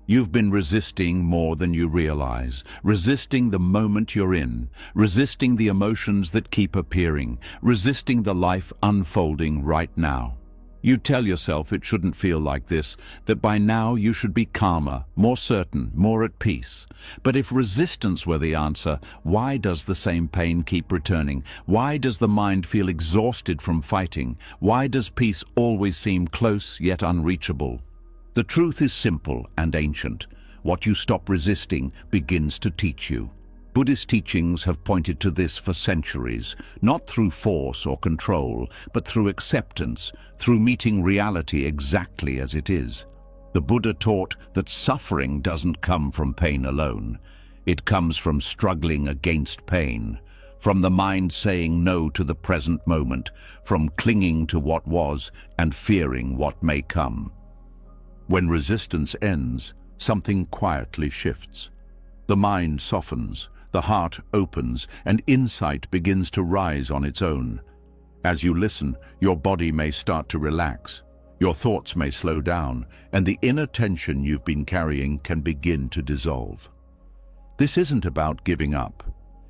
You've been resisting more than you realize, resisting the moment you're in, resisting the emotions that keep appearing, resisting the life unfolding right now. You tell yourself it shouldn't feel like this, that by now you should be calmer, more certain, more at peace. But if resistance were the answer, why does the same pain keep returning? Why does the mind feel exhausted from fighting? Why does peace always seem close yet unreachable? The truth is simple and ancient. What you stop resisting begins to teach you. Buddhist teachings have pointed to this for centuries, not through force or control, but through acceptance, through meeting reality exactly as it is. The Buddha taught that suffering doesn't come from pain alone. It comes from struggling against pain, from the mind saying no to the present moment, from clinging to what was and fearing what may come. When resistance ends, something quietly shifts. The mind softens, the heart opens, and insight begins to rise on its own. As you listen, your body may start to relax, your thoughts may slow down, and the inner tension you've been carrying can begin to dissolve. This isn't about giving up,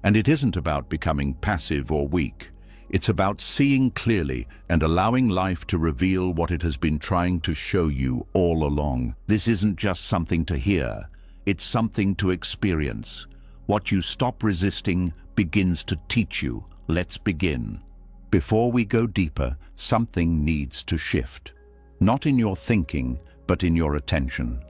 and it isn't about becoming passive or weak. It's about seeing clearly and allowing life to reveal what it has been trying to show you all along. This isn't just something to hear, it's something to experience. What you stop resisting begins to teach you. Let's begin. Before we go deeper, something needs to shift. Not in your thinking, but in your attention.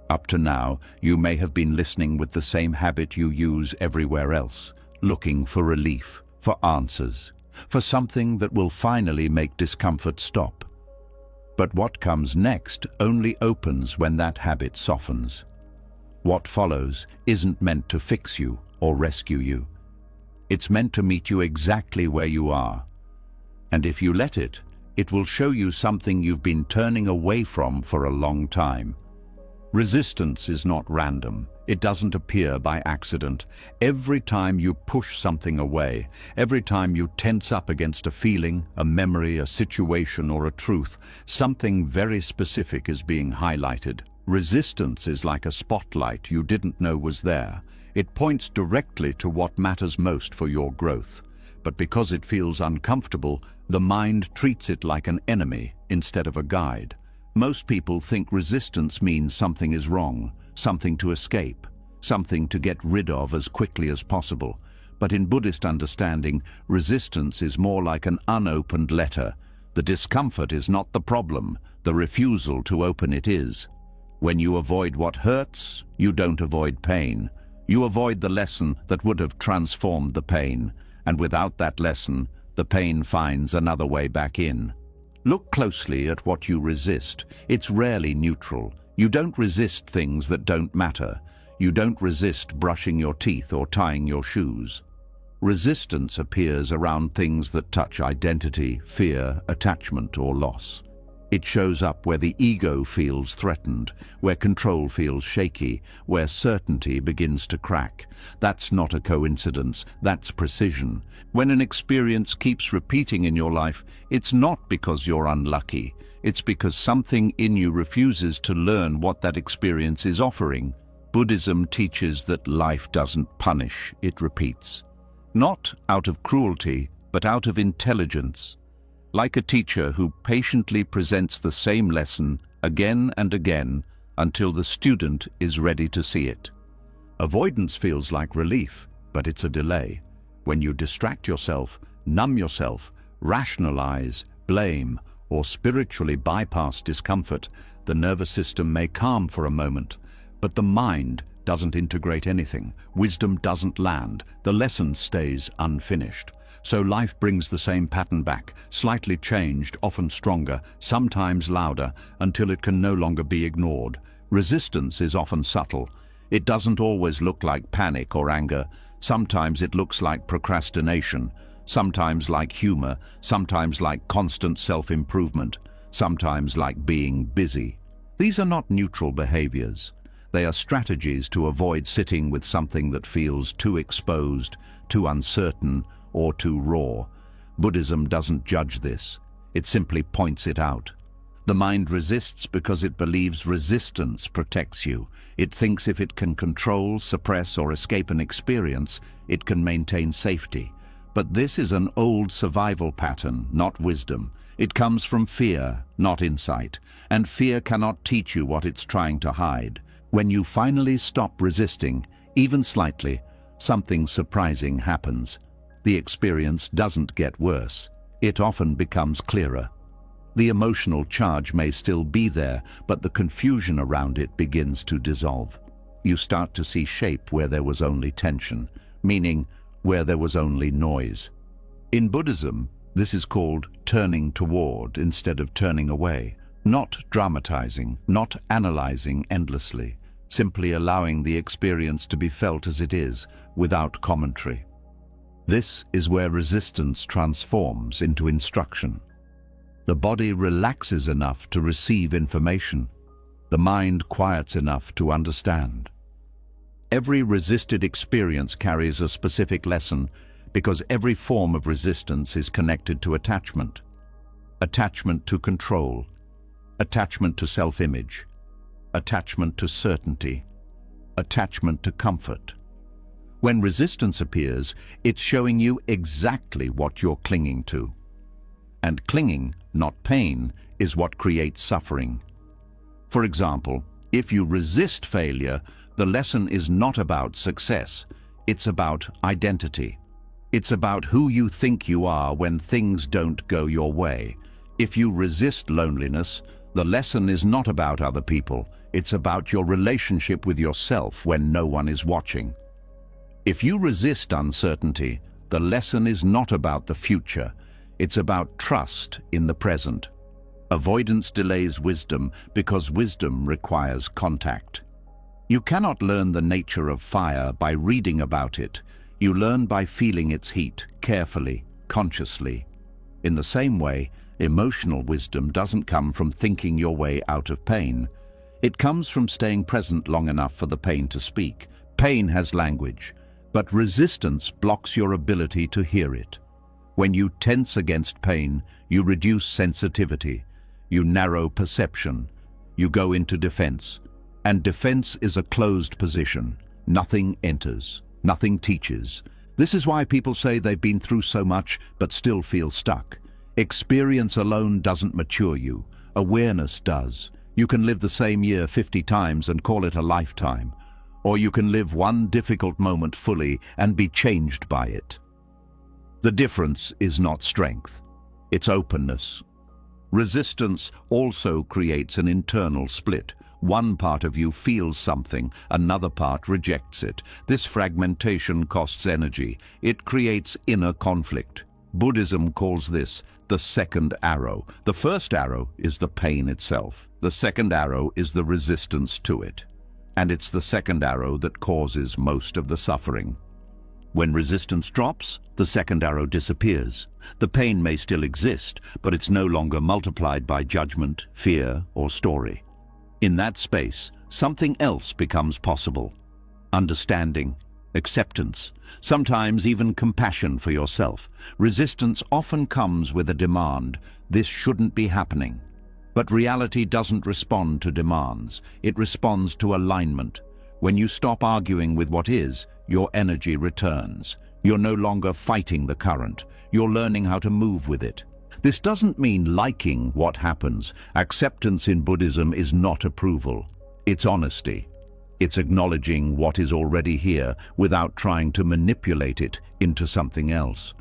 Up to now, you may have been listening with the same habit you use everywhere else, looking for relief, for answers, for something that will finally make discomfort stop. But what comes next only opens when that habit softens. What follows isn't meant to fix you or rescue you. It's meant to meet you exactly where you are. And if you let it, it will show you something you've been turning away from for a long time. Resistance is not random. It doesn't appear by accident. Every time you push something away, every time you tense up against a feeling, a memory, a situation, or a truth, something very specific is being highlighted. Resistance is like a spotlight you didn't know was there. It points directly to what matters most for your growth. But because it feels uncomfortable, the mind treats it like an enemy instead of a guide. Most people think resistance means something is wrong, something to escape, something to get rid of as quickly as possible. But in Buddhist understanding, resistance is more like an unopened letter. The discomfort is not the problem, the refusal to open it is. When you avoid what hurts, you don't avoid pain. You avoid the lesson that would have transformed the pain, and without that lesson, the pain finds another way back in. Look closely at what you resist. It's rarely neutral. You don't resist things that don't matter. You don't resist brushing your teeth or tying your shoes. Resistance appears around things that touch identity, fear, attachment, or loss. It shows up where the ego feels threatened, where control feels shaky, where certainty begins to crack. That's not a coincidence, that's precision. When an experience keeps repeating in your life, it's not because you're unlucky. It's because something in you refuses to learn what that experience is offering. Buddhism teaches that life doesn't punish, it repeats. Not out of cruelty, but out of intelligence. Like a teacher who patiently presents the same lesson again and again until the student is ready to see it. Avoidance feels like relief, but it's a delay. When you distract yourself, numb yourself, rationalize, blame, or spiritually bypass discomfort, the nervous system may calm for a moment, but the mind doesn't integrate anything. Wisdom doesn't land. The lesson stays unfinished. So life brings the same pattern back, slightly changed, often stronger, sometimes louder, until it can no longer be ignored. Resistance is often subtle. It doesn't always look like panic or anger. Sometimes it looks like procrastination, sometimes like humor, sometimes like constant self-improvement, sometimes like being busy. These are not neutral behaviors. They are strategies to avoid sitting with something that feels too exposed, too uncertain, or too raw. Buddhism doesn't judge this. It simply points it out. The mind resists because it believes resistance protects you. It thinks if it can control, suppress, or escape an experience, it can maintain safety. But this is an old survival pattern, not wisdom. It comes from fear, not insight. And fear cannot teach you what it's trying to hide. When you finally stop resisting, even slightly, something surprising happens. The experience doesn't get worse. It often becomes clearer. The emotional charge may still be there, but the confusion around it begins to dissolve. You start to see shape where there was only tension, meaning where there was only noise. In Buddhism, this is called turning toward instead of turning away. Not dramatizing, not analyzing endlessly, simply allowing the experience to be felt as it is, without commentary. This is where resistance transforms into instruction. The body relaxes enough to receive information. The mind quiets enough to understand. Every resisted experience carries a specific lesson because every form of resistance is connected to attachment. Attachment to control, attachment to self-image, attachment to certainty, attachment to comfort. When resistance appears, it's showing you exactly what you're clinging to. And clinging, not pain, is what creates suffering. For example, if you resist failure, the lesson is not about success. It's about identity. It's about who you think you are when things don't go your way. If you resist loneliness, the lesson is not about other people. It's about your relationship with yourself when no one is watching. If you resist uncertainty, the lesson is not about the future. It's about trust in the present. Avoidance delays wisdom because wisdom requires contact. You cannot learn the nature of fire by reading about it. You learn by feeling its heat, carefully, consciously. In the same way, emotional wisdom doesn't come from thinking your way out of pain. It comes from staying present long enough for the pain to speak. Pain has language, but resistance blocks your ability to hear it. When you tense against pain, you reduce sensitivity, you narrow perception, you go into defense. And defense is a closed position. Nothing enters, nothing teaches. This is why people say they've been through so much but still feel stuck. Experience alone doesn't mature you. Awareness does. You can live the same year 50 times and call it a lifetime. Or you can live one difficult moment fully and be changed by it. The difference is not strength, it's openness. Resistance also creates an internal split. One part of you feels something, another part rejects it. This fragmentation costs energy. It creates inner conflict. Buddhism calls this the second arrow. The first arrow is the pain itself. The second arrow is the resistance to it. And it's the second arrow that causes most of the suffering. When resistance drops, the second arrow disappears. The pain may still exist, but it's no longer multiplied by judgment, fear, or story. In that space, something else becomes possible. Understanding, acceptance, sometimes even compassion for yourself. Resistance often comes with a demand, this shouldn't be happening. But reality doesn't respond to demands, it responds to alignment. When you stop arguing with what is, your energy returns. You're no longer fighting the current, you're learning how to move with it. This doesn't mean liking what happens. Acceptance in Buddhism is not approval. It's honesty. It's acknowledging what is already here without trying to manipulate it into something else.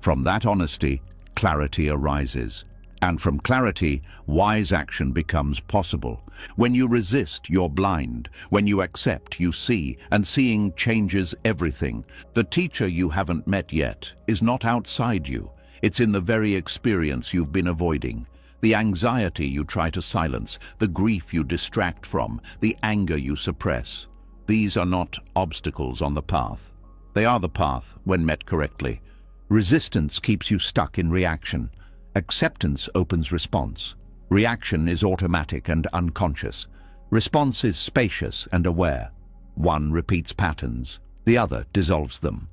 From that honesty, clarity arises. And from clarity, wise action becomes possible. When you resist, you're blind. When you accept, you see, and seeing changes everything. The teacher you haven't met yet is not outside you. It's in the very experience you've been avoiding. The anxiety you try to silence, the grief you distract from, the anger you suppress. These are not obstacles on the path. They are the path when met correctly. Resistance keeps you stuck in reaction. Acceptance opens response. Reaction is automatic and unconscious. Response is spacious and aware. One repeats patterns, the other dissolves them.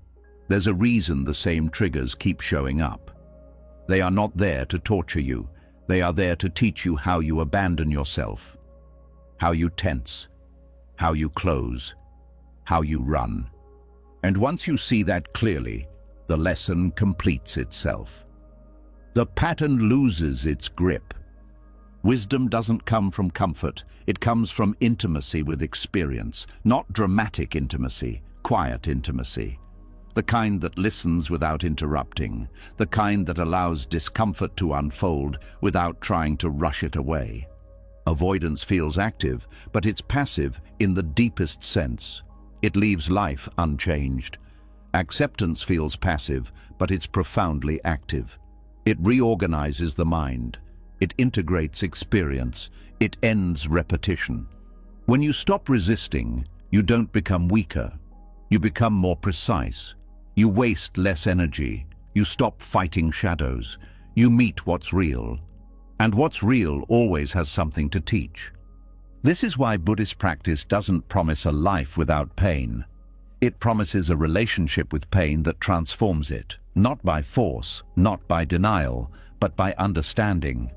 There's a reason the same triggers keep showing up. They are not there to torture you. They are there to teach you how you abandon yourself, how you tense, how you close, how you run. And once you see that clearly, the lesson completes itself. The pattern loses its grip. Wisdom doesn't come from comfort, it comes from intimacy with experience, not dramatic intimacy, quiet intimacy. The kind that listens without interrupting, the kind that allows discomfort to unfold without trying to rush it away. Avoidance feels active, but it's passive in the deepest sense. It leaves life unchanged. Acceptance feels passive, but it's profoundly active. It reorganizes the mind. It integrates experience. It ends repetition. When you stop resisting, you don't become weaker. You become more precise. You waste less energy. You stop fighting shadows. You meet what's real. And what's real always has something to teach. This is why Buddhist practice doesn't promise a life without pain. It promises a relationship with pain that transforms it, not by force, not by denial, but by understanding.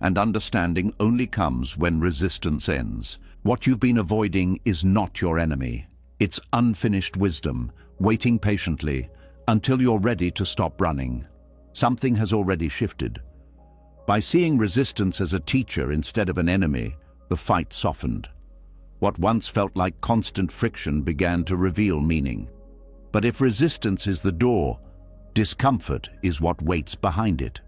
And understanding only comes when resistance ends. What you've been avoiding is not your enemy. It's unfinished wisdom, waiting patiently until you're ready to stop running. Something has already shifted. By seeing resistance as a teacher instead of an enemy, the fight softened. What once felt like constant friction began to reveal meaning. But if resistance is the door, discomfort is what waits behind it.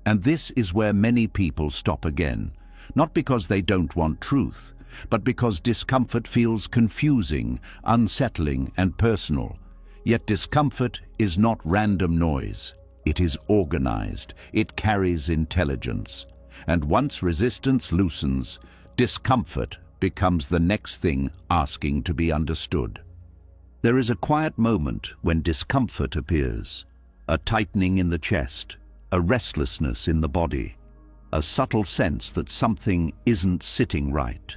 And this is where many people stop again, not because they don't want truth, but because discomfort feels confusing, unsettling, and personal. Yet discomfort is not random noise. It is organized. It carries intelligence. And once resistance loosens, discomfort becomes the next thing asking to be understood. There is a quiet moment when discomfort appears, a tightening in the chest, a restlessness in the body, a subtle sense that something isn't sitting right.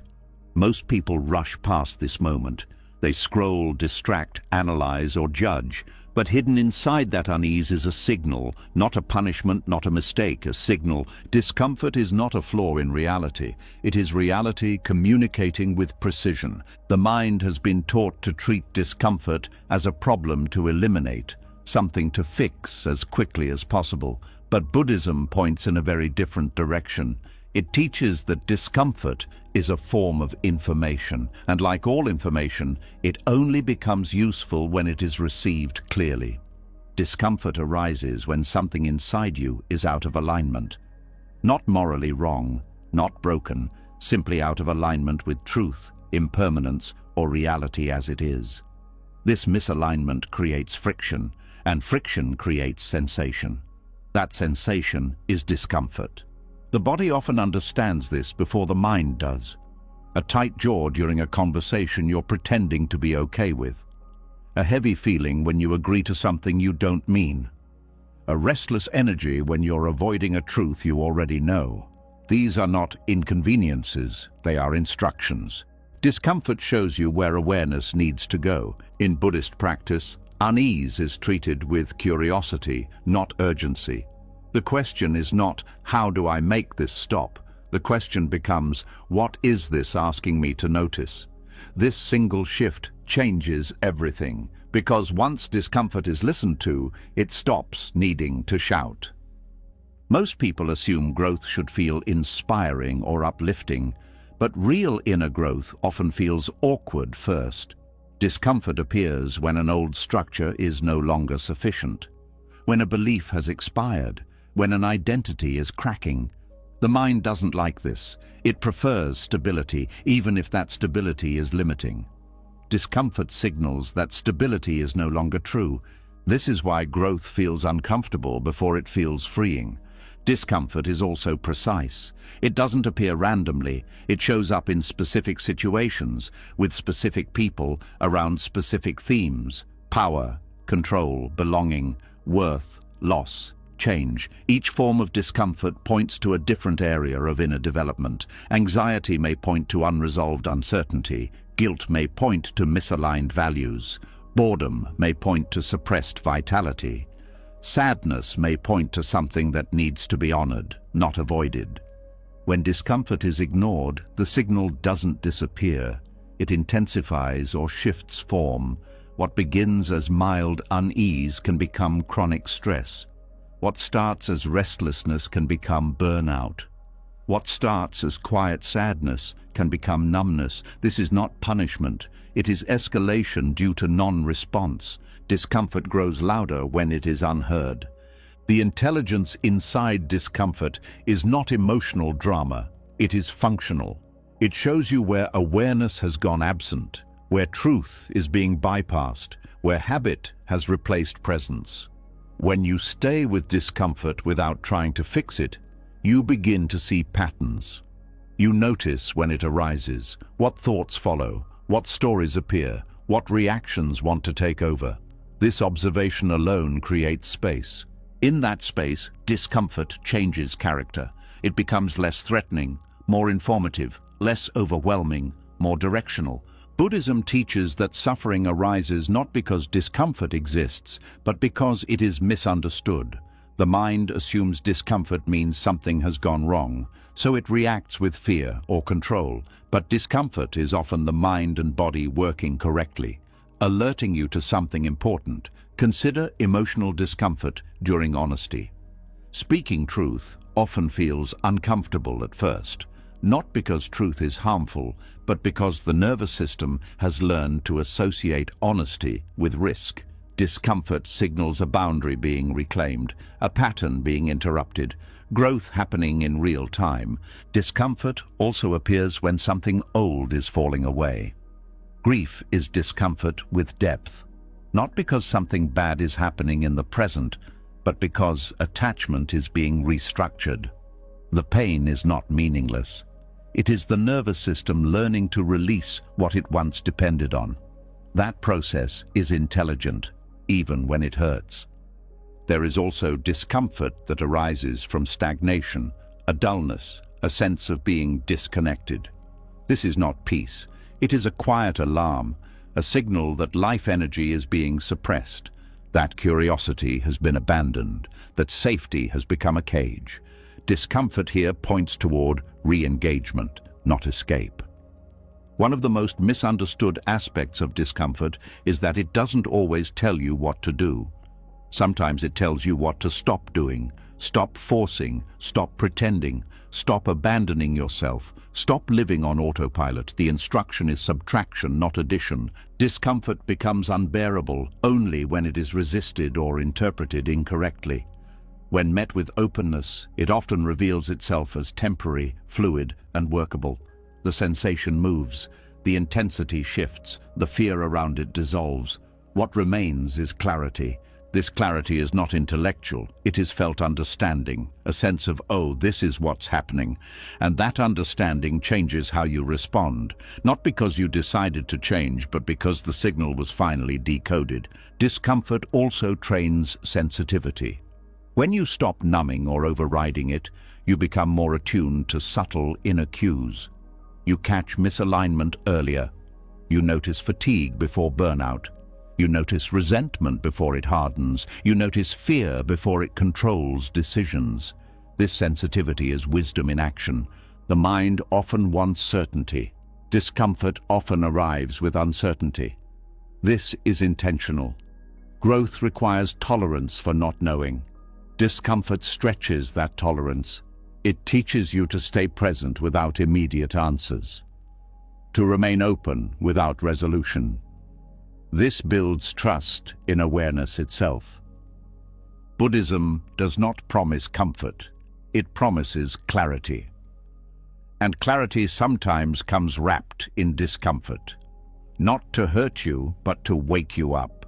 Most people rush past this moment. They scroll, distract, analyze, or judge, but hidden inside that unease is a signal, not a punishment, not a mistake, a signal. Discomfort is not a flaw in reality. It is reality communicating with precision. The mind has been taught to treat discomfort as a problem to eliminate, something to fix as quickly as possible. But Buddhism points in a very different direction. It teaches that discomfort is a form of information, and like all information, it only becomes useful when it is received clearly. Discomfort arises when something inside you is out of alignment. Not morally wrong, not broken, simply out of alignment with truth, impermanence, or reality as it is. This misalignment creates friction, and friction creates sensation. That sensation is discomfort. The body often understands this before the mind does. A tight jaw during a conversation you're pretending to be okay with. A heavy feeling when you agree to something you don't mean. A restless energy when you're avoiding a truth you already know. These are not inconveniences, they are instructions. Discomfort shows you where awareness needs to go. In Buddhist practice, unease is treated with curiosity, not urgency. The question is not, how do I make this stop? The question becomes, what is this asking me to notice? This single shift changes everything, because once discomfort is listened to, it stops needing to shout. Most people assume growth should feel inspiring or uplifting, but real inner growth often feels awkward first. Discomfort appears when an old structure is no longer sufficient, when a belief has expired, when an identity is cracking. The mind doesn't like this. It prefers stability, even if that stability is limiting. Discomfort signals that stability is no longer true. This is why growth feels uncomfortable before it feels freeing. Discomfort is also precise. It doesn't appear randomly. It shows up in specific situations, with specific people, around specific themes: power, control, belonging, worth, loss, change. Each form of discomfort points to a different area of inner development. Anxiety may point to unresolved uncertainty. Guilt may point to misaligned values. Boredom may point to suppressed vitality. Sadness may point to something that needs to be honored, not avoided. When discomfort is ignored, the signal doesn't disappear. It intensifies or shifts form. What begins as mild unease can become chronic stress. What starts as restlessness can become burnout. What starts as quiet sadness can become numbness. This is not punishment. It is escalation due to non-response. Discomfort grows louder when it is unheard. The intelligence inside discomfort is not emotional drama. It is functional. It shows you where awareness has gone absent, where truth is being bypassed, where habit has replaced presence. When you stay with discomfort without trying to fix it, you begin to see patterns. You notice when it arises, what thoughts follow, what stories appear, what reactions want to take over. This observation alone creates space. In that space, discomfort changes character. It becomes less threatening, more informative, less overwhelming, more directional. Buddhism teaches that suffering arises not because discomfort exists, but because it is misunderstood. The mind assumes discomfort means something has gone wrong, so it reacts with fear or control. But discomfort is often the mind and body working correctly, alerting you to something important. Consider emotional discomfort during honesty. Speaking truth often feels uncomfortable at first, not because truth is harmful, but because the nervous system has learned to associate honesty with risk. Discomfort signals a boundary being reclaimed, a pattern being interrupted, growth happening in real time. Discomfort also appears when something old is falling away. Grief is discomfort with depth, not because something bad is happening in the present, but because attachment is being restructured. The pain is not meaningless. It is the nervous system learning to release what it once depended on. That process is intelligent, even when it hurts. There is also discomfort that arises from stagnation, a dullness, a sense of being disconnected. This is not peace. It is a quiet alarm, a signal that life energy is being suppressed, that curiosity has been abandoned, that safety has become a cage. Discomfort here points toward re-engagement, not escape. One of the most misunderstood aspects of discomfort is that it doesn't always tell you what to do. Sometimes it tells you what to stop doing, stop forcing, stop pretending, stop abandoning yourself, stop living on autopilot. The instruction is subtraction, not addition. Discomfort becomes unbearable only when it is resisted or interpreted incorrectly. When met with openness, it often reveals itself as temporary, fluid, and workable. The sensation moves, the intensity shifts, the fear around it dissolves. What remains is clarity. This clarity is not intellectual, it is felt understanding, a sense of, oh, this is what's happening. And that understanding changes how you respond, not because you decided to change, but because the signal was finally decoded. Discomfort also trains sensitivity. When you stop numbing or overriding it, you become more attuned to subtle inner cues. You catch misalignment earlier. You notice fatigue before burnout. You notice resentment before it hardens. You notice fear before it controls decisions. This sensitivity is wisdom in action. The mind often wants certainty. Discomfort often arrives with uncertainty. This is intentional. Growth requires tolerance for not knowing. Discomfort stretches that tolerance. It teaches you to stay present without immediate answers, to remain open without resolution. This builds trust in awareness itself. Buddhism does not promise comfort. It promises clarity. And clarity sometimes comes wrapped in discomfort, not to hurt you, but to wake you up.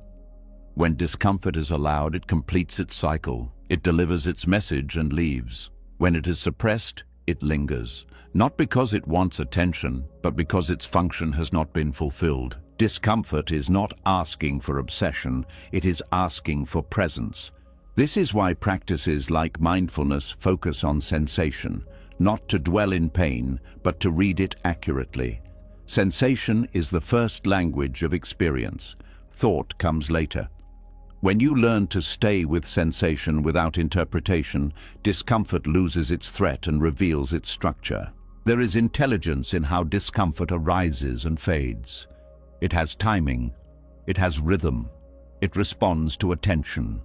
When discomfort is allowed, it completes its cycle. It delivers its message and leaves. When it is suppressed, it lingers, not because it wants attention, but because its function has not been fulfilled. Discomfort is not asking for obsession, it is asking for presence. This is why practices like mindfulness focus on sensation, not to dwell in pain, but to read it accurately. Sensation is the first language of experience. Thought comes later. When you learn to stay with sensation without interpretation, discomfort loses its threat and reveals its structure. There is intelligence in how discomfort arises and fades. It has timing. It has rhythm. It responds to attention.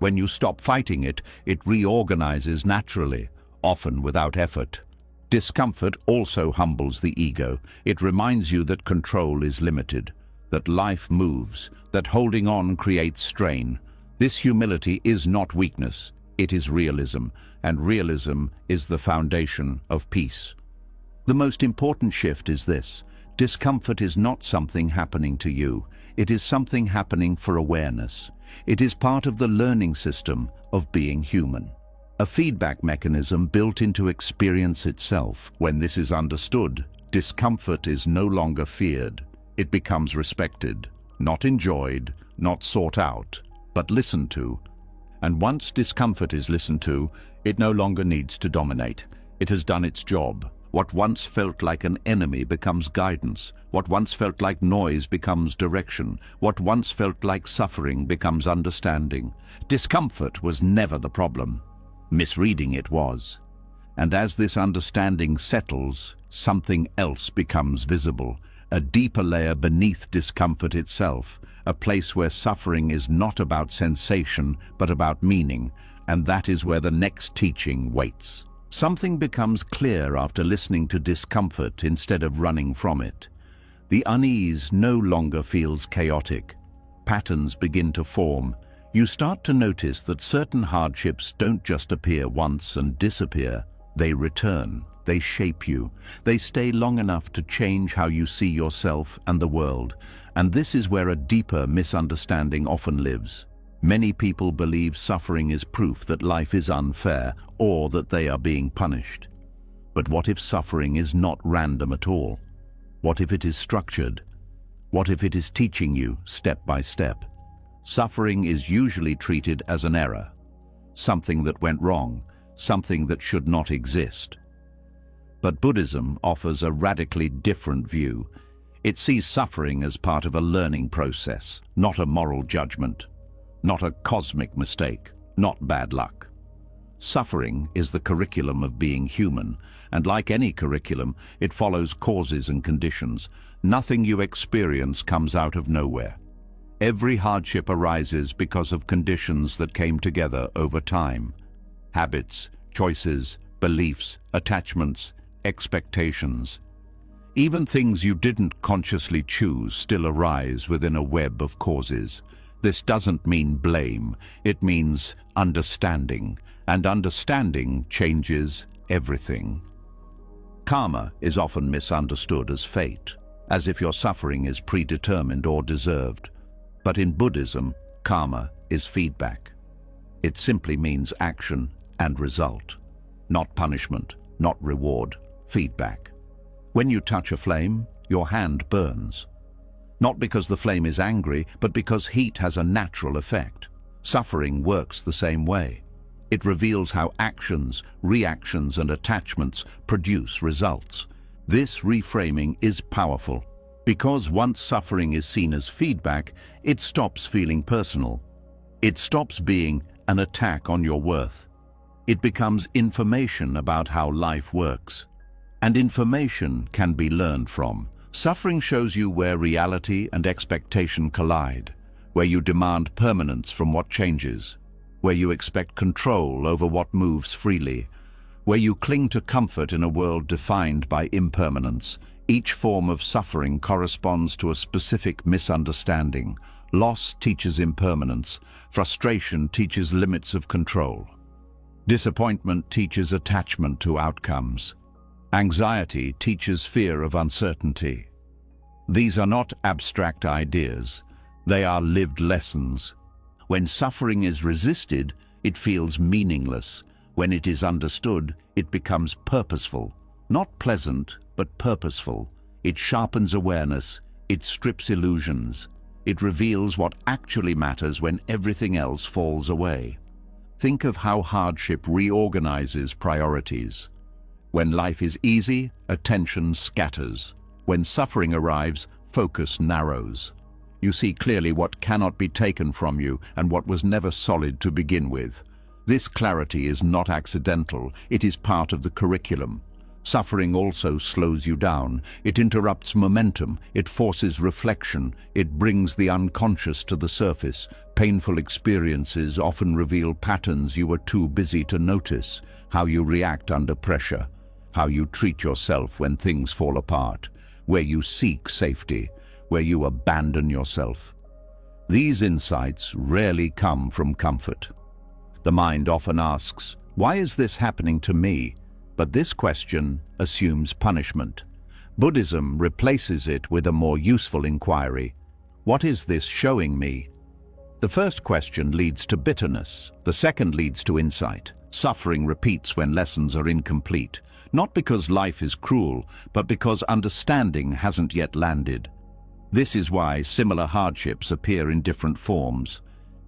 When you stop fighting it, it reorganizes naturally, often without effort. Discomfort also humbles the ego. It reminds you that control is limited, that life moves, that holding on creates strain. This humility is not weakness, it is realism, and realism is the foundation of peace. The most important shift is this: discomfort is not something happening to you, it is something happening for awareness. It is part of the learning system of being human. A feedback mechanism built into experience itself. When this is understood, discomfort is no longer feared. It becomes respected, not enjoyed, not sought out, but listened to. And once discomfort is listened to, it no longer needs to dominate. It has done its job. What once felt like an enemy becomes guidance. What once felt like noise becomes direction. What once felt like suffering becomes understanding. Discomfort was never the problem. Misreading it was. And as this understanding settles, something else becomes visible. A deeper layer beneath discomfort itself, a place where suffering is not about sensation, but about meaning, and that is where the next teaching waits. Something becomes clear after listening to discomfort instead of running from it. The unease no longer feels chaotic. Patterns begin to form. You start to notice that certain hardships don't just appear once and disappear. They return. They shape you. They stay long enough to change how you see yourself and the world. And this is where a deeper misunderstanding often lives. Many people believe suffering is proof that life is unfair or that they are being punished. But what if suffering is not random at all? What if it is structured? What if it is teaching you step by step? Suffering is usually treated as an error, something that went wrong, something that should not exist. But Buddhism offers a radically different view. It sees suffering as part of a learning process, not a moral judgment, not a cosmic mistake, not bad luck. Suffering is the curriculum of being human, and like any curriculum, it follows causes and conditions. Nothing you experience comes out of nowhere. Every hardship arises because of conditions that came together over time. Habits, choices, beliefs, attachments, expectations. Even things you didn't consciously choose still arise within a web of causes. This doesn't mean blame, it means understanding, and understanding changes everything. Karma is often misunderstood as fate, as if your suffering is predetermined or deserved. But in Buddhism, karma is feedback. It simply means action and result, not punishment, not reward, feedback. When you touch a flame, your hand burns. Not because the flame is angry, but because heat has a natural effect. Suffering works the same way. It reveals how actions, reactions, and attachments produce results. This reframing is powerful, because once suffering is seen as feedback, it stops feeling personal. It stops being an attack on your worth. It becomes information about how life works. And information can be learned from. Suffering shows you where reality and expectation collide, where you demand permanence from what changes, where you expect control over what moves freely, where you cling to comfort in a world defined by impermanence. Each form of suffering corresponds to a specific misunderstanding. Loss teaches impermanence. Frustration teaches limits of control. Disappointment teaches attachment to outcomes. Anxiety teaches fear of uncertainty. These are not abstract ideas. They are lived lessons. When suffering is resisted, it feels meaningless. When it is understood, it becomes purposeful. Not pleasant, but purposeful. It sharpens awareness. It strips illusions. It reveals what actually matters when everything else falls away. Think of how hardship reorganizes priorities. When life is easy, attention scatters. When suffering arrives, focus narrows. You see clearly what cannot be taken from you and what was never solid to begin with. This clarity is not accidental, it is part of the curriculum. Suffering also slows you down. It interrupts momentum, it forces reflection, it brings the unconscious to the surface. Painful experiences often reveal patterns you were too busy to notice, how you react under pressure, how you treat yourself when things fall apart, where you seek safety, where you abandon yourself. These insights rarely come from comfort. The mind often asks, "Why is this happening to me?" But this question assumes punishment. Buddhism replaces it with a more useful inquiry. What is this showing me? The first question leads to bitterness. The second leads to insight. Suffering repeats when lessons are incomplete, not because life is cruel, but because understanding hasn't yet landed. This is why similar hardships appear in different forms.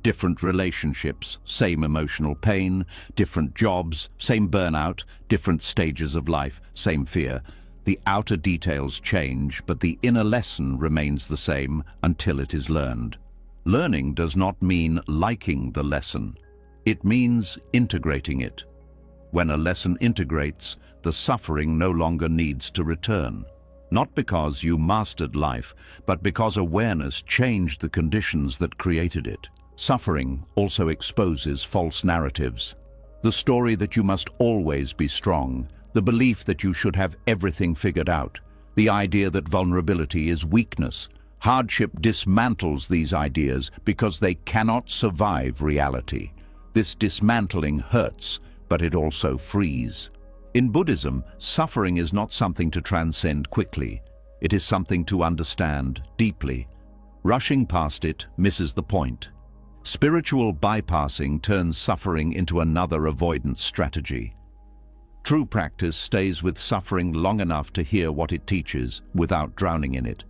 Different relationships, same emotional pain, different jobs, same burnout, different stages of life, same fear. The outer details change, but the inner lesson remains the same until it is learned. Learning does not mean liking the lesson. It means integrating it. When a lesson integrates, the suffering no longer needs to return. Not because you mastered life, but because awareness changed the conditions that created it. Suffering also exposes false narratives. The story that you must always be strong, the belief that you should have everything figured out, the idea that vulnerability is weakness. Hardship dismantles these ideas because they cannot survive reality. This dismantling hurts, but it also frees. In Buddhism, suffering is not something to transcend quickly. It is something to understand deeply. Rushing past it misses the point. Spiritual bypassing turns suffering into another avoidance strategy. True practice stays with suffering long enough to hear what it teaches without drowning in it.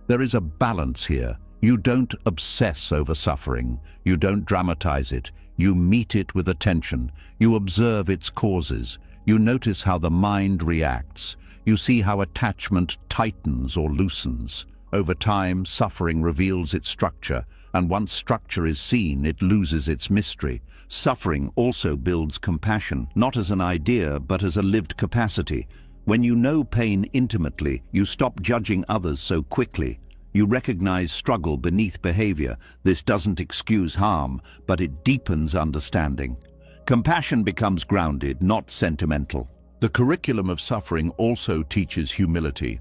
There is a balance here. You don't obsess over suffering. You don't dramatize it. You meet it with attention. You observe its causes. You notice how the mind reacts. You see how attachment tightens or loosens. Over time, suffering reveals its structure, and once structure is seen, it loses its mystery. Suffering also builds compassion, not as an idea, but as a lived capacity. When you know pain intimately, you stop judging others so quickly. You recognize struggle beneath behavior. This doesn't excuse harm, but it deepens understanding. Compassion becomes grounded, not sentimental. The curriculum of suffering also teaches humility.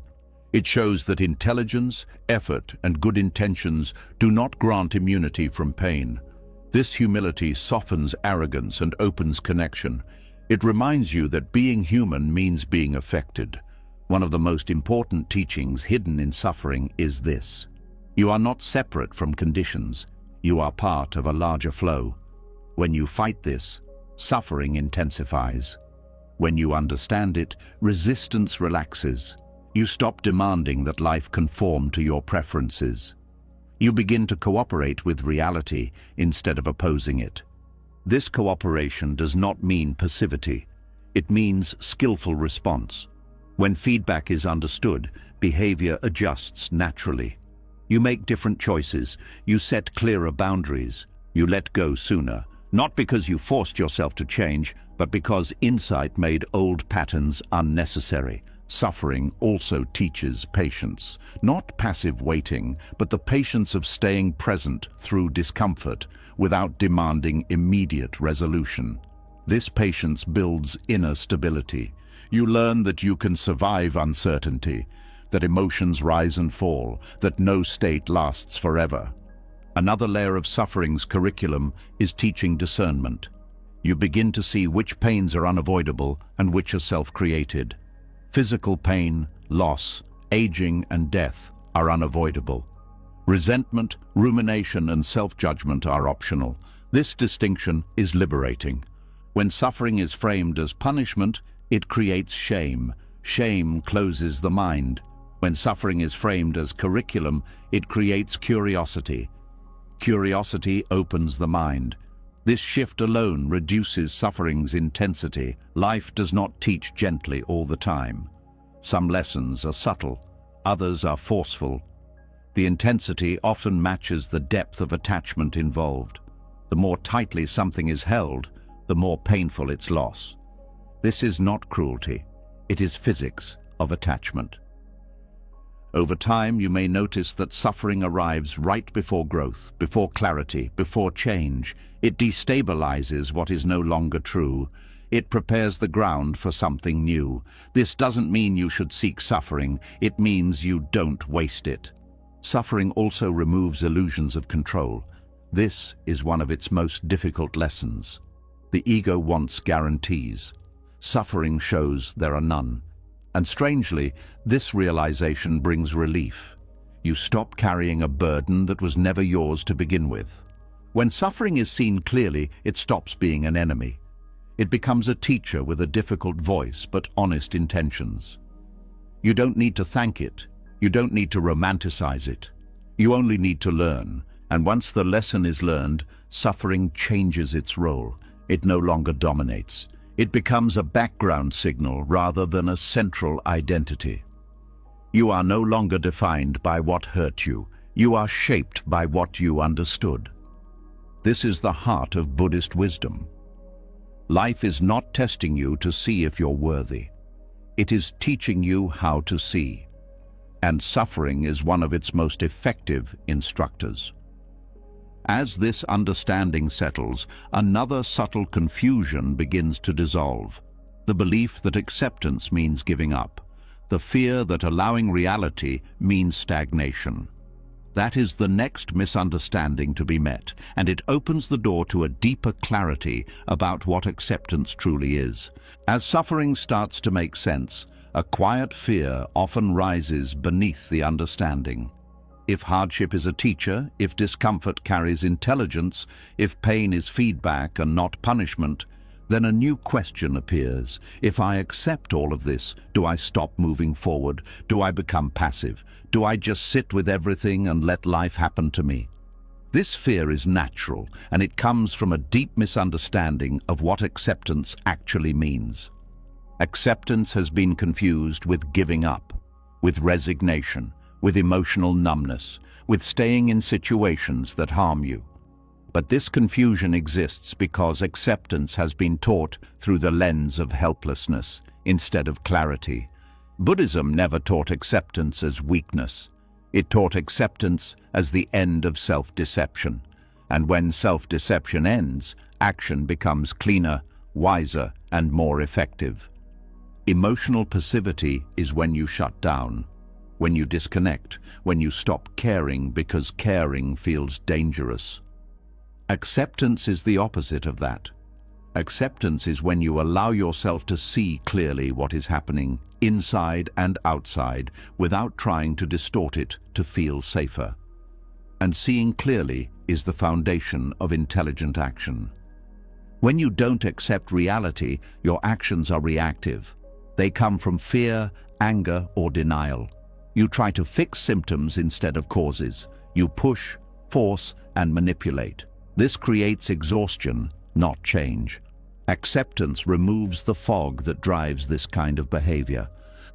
It shows that intelligence, effort, and good intentions do not grant immunity from pain. This humility softens arrogance and opens connection. It reminds you that being human means being affected. One of the most important teachings hidden in suffering is this: you are not separate from conditions. You are part of a larger flow. When you fight this, suffering intensifies. When you understand it, resistance relaxes. You stop demanding that life conform to your preferences. You begin to cooperate with reality instead of opposing it. This cooperation does not mean passivity. It means skillful response. When feedback is understood, behavior adjusts naturally. You make different choices. You set clearer boundaries. You let go sooner, not because you forced yourself to change, but because insight made old patterns unnecessary. Suffering also teaches patience, not passive waiting, but the patience of staying present through discomfort without demanding immediate resolution. This patience builds inner stability. You learn that you can survive uncertainty, that emotions rise and fall, that no state lasts forever. Another layer of suffering's curriculum is teaching discernment. You begin to see which pains are unavoidable and which are self-created. Physical pain, loss, aging, and death are unavoidable. Resentment, rumination, and self-judgment are optional. This distinction is liberating. When suffering is framed as punishment, it creates shame. Shame closes the mind. When suffering is framed as curriculum, it creates curiosity. Curiosity opens the mind. This shift alone reduces suffering's intensity. Life does not teach gently all the time. Some lessons are subtle, others are forceful. The intensity often matches the depth of attachment involved. The more tightly something is held, the more painful its loss. This is not cruelty. It is physics of attachment. Over time, you may notice that suffering arrives right before growth, before clarity, before change. It destabilizes what is no longer true. It prepares the ground for something new. This doesn't mean you should seek suffering. It means you don't waste it. Suffering also removes illusions of control. This is one of its most difficult lessons. The ego wants guarantees. Suffering shows there are none. And strangely, this realization brings relief. You stop carrying a burden that was never yours to begin with. When suffering is seen clearly, it stops being an enemy. It becomes a teacher with a difficult voice but honest intentions. You don't need to thank it. You don't need to romanticize it. You only need to learn. And once the lesson is learned, suffering changes its role. It no longer dominates. It becomes a background signal rather than a central identity. You are no longer defined by what hurt you. You are shaped by what you understood. This is the heart of Buddhist wisdom. Life is not testing you to see if you're worthy. It is teaching you how to see. And suffering is one of its most effective instructors. As this understanding settles, another subtle confusion begins to dissolve. The belief that acceptance means giving up. The fear that allowing reality means stagnation. That is the next misunderstanding to be met, and it opens the door to a deeper clarity about what acceptance truly is. As suffering starts to make sense, a quiet fear often rises beneath the understanding. If hardship is a teacher, if discomfort carries intelligence, if pain is feedback and not punishment, then a new question appears. If I accept all of this, do I stop moving forward? Do I become passive? Do I just sit with everything and let life happen to me? This fear is natural, and it comes from a deep misunderstanding of what acceptance actually means. Acceptance has been confused with giving up, with resignation, with emotional numbness, with staying in situations that harm you. But this confusion exists because acceptance has been taught through the lens of helplessness instead of clarity. Buddhism never taught acceptance as weakness. It taught acceptance as the end of self-deception. And when self-deception ends, action becomes cleaner, wiser, and more effective. Emotional passivity is when you shut down, when you disconnect, when you stop caring because caring feels dangerous. Acceptance is the opposite of that. Acceptance is when you allow yourself to see clearly what is happening inside and outside without trying to distort it to feel safer. And seeing clearly is the foundation of intelligent action. When you don't accept reality, your actions are reactive. They come from fear, anger, or denial. You try to fix symptoms instead of causes. You push, force, and manipulate. This creates exhaustion, not change. Acceptance removes the fog that drives this kind of behavior.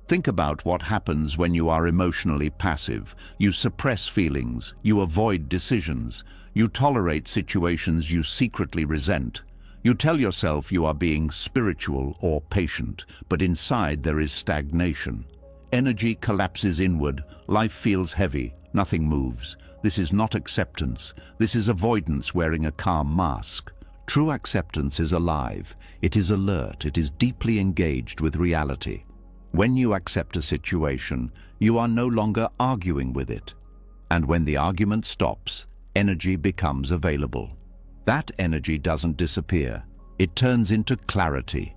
Think about what happens when you are emotionally passive. You suppress feelings, you avoid decisions, you tolerate situations you secretly resent. You tell yourself you are being spiritual or patient, but inside there is stagnation. Energy collapses inward, life feels heavy, nothing moves. This is not acceptance. This is avoidance wearing a calm mask. True acceptance is alive. It is alert. It is deeply engaged with reality. When you accept a situation, you are no longer arguing with it. And when the argument stops, energy becomes available. That energy doesn't disappear. It turns into clarity.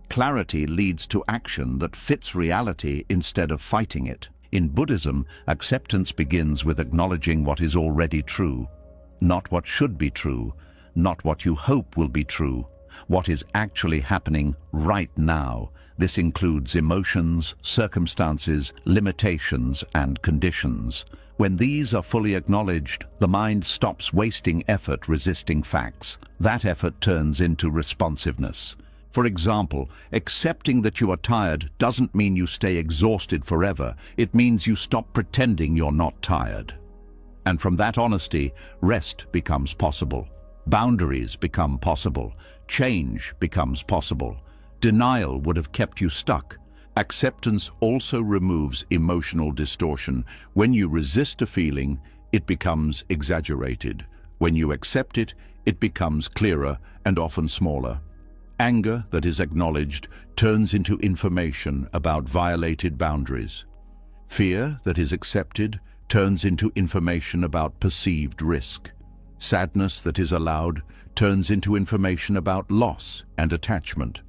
Clarity leads to action that fits reality instead of fighting it. In Buddhism, acceptance begins with acknowledging what is already true, not what should be true, not what you hope will be true, what is actually happening right now. This includes emotions, circumstances, limitations, and conditions. When these are fully acknowledged, the mind stops wasting effort resisting facts. That effort turns into responsiveness. For example, accepting that you are tired doesn't mean you stay exhausted forever. It means you stop pretending you're not tired. And from that honesty, rest becomes possible. Boundaries become possible. Change becomes possible. Denial would have kept you stuck. Acceptance also removes emotional distortion. When you resist a feeling, it becomes exaggerated. When you accept it, it becomes clearer and often smaller. Anger that is acknowledged turns into information about violated boundaries. Fear that is accepted turns into information about perceived risk. Sadness that is allowed turns into information about loss and attachment.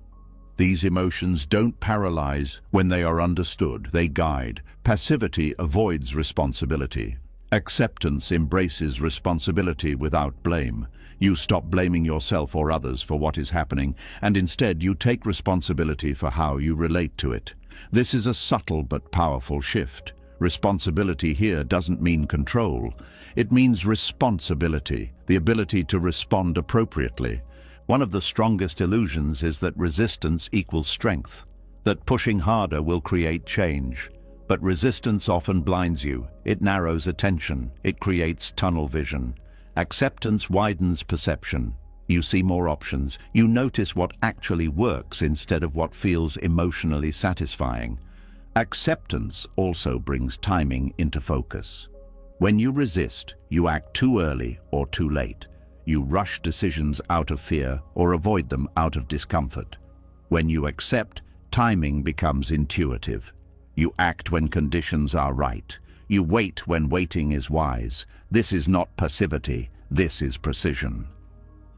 These emotions don't paralyze when they are understood, they guide. Passivity avoids responsibility. Acceptance embraces responsibility without blame. You stop blaming yourself or others for what is happening, and instead you take responsibility for how you relate to it. This is a subtle but powerful shift. Responsibility here doesn't mean control. It means responsibility, the ability to respond appropriately. One of the strongest illusions is that resistance equals strength, that pushing harder will create change. But resistance often blinds you. It narrows attention. It creates tunnel vision. Acceptance widens perception. You see more options. You notice what actually works instead of what feels emotionally satisfying. Acceptance also brings timing into focus. When you resist, you act too early or too late. You rush decisions out of fear or avoid them out of discomfort. When you accept, timing becomes intuitive. You act when conditions are right. You wait when waiting is wise. This is not passivity, this is precision.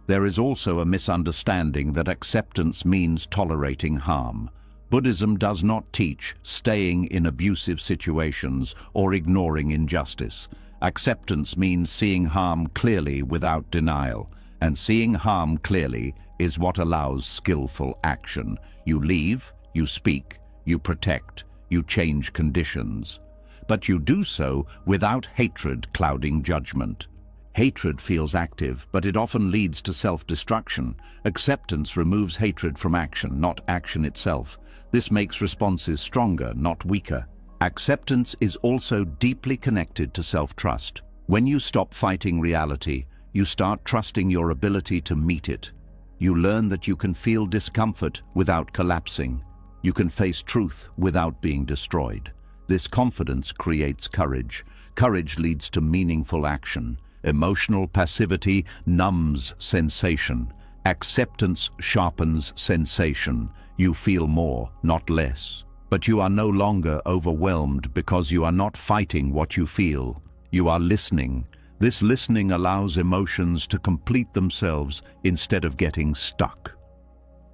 There is also a misunderstanding that acceptance means tolerating harm. Buddhism does not teach staying in abusive situations or ignoring injustice. Acceptance means seeing harm clearly without denial, and seeing harm clearly is what allows skillful action. You leave, you speak, you protect, you change conditions. But you do so without hatred clouding judgment. Hatred feels active, but it often leads to self-destruction. Acceptance removes hatred from action, not action itself. This makes responses stronger, not weaker. Acceptance is also deeply connected to self-trust. When you stop fighting reality, you start trusting your ability to meet it. You learn that you can feel discomfort without collapsing. You can face truth without being destroyed. This confidence creates courage. Courage leads to meaningful action. Emotional passivity numbs sensation. Acceptance sharpens sensation. You feel more, not less. But you are no longer overwhelmed because you are not fighting what you feel. You are listening. This listening allows emotions to complete themselves instead of getting stuck.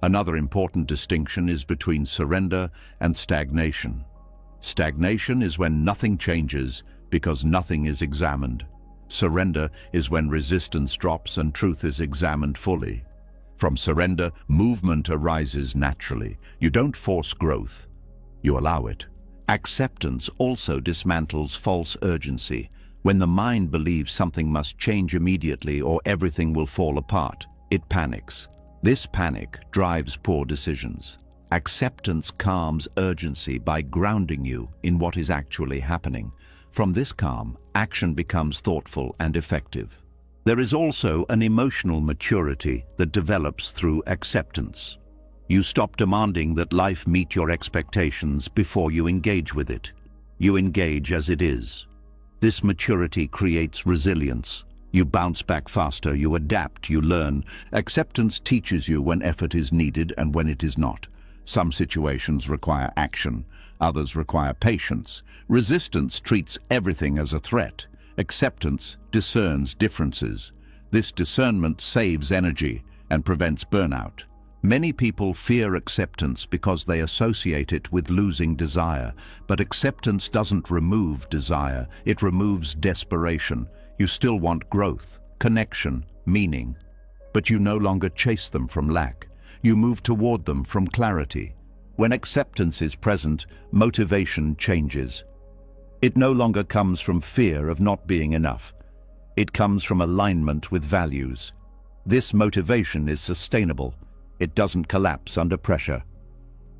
Another important distinction is between surrender and stagnation. Stagnation is when nothing changes because nothing is examined. Surrender is when resistance drops and truth is examined fully. From surrender, movement arises naturally. You don't force growth, you allow it. Acceptance also dismantles false urgency. When the mind believes something must change immediately or everything will fall apart, it panics. This panic drives poor decisions. Acceptance calms urgency by grounding you in what is actually happening. From this calm, action becomes thoughtful and effective. There is also an emotional maturity that develops through acceptance. You stop demanding that life meet your expectations before you engage with it. You engage as it is. This maturity creates resilience. You bounce back faster, you adapt, you learn. Acceptance teaches you when effort is needed and when it is not. Some situations require action, others require patience. Resistance treats everything as a threat. Acceptance discerns differences. This discernment saves energy and prevents burnout. Many people fear acceptance because they associate it with losing desire, but acceptance doesn't remove desire, it removes desperation. You still want growth, connection, meaning, but you no longer chase them from lack. You move toward them from clarity. When acceptance is present, motivation changes. It no longer comes from fear of not being enough. It comes from alignment with values. This motivation is sustainable. It doesn't collapse under pressure.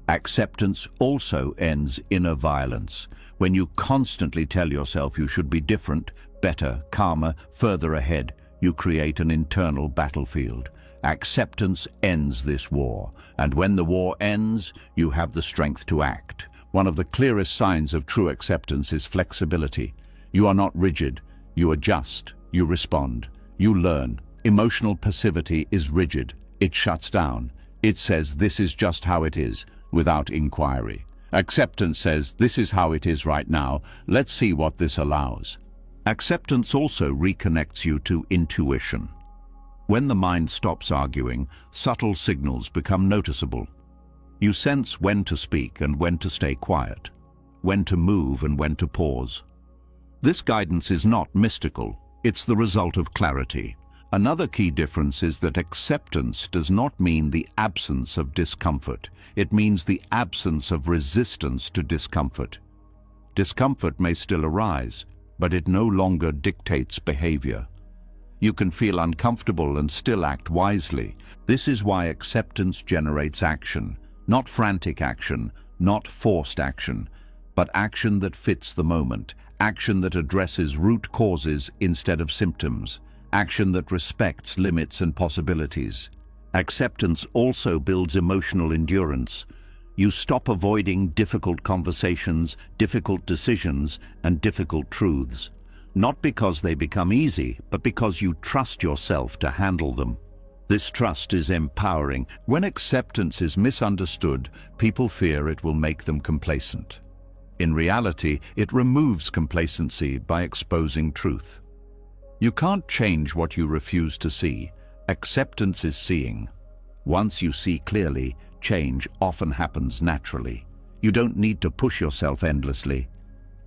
Acceptance also ends inner violence. When you constantly tell yourself you should be different, better, calmer, further ahead, you create an internal battlefield. Acceptance ends this war, and when the war ends, you have the strength to act. One of the clearest signs of true acceptance is flexibility. You are not rigid. You adjust. You respond. You learn. Emotional passivity is rigid. It shuts down. It says this is just how it is, without inquiry. Acceptance says this is how it is right now. Let's see what this allows. Acceptance also reconnects you to intuition. When the mind stops arguing, subtle signals become noticeable. You sense when to speak and when to stay quiet, when to move and when to pause. This guidance is not mystical, it's the result of clarity. Another key difference is that acceptance does not mean the absence of discomfort. It means the absence of resistance to discomfort. Discomfort may still arise, but it no longer dictates behavior. You can feel uncomfortable and still act wisely. This is why acceptance generates action. Not frantic action, not forced action, but action that fits the moment, action that addresses root causes instead of symptoms, action that respects limits and possibilities. Acceptance also builds emotional endurance. You stop avoiding difficult conversations, difficult decisions, and difficult truths. Not because they become easy, but because you trust yourself to handle them. This trust is empowering. When acceptance is misunderstood, people fear it will make them complacent. In reality, it removes complacency by exposing truth. You can't change what you refuse to see. Acceptance is seeing. Once you see clearly, change often happens naturally. You don't need to push yourself endlessly.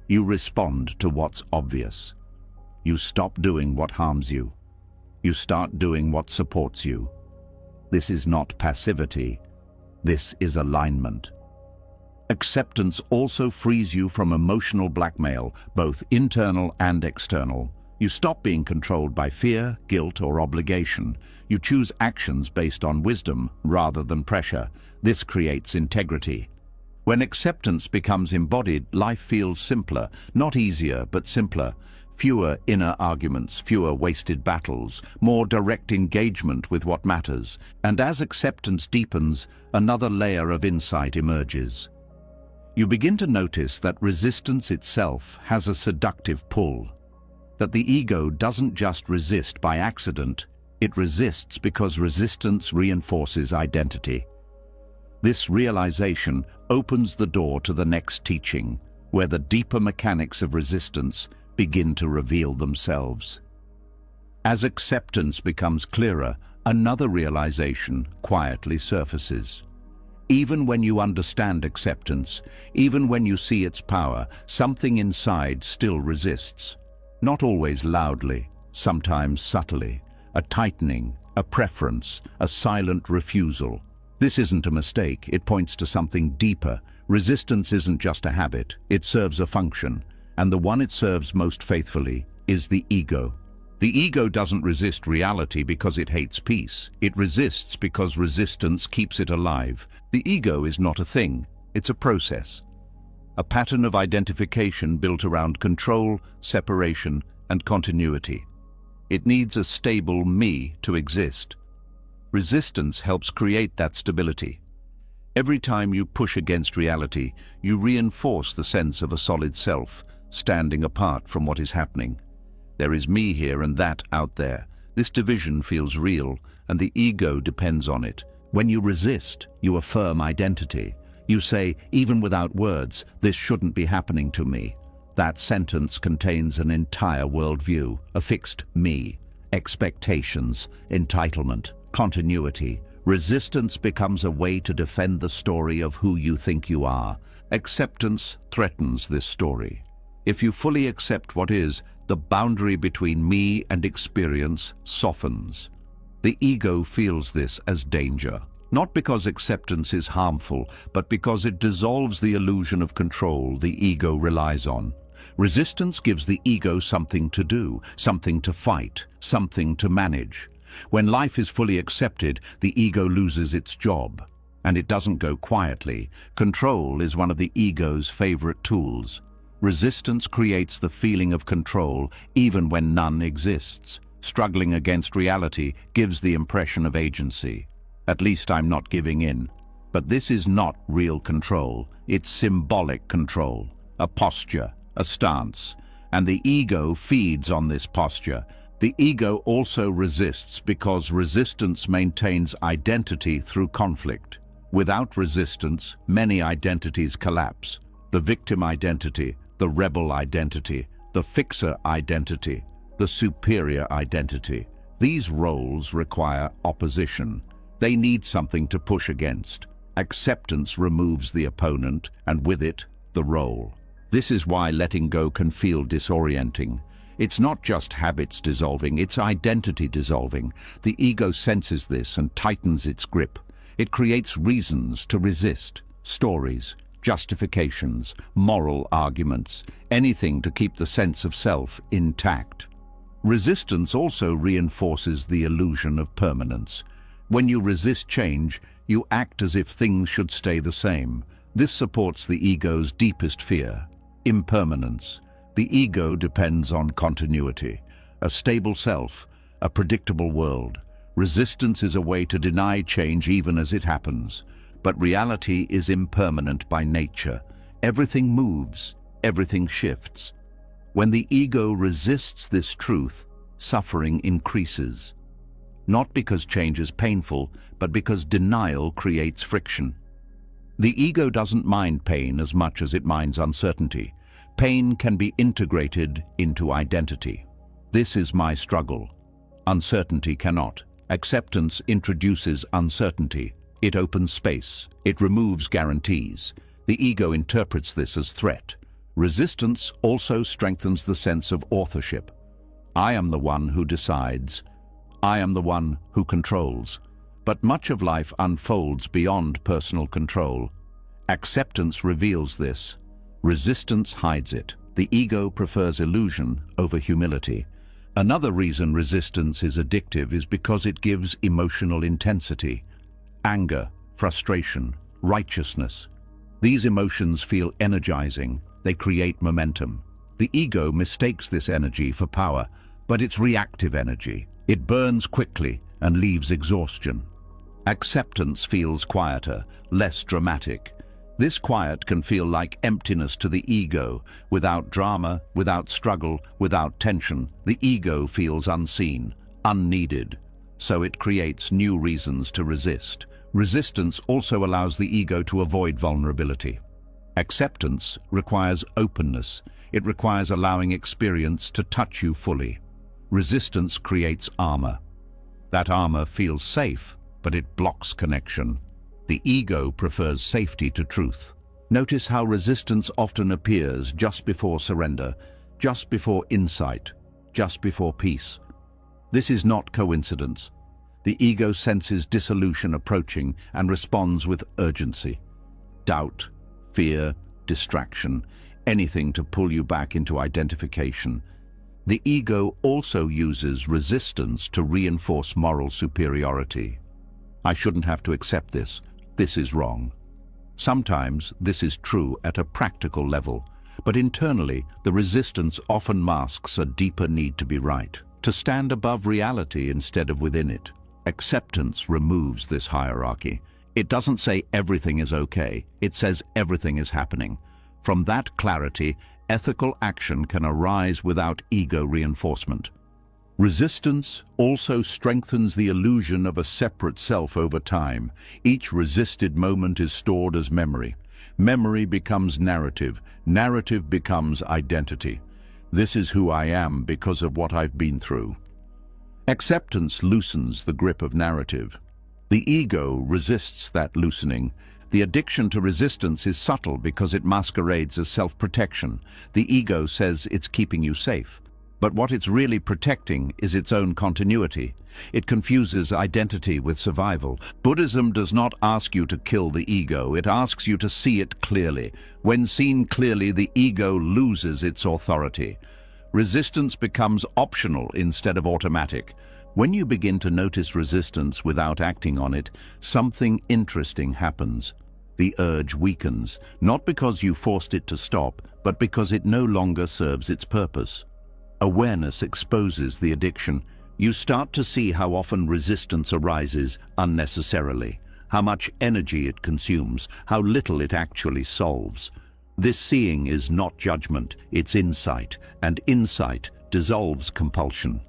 You respond to what's obvious. You stop doing what harms you. You start doing what supports you. This is not passivity. This is alignment. Acceptance also frees you from emotional blackmail, both internal and external. You stop being controlled by fear, guilt, or obligation. You choose actions based on wisdom rather than pressure. This creates integrity. When acceptance becomes embodied, life feels simpler, not easier, but simpler. Fewer inner arguments, fewer wasted battles, more direct engagement with what matters. And as acceptance deepens, another layer of insight emerges. You begin to notice that resistance itself has a seductive pull. That the ego doesn't just resist by accident, it resists because resistance reinforces identity. This realization opens the door to the next teaching, where the deeper mechanics of resistance begin to reveal themselves. As acceptance becomes clearer, another realization quietly surfaces. Even when you understand acceptance, even when you see its power, something inside still resists. Not always loudly, sometimes subtly. A tightening, a preference, a silent refusal. This isn't a mistake, it points to something deeper. Resistance isn't just a habit, it serves a function. And the one it serves most faithfully is the ego. The ego doesn't resist reality because it hates peace. It resists because resistance keeps it alive. The ego is not a thing, it's a process. A pattern of identification built around control, separation, and continuity. It needs a stable me to exist. Resistance helps create that stability. Every time you push against reality, you reinforce the sense of a solid self, standing apart from what is happening. There is me here and that out there. This division feels real, and the ego depends on it. When you resist, you affirm identity. You say, even without words, this shouldn't be happening to me. That sentence contains an entire worldview, a fixed me, expectations, entitlement, continuity. Resistance becomes a way to defend the story of who you think you are. Acceptance threatens this story. If you fully accept what is, the boundary between me and experience softens. The ego feels this as danger, not because acceptance is harmful, but because it dissolves the illusion of control the ego relies on. Resistance gives the ego something to do, something to fight, something to manage. When life is fully accepted, the ego loses its job. And it doesn't go quietly. Control is one of the ego's favorite tools. Resistance creates the feeling of control even when none exists. Struggling against reality gives the impression of agency. At least I'm not giving in. But this is not real control. It's symbolic control, a posture, a stance. And the ego feeds on this posture. The ego also resists because resistance maintains identity through conflict. Without resistance, many identities collapse. The victim identity, the rebel identity, the fixer identity, the superior identity. These roles require opposition. They need something to push against. Acceptance removes the opponent, and with it, the role. This is why letting go can feel disorienting. It's not just habits dissolving, it's identity dissolving. The ego senses this and tightens its grip. It creates reasons to resist, stories, justifications, moral arguments, anything to keep the sense of self intact. Resistance also reinforces the illusion of permanence. When you resist change, you act as if things should stay the same. This supports the ego's deepest fear, impermanence. The ego depends on continuity, a stable self, a predictable world. Resistance is a way to deny change even as it happens. But reality is impermanent by nature. Everything moves, everything shifts. When the ego resists this truth, suffering increases. Not because change is painful, but because denial creates friction. The ego doesn't mind pain as much as it minds uncertainty. Pain can be integrated into identity. This is my struggle. Uncertainty cannot. Acceptance introduces uncertainty. It opens space. It removes guarantees. The ego interprets this as threat. Resistance also strengthens the sense of authorship. I am the one who decides. I am the one who controls. But much of life unfolds beyond personal control. Acceptance reveals this. Resistance hides it. The ego prefers illusion over humility. Another reason resistance is addictive is because it gives emotional intensity. Anger, frustration, righteousness. These emotions feel energizing. They create momentum. The ego mistakes this energy for power, but it's reactive energy. It burns quickly and leaves exhaustion. Acceptance feels quieter, less dramatic. This quiet can feel like emptiness to the ego. Without drama, without struggle, without tension, the ego feels unseen, unneeded. So it creates new reasons to resist. Resistance also allows the ego to avoid vulnerability. Acceptance requires openness. It requires allowing experience to touch you fully. Resistance creates armor. That armor feels safe, but it blocks connection. The ego prefers safety to truth. Notice how resistance often appears just before surrender, just before insight, just before peace. This is not coincidence. The ego senses dissolution approaching and responds with urgency. Doubt, fear, distraction, anything to pull you back into identification. The ego also uses resistance to reinforce moral superiority. I shouldn't have to accept this. This is wrong. Sometimes this is true at a practical level, but internally the resistance often masks a deeper need to be right, to stand above reality instead of within it. Acceptance removes this hierarchy. It doesn't say everything is okay, it says everything is happening. From that clarity, ethical action can arise without ego reinforcement. Resistance also strengthens the illusion of a separate self over time. Each resisted moment is stored as memory. Memory becomes narrative. Narrative becomes identity. This is who I am because of what I've been through. Acceptance loosens the grip of narrative. The ego resists that loosening. The addiction to resistance is subtle because it masquerades as self-protection. The ego says it's keeping you safe. But what it's really protecting is its own continuity. It confuses identity with survival. Buddhism does not ask you to kill the ego, it asks you to see it clearly. When seen clearly, the ego loses its authority. Resistance becomes optional instead of automatic. When you begin to notice resistance without acting on it, something interesting happens. The urge weakens, not because you forced it to stop, but because it no longer serves its purpose. Awareness exposes the addiction. You start to see how often resistance arises unnecessarily, how much energy it consumes, how little it actually solves. This seeing is not judgment, it's insight, and insight dissolves compulsion.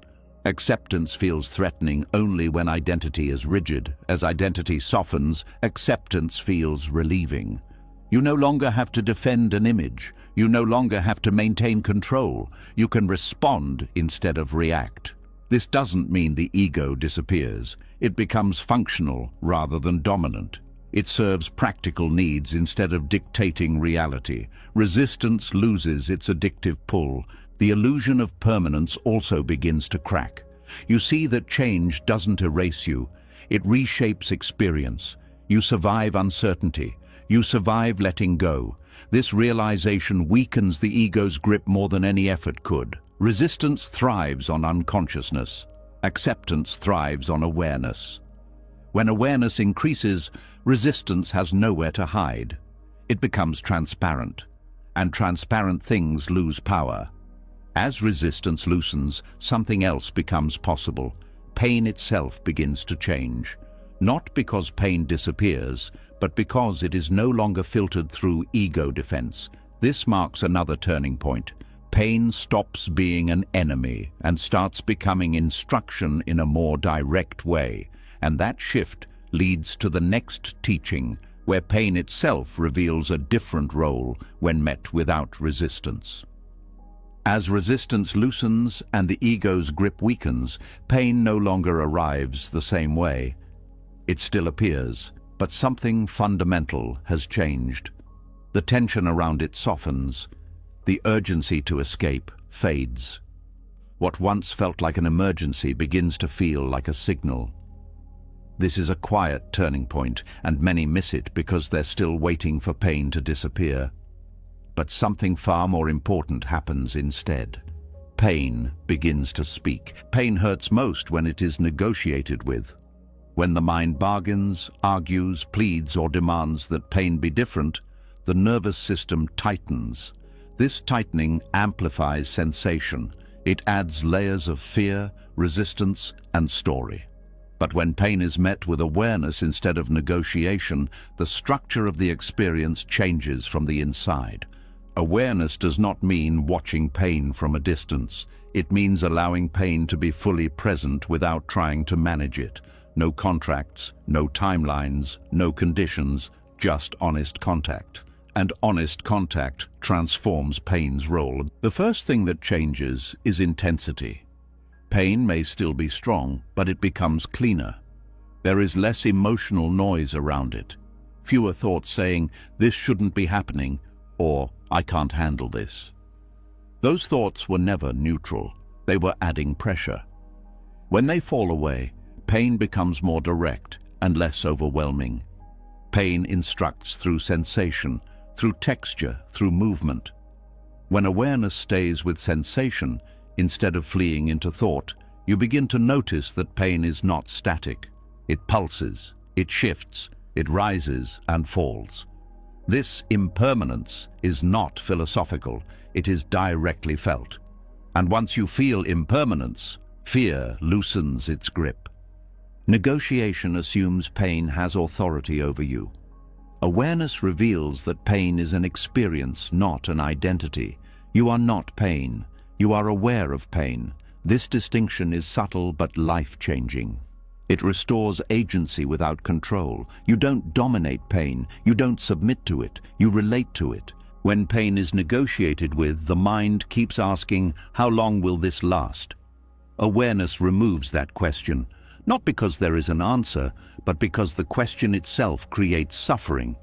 Acceptance feels threatening only when identity is rigid. As identity softens, acceptance feels relieving. You no longer have to defend an image. You no longer have to maintain control. You can respond instead of react. This doesn't mean the ego disappears. It becomes functional rather than dominant. It serves practical needs instead of dictating reality. Resistance loses its addictive pull. The illusion of permanence also begins to crack. You see that change doesn't erase you. It reshapes experience. You survive uncertainty. You survive letting go. This realization weakens the ego's grip more than any effort could. Resistance thrives on unconsciousness. Acceptance thrives on awareness. When awareness increases, resistance has nowhere to hide. It becomes transparent, and transparent things lose power. As resistance loosens, something else becomes possible. Pain itself begins to change. Not because pain disappears, but because it is no longer filtered through ego defense. This marks another turning point. Pain stops being an enemy and starts becoming instruction in a more direct way. And that shift leads to the next teaching, where pain itself reveals a different role when met without resistance. As resistance loosens and the ego's grip weakens, pain no longer arrives the same way. It still appears, but something fundamental has changed. The tension around it softens. The urgency to escape fades. What once felt like an emergency begins to feel like a signal. This is a quiet turning point, and many miss it because they're still waiting for pain to disappear. But something far more important happens instead. Pain begins to speak. Pain hurts most when it is negotiated with. When the mind bargains, argues, pleads, or demands that pain be different, the nervous system tightens. This tightening amplifies sensation. It adds layers of fear, resistance, and story. But when pain is met with awareness instead of negotiation, the structure of the experience changes from the inside. Awareness does not mean watching pain from a distance. It means allowing pain to be fully present without trying to manage it. No contracts, no timelines, no conditions, just honest contact. And honest contact transforms pain's role. The first thing that changes is intensity. Pain may still be strong, but it becomes cleaner. There is less emotional noise around it. Fewer thoughts saying, "This shouldn't be happening," or "I can't handle this." Those thoughts were never neutral. They were adding pressure. When they fall away, pain becomes more direct and less overwhelming. Pain instructs through sensation, through texture, through movement. When awareness stays with sensation, instead of fleeing into thought, you begin to notice that pain is not static. It pulses, it shifts, it rises and falls. This impermanence is not philosophical, it is directly felt. And once you feel impermanence, fear loosens its grip. Negotiation assumes pain has authority over you. Awareness reveals that pain is an experience, not an identity. You are not pain. You are aware of pain. This distinction is subtle but life-changing. It restores agency without control. You don't dominate pain. You don't submit to it. You relate to it. When pain is negotiated with, the mind keeps asking, "How long will this last?" Awareness removes that question, not because there is an answer, but because the question itself creates suffering.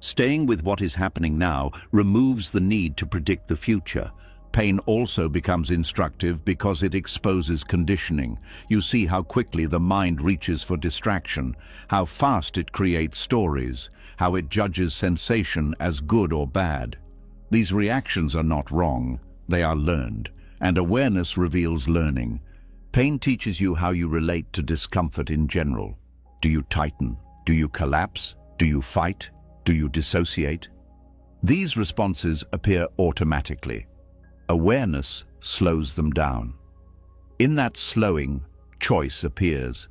Staying with what is happening now removes the need to predict the future. Pain also becomes instructive because it exposes conditioning. You see how quickly the mind reaches for distraction, how fast it creates stories, how it judges sensation as good or bad. These reactions are not wrong, they are learned, and awareness reveals learning. Pain teaches you how you relate to discomfort in general. Do you tighten? Do you collapse? Do you fight? Do you dissociate? These responses appear automatically. Awareness slows them down. In that slowing, choice appears.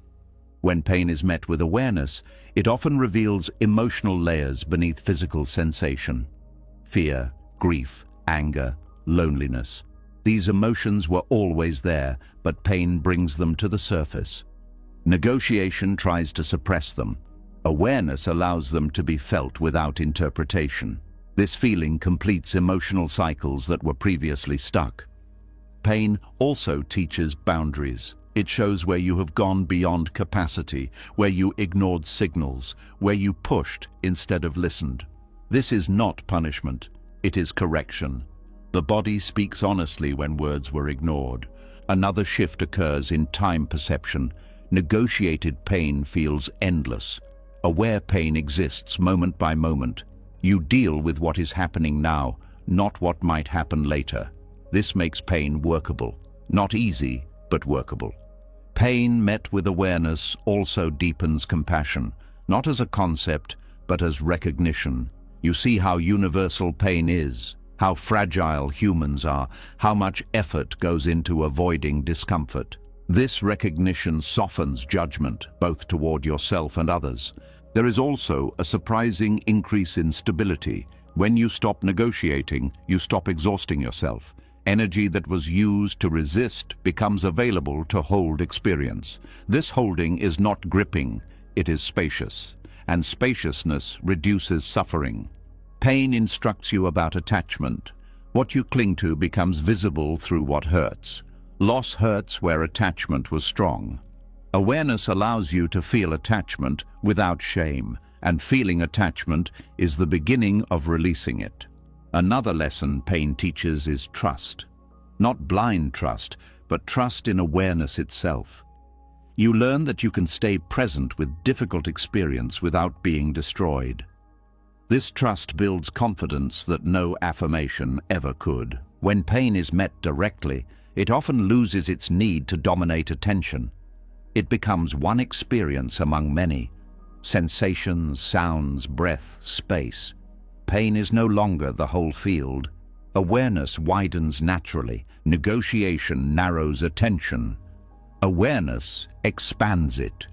When pain is met with awareness, it often reveals emotional layers beneath physical sensation. Fear, grief, anger, loneliness. These emotions were always there, but pain brings them to the surface. Negotiation tries to suppress them. Awareness allows them to be felt without interpretation. This feeling completes emotional cycles that were previously stuck. Pain also teaches boundaries. It shows where you have gone beyond capacity, where you ignored signals, where you pushed instead of listened. This is not punishment, it is correction. The body speaks honestly when words were ignored. Another shift occurs in time perception. Negotiated pain feels endless. Aware pain exists moment by moment. You deal with what is happening now, not what might happen later. This makes pain workable. Not easy, but workable. Pain met with awareness also deepens compassion, not as a concept, but as recognition. You see how universal pain is, how fragile humans are, how much effort goes into avoiding discomfort. This recognition softens judgment, both toward yourself and others. There is also a surprising increase in stability. When you stop negotiating, you stop exhausting yourself. Energy that was used to resist becomes available to hold experience. This holding is not gripping, it is spacious, and spaciousness reduces suffering. Pain instructs you about attachment. What you cling to becomes visible through what hurts. Loss hurts where attachment was strong. Awareness allows you to feel attachment without shame, and feeling attachment is the beginning of releasing it. Another lesson pain teaches is trust. Not blind trust, but trust in awareness itself. You learn that you can stay present with difficult experience without being destroyed. This trust builds confidence that no affirmation ever could. When pain is met directly, it often loses its need to dominate attention. It becomes one experience among many. Sensations, sounds, breath, space. Pain is no longer the whole field. Awareness widens naturally. Negotiation narrows attention. Awareness expands it.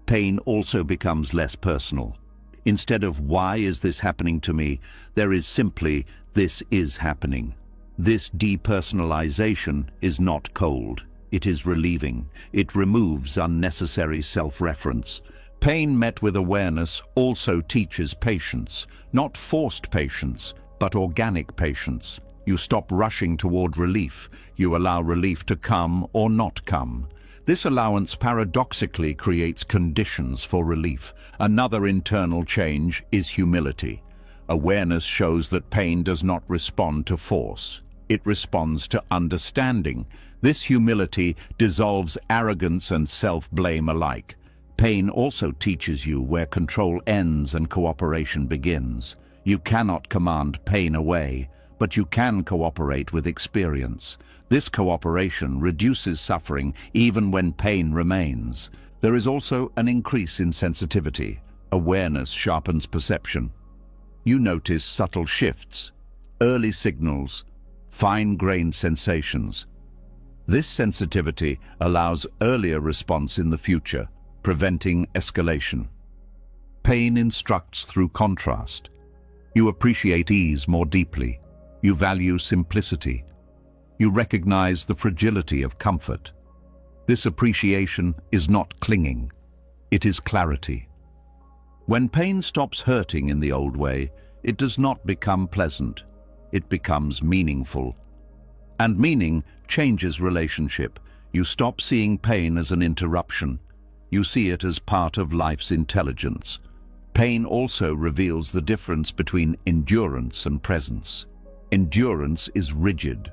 Pain also becomes less personal. Instead of "why is this happening to me?" there is simply "this is happening." This depersonalization is not cold. It is relieving. It removes unnecessary self-reference. Pain met with awareness also teaches patience, not forced patience, but organic patience. You stop rushing toward relief. You allow relief to come or not come. This allowance paradoxically creates conditions for relief. Another internal change is humility. Awareness shows that pain does not respond to force. It responds to understanding. This humility dissolves arrogance and self-blame alike. Pain also teaches you where control ends and cooperation begins. You cannot command pain away, but you can cooperate with experience. This cooperation reduces suffering even when pain remains. There is also an increase in sensitivity. Awareness sharpens perception. You notice subtle shifts, early signals, fine-grained sensations. This sensitivity allows earlier response in the future, preventing escalation. Pain instructs through contrast. You appreciate ease more deeply. You value simplicity. You recognize the fragility of comfort. This appreciation is not clinging. It is clarity. When pain stops hurting in the old way, it does not become pleasant. It becomes meaningful. And meaning changes relationship. You stop seeing pain as an interruption. You see it as part of life's intelligence. Pain also reveals the difference between endurance and presence. Endurance is rigid.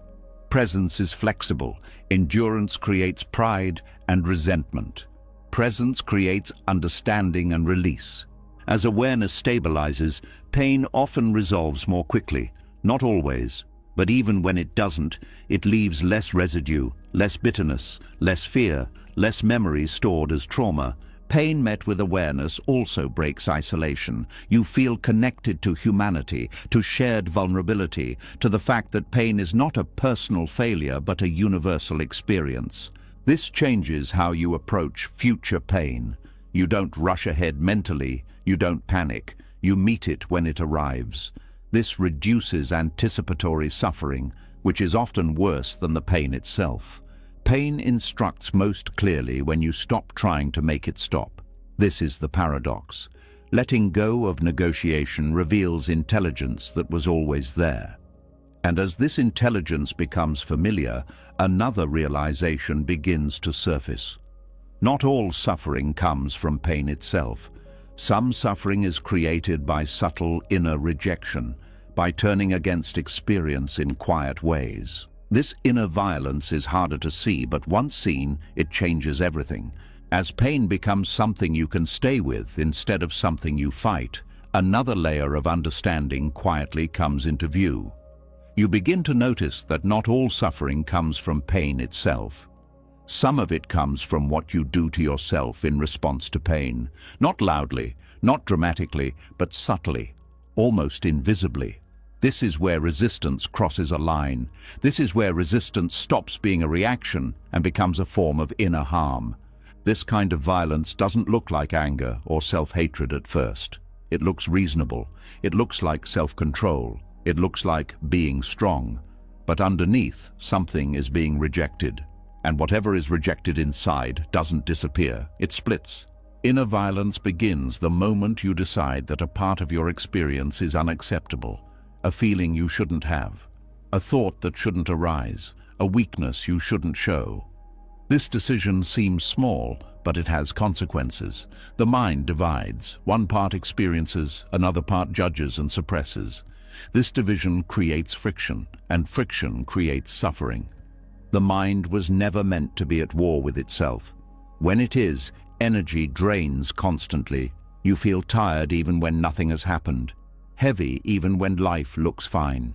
Presence is flexible. Endurance creates pride and resentment. Presence creates understanding and release. As awareness stabilizes, pain often resolves more quickly. Not always, But even when it doesn't, it leaves less residue, less bitterness, less fear, less memories stored as trauma. Pain met with awareness also breaks isolation. You feel connected to humanity, to shared vulnerability, to the fact that pain is not a personal failure but a universal experience. This changes how you approach future pain. You don't rush ahead mentally, you don't panic, you meet it when it arrives. This reduces anticipatory suffering, which is often worse than the pain itself. Pain instructs most clearly when you stop trying to make it stop. This is the paradox. Letting go of negotiation reveals intelligence that was always there. And as this intelligence becomes familiar, another realization begins to surface. Not all suffering comes from pain itself. Some suffering is created by subtle inner rejection, by turning against experience in quiet ways. This inner violence is harder to see, but once seen, it changes everything. As pain becomes something you can stay with instead of something you fight, another layer of understanding quietly comes into view. You begin to notice that not all suffering comes from pain itself. Some of it comes from what you do to yourself in response to pain. Not loudly, not dramatically, but subtly, almost invisibly. This is where resistance crosses a line. This is where resistance stops being a reaction and becomes a form of inner harm. This kind of violence doesn't look like anger or self-hatred at first. It looks reasonable. It looks like self-control. It looks like being strong. But underneath, something is being rejected. And whatever is rejected inside doesn't disappear. It splits. Inner violence begins the moment you decide that a part of your experience is unacceptable. A feeling you shouldn't have, a thought that shouldn't arise, a weakness you shouldn't show. This decision seems small, but it has consequences. The mind divides. One part experiences, another part judges and suppresses. This division creates friction, and friction creates suffering. The mind was never meant to be at war with itself. When it is, energy drains constantly. You feel tired even when nothing has happened. Heavy even when life looks fine.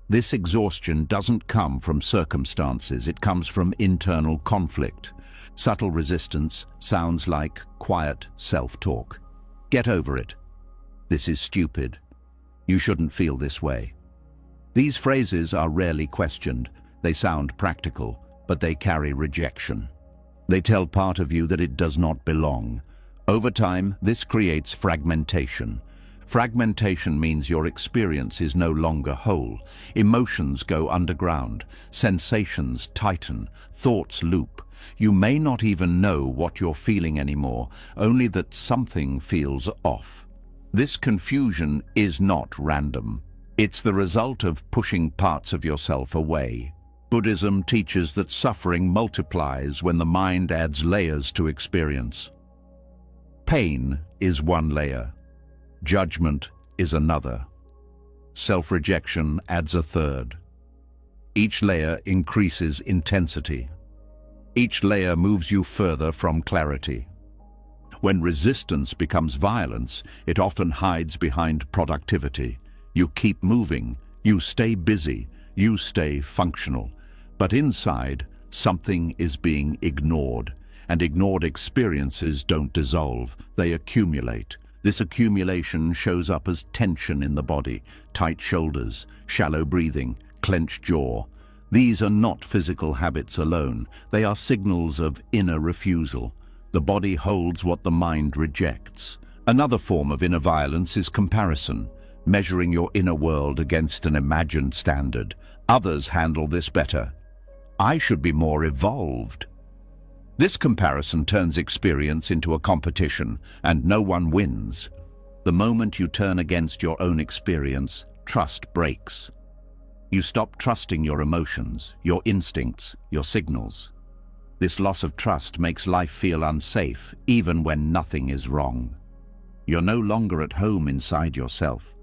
This exhaustion doesn't come from circumstances, it comes from internal conflict. Subtle resistance sounds like quiet self-talk. Get over it. This is stupid. You shouldn't feel this way. These phrases are rarely questioned. They sound practical, but they carry rejection. They tell part of you that it does not belong. Over time, this creates fragmentation. Fragmentation means your experience is no longer whole. Emotions go underground, sensations tighten, thoughts loop. You may not even know what you're feeling anymore, only that something feels off. This confusion is not random. It's the result of pushing parts of yourself away. Buddhism teaches that suffering multiplies when the mind adds layers to experience. Pain is one layer. Judgment is another. Self-rejection adds a third. Each layer increases intensity. Each layer moves you further from clarity. When resistance becomes violence, it often hides behind productivity. You keep moving, you stay busy, you stay functional. But inside, something is being ignored, and ignored experiences don't dissolve, they accumulate. This accumulation shows up as tension in the body, tight shoulders, shallow breathing, clenched jaw. These are not physical habits alone, they are signals of inner refusal. The body holds what the mind rejects. Another form of inner violence is comparison, measuring your inner world against an imagined standard. Others handle this better. I should be more evolved. This comparison turns experience into a competition, and no one wins. The moment you turn against your own experience, trust breaks. You stop trusting your emotions, your instincts, your signals. This loss of trust makes life feel unsafe, even when nothing is wrong. You're no longer at home inside yourself.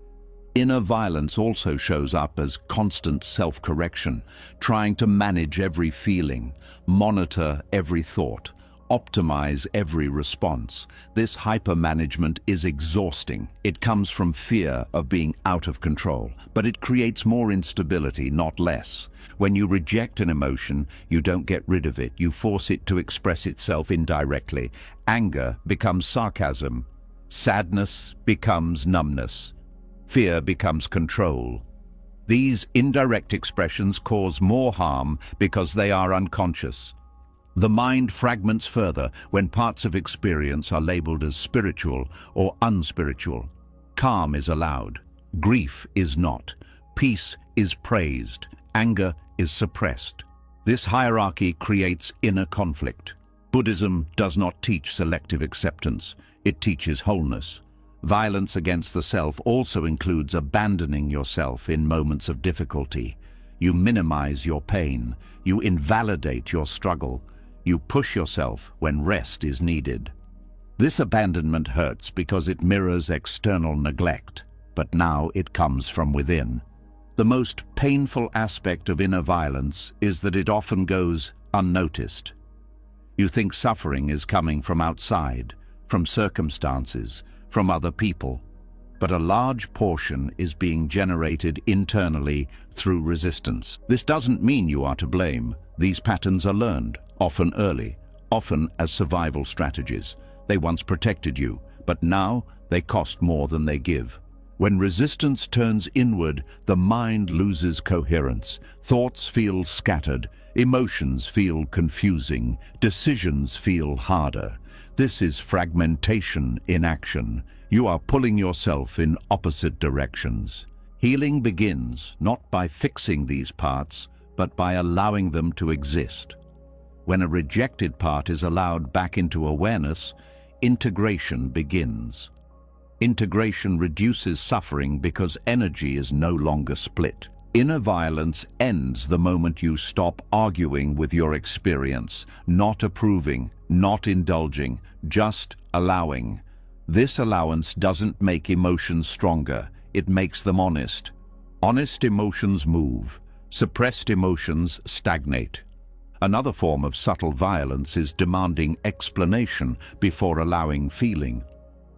Inner violence also shows up as constant self-correction, trying to manage every feeling, monitor every thought, optimize every response. This hyper-management is exhausting. It comes from fear of being out of control, but it creates more instability, not less. When you reject an emotion, you don't get rid of it. You force it to express itself indirectly. Anger becomes sarcasm. Sadness becomes numbness. Fear becomes control. These indirect expressions cause more harm because they are unconscious. The mind fragments further when parts of experience are labeled as spiritual or unspiritual. Calm is allowed. Grief is not. Peace is praised. Anger is suppressed. This hierarchy creates inner conflict. Buddhism does not teach selective acceptance. It teaches wholeness. Violence against the self also includes abandoning yourself in moments of difficulty. You minimize your pain. You invalidate your struggle. You push yourself when rest is needed. This abandonment hurts because it mirrors external neglect, but now it comes from within. The most painful aspect of inner violence is that it often goes unnoticed. You think suffering is coming from outside, from circumstances, from other people, but a large portion is being generated internally through resistance. This doesn't mean you are to blame. These patterns are learned, often early, often as survival strategies. They once protected you, but now they cost more than they give. When resistance turns inward, the mind loses coherence. Thoughts feel scattered, emotions feel confusing, decisions feel harder. This is fragmentation in action. You are pulling yourself in opposite directions. Healing begins not by fixing these parts, but by allowing them to exist. When a rejected part is allowed back into awareness, integration begins. Integration reduces suffering because energy is no longer split. Inner violence ends the moment you stop arguing with your experience, not approving, not indulging, just allowing. This allowance doesn't make emotions stronger, it makes them honest. Honest emotions move. Suppressed emotions stagnate. Another form of subtle violence is demanding explanation before allowing feeling.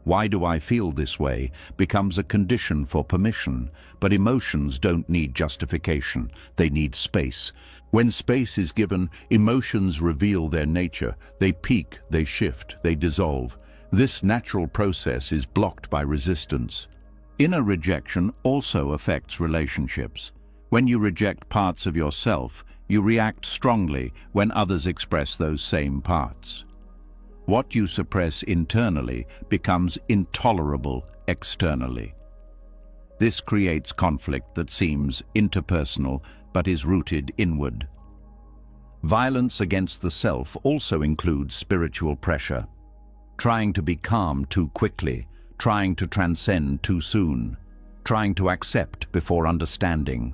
"Why do I feel this way?" becomes a condition for permission, but emotions don't need justification, they need space. When space is given, emotions reveal their nature. They peak, they shift, they dissolve. This natural process is blocked by resistance. Inner rejection also affects relationships. When you reject parts of yourself, you react strongly when others express those same parts. What you suppress internally becomes intolerable externally. This creates conflict that seems interpersonal but is rooted inward. Violence against the self also includes spiritual pressure. Trying to be calm too quickly, trying to transcend too soon, trying to accept before understanding.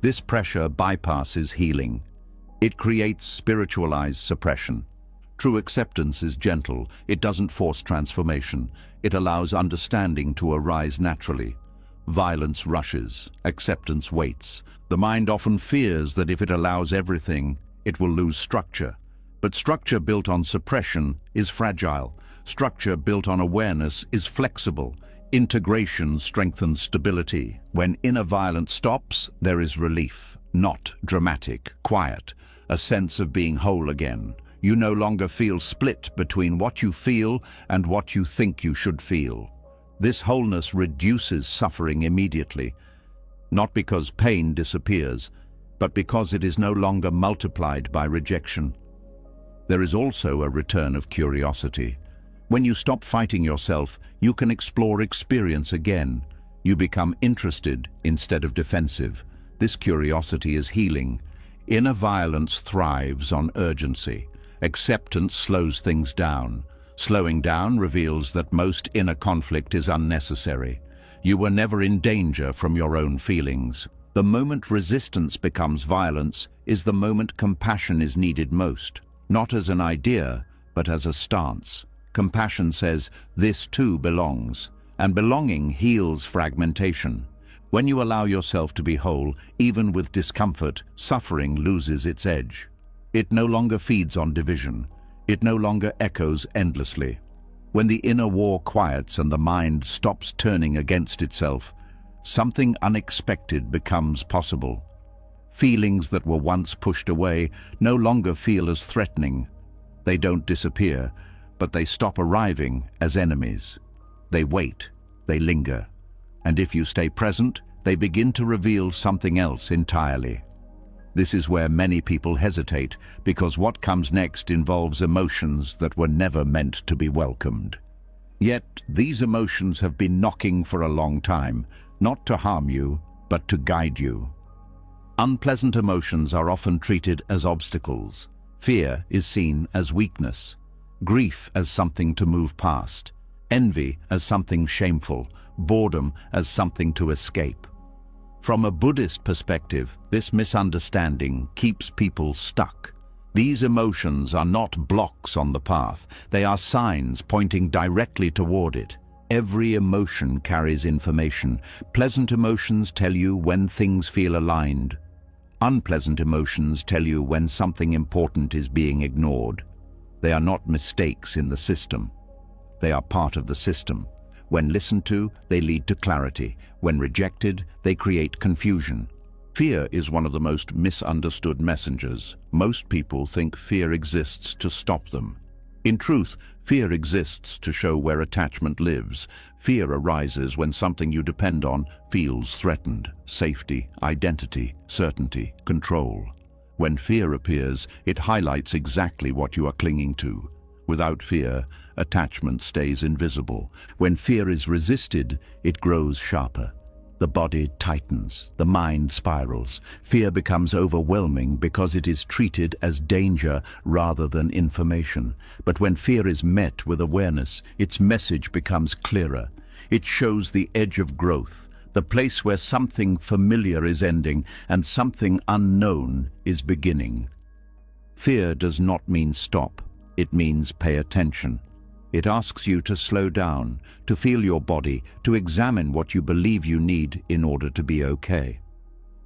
This pressure bypasses healing. It creates spiritualized suppression. True acceptance is gentle. It doesn't force transformation. It allows understanding to arise naturally. Violence rushes. Acceptance waits. The mind often fears that if it allows everything, it will lose structure. But structure built on suppression is fragile. Structure built on awareness is flexible. Integration strengthens stability. When inner violence stops, there is relief. Not dramatic, quiet. A sense of being whole again. You no longer feel split between what you feel and what you think you should feel. This wholeness reduces suffering immediately, not because pain disappears, but because it is no longer multiplied by rejection. There is also a return of curiosity. When you stop fighting yourself, you can explore experience again. You become interested instead of defensive. This curiosity is healing. Inner violence thrives on urgency. Acceptance slows things down. Slowing down reveals that most inner conflict is unnecessary. You were never in danger from your own feelings. The moment resistance becomes violence is the moment compassion is needed most. Not as an idea, but as a stance. Compassion says, this too belongs. And belonging heals fragmentation. When you allow yourself to be whole, even with discomfort, suffering loses its edge. It no longer feeds on division. It no longer echoes endlessly. When the inner war quiets and the mind stops turning against itself, something unexpected becomes possible. Feelings that were once pushed away no longer feel as threatening. They don't disappear, but they stop arriving as enemies. They wait, they linger, and if you stay present, they begin to reveal something else entirely. This is where many people hesitate, because what comes next involves emotions that were never meant to be welcomed. Yet, these emotions have been knocking for a long time, not to harm you, but to guide you. Unpleasant emotions are often treated as obstacles. Fear is seen as weakness, grief as something to move past, envy as something shameful, boredom as something to escape. From a Buddhist perspective, this misunderstanding keeps people stuck. These emotions are not blocks on the path, they are signs pointing directly toward it. Every emotion carries information. Pleasant emotions tell you when things feel aligned. Unpleasant emotions tell you when something important is being ignored. They are not mistakes in the system. They are part of the system. When listened to, they lead to clarity. When rejected, they create confusion. Fear is one of the most misunderstood messengers. Most people think fear exists to stop them. In truth, fear exists to show where attachment lives. Fear arises when something you depend on feels threatened. Safety, identity, certainty, control. When fear appears, it highlights exactly what you are clinging to. Without fear, attachment stays invisible. When fear is resisted, it grows sharper. The body tightens, the mind spirals. Fear becomes overwhelming because it is treated as danger rather than information. But when fear is met with awareness, its message becomes clearer. It shows the edge of growth, the place where something familiar is ending and something unknown is beginning. Fear does not mean stop. It means pay attention. It asks you to slow down, to feel your body, to examine what you believe you need in order to be okay.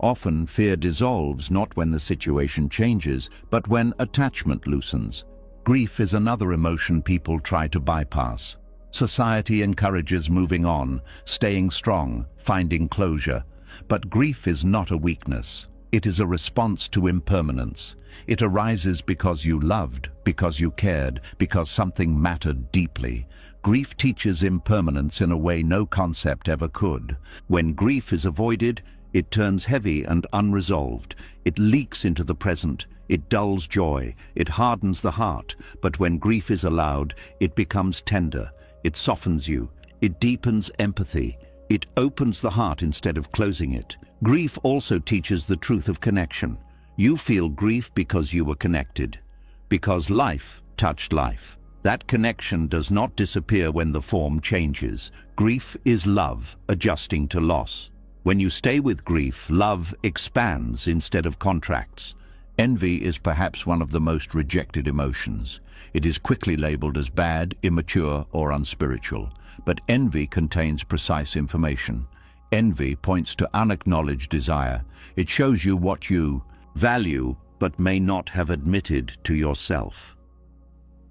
Often, fear dissolves not when the situation changes, but when attachment loosens. Grief is another emotion people try to bypass. Society encourages moving on, staying strong, finding closure. But grief is not a weakness. It is a response to impermanence. It arises because you loved, because you cared, because something mattered deeply. Grief teaches impermanence in a way no concept ever could. When grief is avoided, it turns heavy and unresolved. It leaks into the present. It dulls joy. It hardens the heart. But when grief is allowed, it becomes tender. It softens you. It deepens empathy. It opens the heart instead of closing it. Grief also teaches the truth of connection. You feel grief because you were connected, because life touched life. That connection does not disappear when the form changes. Grief is love adjusting to loss. When you stay with grief, love expands instead of contracts. Envy is perhaps one of the most rejected emotions. It is quickly labeled as bad, immature, or unspiritual. But envy contains precise information. Envy points to unacknowledged desire. It shows you what you value but may not have admitted to yourself.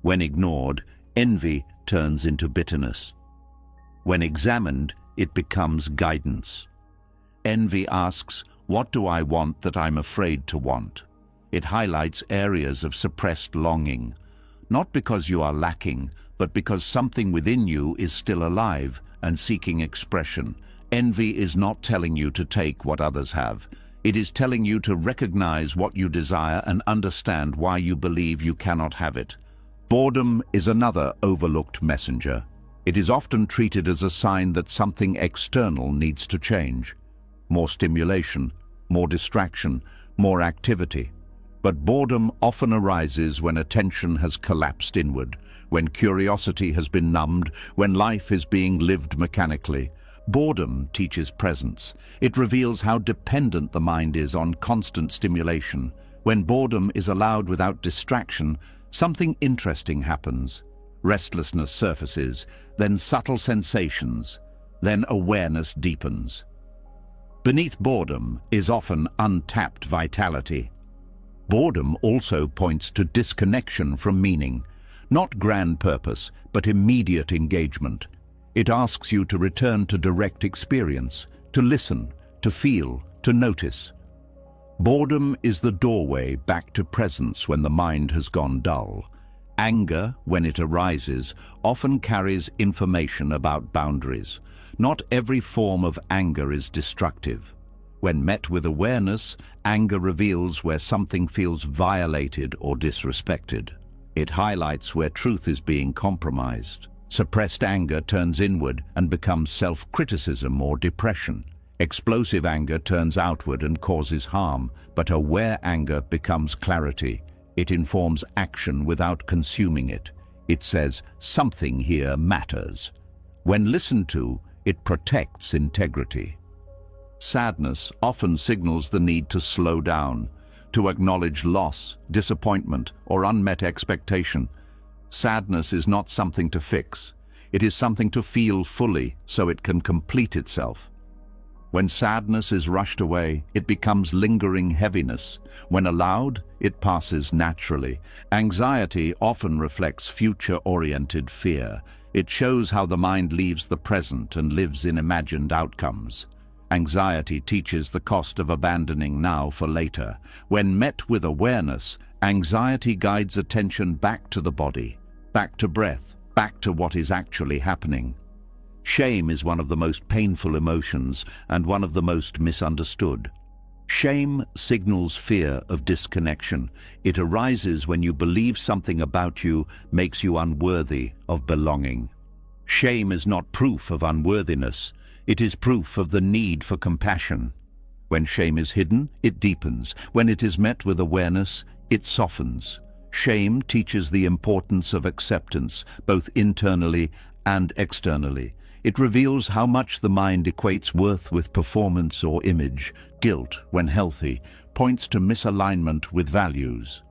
When ignored, envy turns into bitterness. When examined, it becomes guidance. Envy asks, "What do I want that I'm afraid to want?" It highlights areas of suppressed longing, not because you are lacking, but because something within you is still alive and seeking expression. Envy is not telling you to take what others have. It is telling you to recognize what you desire and understand why you believe you cannot have it. Boredom is another overlooked messenger. It is often treated as a sign that something external needs to change. More stimulation, more distraction, more activity. But boredom often arises when attention has collapsed inward, when curiosity has been numbed, when life is being lived mechanically. Boredom teaches presence. It reveals how dependent the mind is on constant stimulation. When boredom is allowed without distraction, something interesting happens. Restlessness surfaces, then subtle sensations, then awareness deepens. Beneath boredom is often untapped vitality. Boredom also points to disconnection from meaning. Not grand purpose, but immediate engagement. It asks you to return to direct experience, to listen, to feel, to notice. Boredom is the doorway back to presence when the mind has gone dull. Anger, when it arises, often carries information about boundaries. Not every form of anger is destructive. When met with awareness, anger reveals where something feels violated or disrespected. It highlights where truth is being compromised. Suppressed anger turns inward and becomes self-criticism or depression. Explosive anger turns outward and causes harm, but aware anger becomes clarity. It informs action without consuming it. It says, something here matters. When listened to, it protects integrity. Sadness often signals the need to slow down, to acknowledge loss, disappointment, or unmet expectation. Sadness is not something to fix. It is something to feel fully so it can complete itself. When sadness is rushed away, it becomes lingering heaviness. When allowed, it passes naturally. Anxiety often reflects future-oriented fear. It shows how the mind leaves the present and lives in imagined outcomes. Anxiety teaches the cost of abandoning now for later. When met with awareness, anxiety guides attention back to the body, back to breath, back to what is actually happening. Shame is one of the most painful emotions and one of the most misunderstood. Shame signals fear of disconnection. It arises when you believe something about you makes you unworthy of belonging. Shame is not proof of unworthiness. It is proof of the need for compassion. When shame is hidden, it deepens. When it is met with awareness, it softens. Shame teaches the importance of acceptance, both internally and externally. It reveals how much the mind equates worth with performance or image. Guilt, when healthy, points to misalignment with values.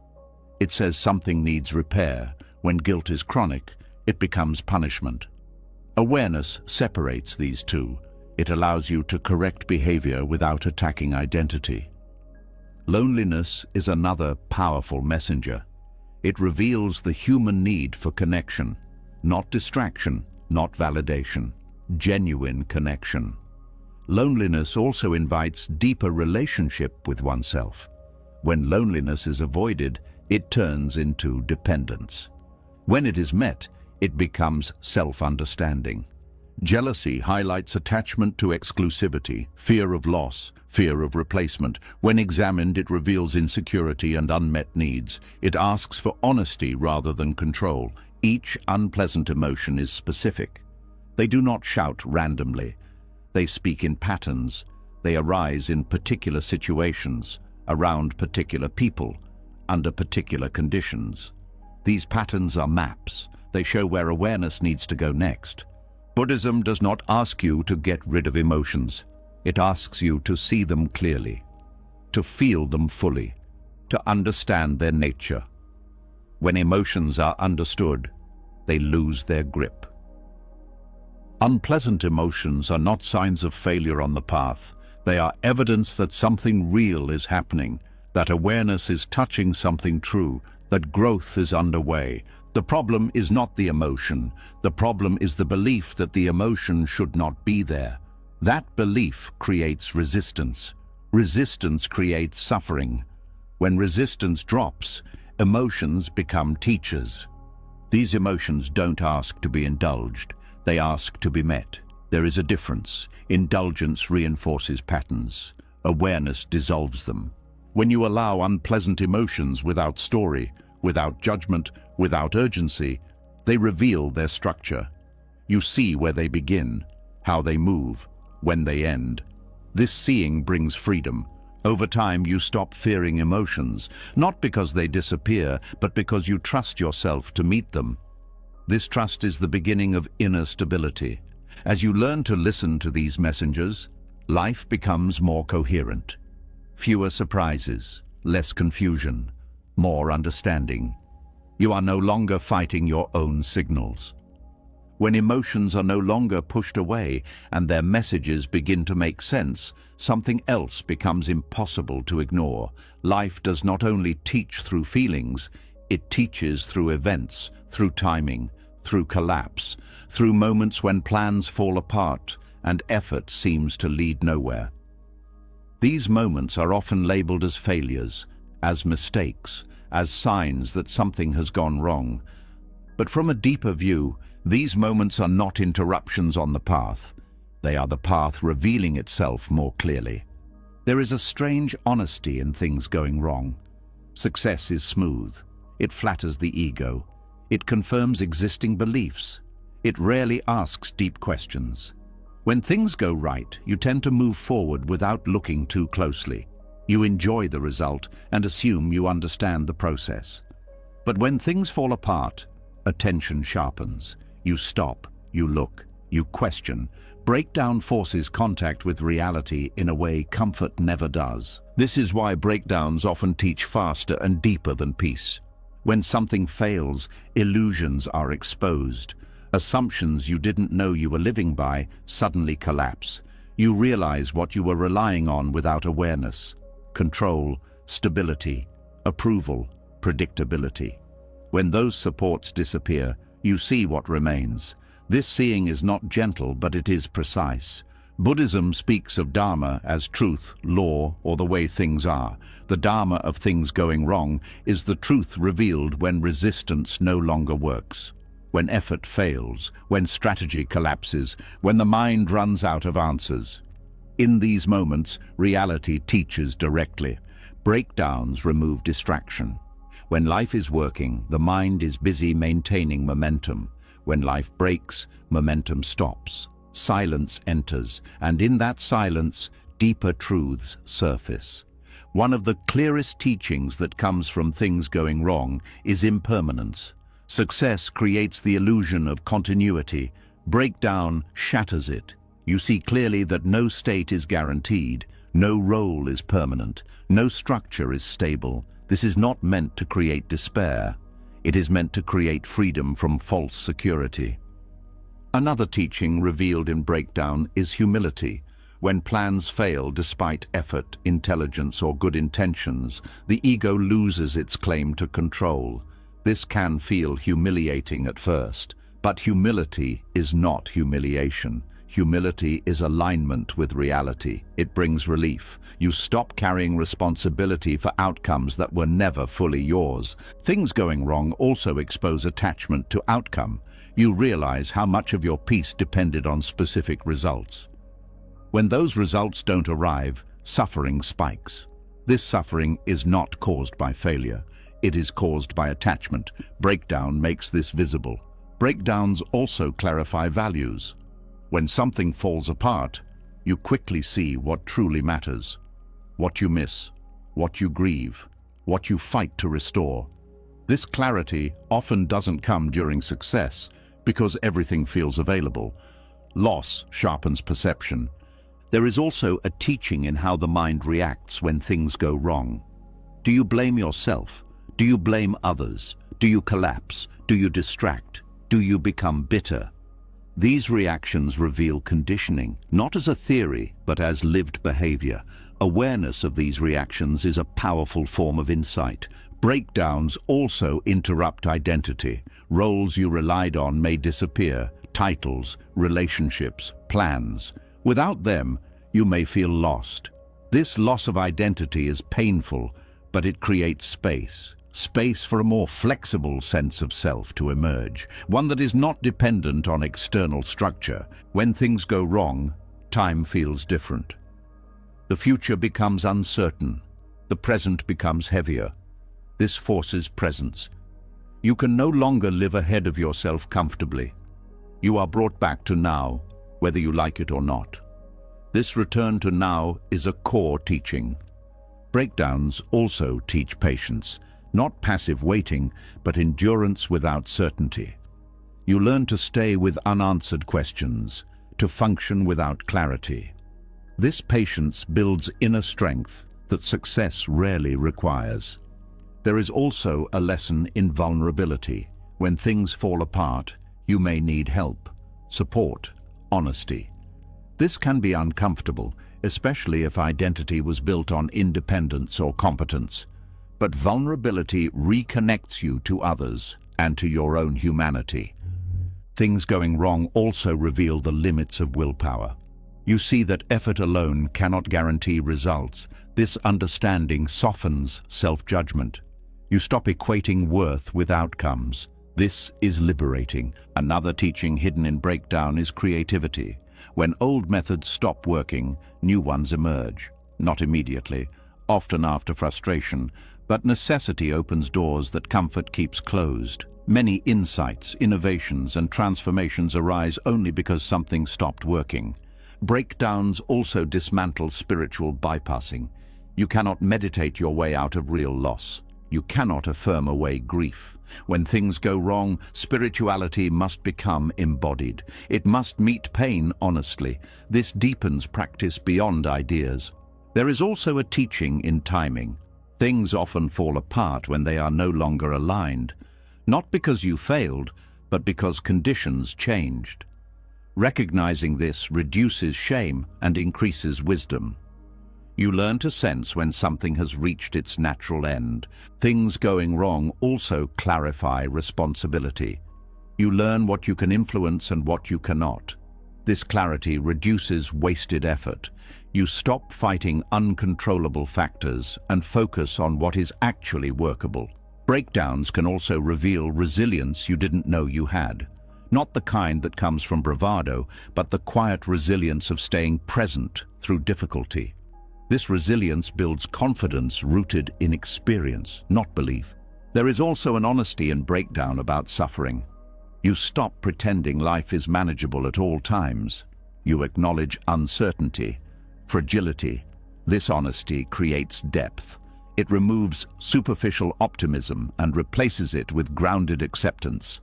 It says something needs repair. When guilt is chronic, it becomes punishment. Awareness separates these two. It allows you to correct behavior without attacking identity. Loneliness is another powerful messenger. It reveals the human need for connection, not distraction, not validation, genuine connection. Loneliness also invites deeper relationship with oneself. When loneliness is avoided, it turns into dependence. When it is met, it becomes self-understanding. Jealousy highlights attachment to exclusivity, fear of loss, fear of replacement. When examined, it reveals insecurity and unmet needs. It asks for honesty rather than control. Each unpleasant emotion is specific. They do not shout randomly. They speak in patterns. They arise in particular situations, around particular people, under particular conditions. These patterns are maps. They show where awareness needs to go next. Buddhism does not ask you to get rid of emotions. It asks you to see them clearly, to feel them fully, to understand their nature. When emotions are understood, they lose their grip. Unpleasant emotions are not signs of failure on the path. They are evidence that something real is happening, that awareness is touching something true, that growth is underway. The problem is not the emotion. The problem is the belief that the emotion should not be there. That belief creates resistance. Resistance creates suffering. When resistance drops, emotions become teachers. These emotions don't ask to be indulged. They ask to be met. There is a difference. Indulgence reinforces patterns. Awareness dissolves them. When you allow unpleasant emotions without story, without judgment, without urgency, they reveal their structure. You see where they begin, how they move, when they end. This seeing brings freedom. Over time, you stop fearing emotions, not because they disappear, but because you trust yourself to meet them. This trust is the beginning of inner stability. As you learn to listen to these messengers, life becomes more coherent. Fewer surprises, less confusion, more understanding. You are no longer fighting your own signals. When emotions are no longer pushed away and their messages begin to make sense, something else becomes impossible to ignore. Life does not only teach through feelings, it teaches through events, through timing, through collapse, through moments when plans fall apart and effort seems to lead nowhere. These moments are often labeled as failures, as mistakes, as signs that something has gone wrong. But from a deeper view, these moments are not interruptions on the path. They are the path revealing itself more clearly. There is a strange honesty in things going wrong. Success is smooth. It flatters the ego. It confirms existing beliefs. It rarely asks deep questions. When things go right, you tend to move forward without looking too closely. You enjoy the result and assume you understand the process. But when things fall apart, attention sharpens. You stop, you look, you question. Breakdown forces contact with reality in a way comfort never does. This is why breakdowns often teach faster and deeper than peace. When something fails, illusions are exposed. Assumptions you didn't know you were living by suddenly collapse. You realize what you were relying on without awareness. Control, stability, approval, predictability. When those supports disappear, you see what remains. This seeing is not gentle, but it is precise. Buddhism speaks of Dharma as truth, law, or the way things are. The Dharma of things going wrong is the truth revealed when resistance no longer works, when effort fails, when strategy collapses, when the mind runs out of answers. In these moments, reality teaches directly. Breakdowns remove distraction. When life is working, the mind is busy maintaining momentum. When life breaks, momentum stops. Silence enters, and in that silence, deeper truths surface. One of the clearest teachings that comes from things going wrong is impermanence. Success creates the illusion of continuity. Breakdown shatters it. You see clearly that no state is guaranteed, no role is permanent, no structure is stable. This is not meant to create despair. It is meant to create freedom from false security. Another teaching revealed in breakdown is humility. When plans fail despite effort, intelligence, or good intentions, the ego loses its claim to control. This can feel humiliating at first, but humility is not humiliation. Humility is alignment with reality. It brings relief. You stop carrying responsibility for outcomes that were never fully yours. Things going wrong also expose attachment to outcome. You realize how much of your peace depended on specific results. When those results don't arrive, suffering spikes. This suffering is not caused by failure. It is caused by attachment. Breakdown makes this visible. Breakdowns also clarify values. When something falls apart, you quickly see what truly matters. What you miss, what you grieve, what you fight to restore. This clarity often doesn't come during success because everything feels available. Loss sharpens perception. There is also a teaching in how the mind reacts when things go wrong. Do you blame yourself? Do you blame others? Do you collapse? Do you distract? Do you become bitter? These reactions reveal conditioning, not as a theory, but as lived behavior. Awareness of these reactions is a powerful form of insight. Breakdowns also interrupt identity. Roles you relied on may disappear, titles, relationships, plans. Without them, you may feel lost. This loss of identity is painful, but it creates space. Space for a more flexible sense of self to emerge, one that is not dependent on external structure. When things go wrong, time feels different. The future becomes uncertain. The present becomes heavier. This forces presence. You can no longer live ahead of yourself comfortably. You are brought back to now, whether you like it or not. This return to now is a core teaching. Breakdowns also teach patience. Not passive waiting, but endurance without certainty. You learn to stay with unanswered questions, to function without clarity. This patience builds inner strength that success rarely requires. There is also a lesson in vulnerability. When things fall apart, you may need help, support, honesty. This can be uncomfortable, especially if identity was built on independence or competence. But vulnerability reconnects you to others, and to your own humanity. Things going wrong also reveal the limits of willpower. You see that effort alone cannot guarantee results. This understanding softens self-judgment. You stop equating worth with outcomes. This is liberating. Another teaching hidden in breakdown is creativity. When old methods stop working, new ones emerge. Not immediately, often after frustration, but necessity opens doors that comfort keeps closed. Many insights, innovations, and transformations arise only because something stopped working. Breakdowns also dismantle spiritual bypassing. You cannot meditate your way out of real loss. You cannot affirm away grief. When things go wrong, spirituality must become embodied. It must meet pain honestly. This deepens practice beyond ideas. There is also a teaching in timing. Things often fall apart when they are no longer aligned. Not because you failed, but because conditions changed. Recognizing this reduces shame and increases wisdom. You learn to sense when something has reached its natural end. Things going wrong also clarify responsibility. You learn what you can influence and what you cannot. This clarity reduces wasted effort. You stop fighting uncontrollable factors and focus on what is actually workable. Breakdowns can also reveal resilience you didn't know you had. Not the kind that comes from bravado, but the quiet resilience of staying present through difficulty. This resilience builds confidence rooted in experience, not belief. There is also an honesty in breakdown about suffering. You stop pretending life is manageable at all times. You acknowledge uncertainty, fragility. This honesty creates depth. It removes superficial optimism and replaces it with grounded acceptance.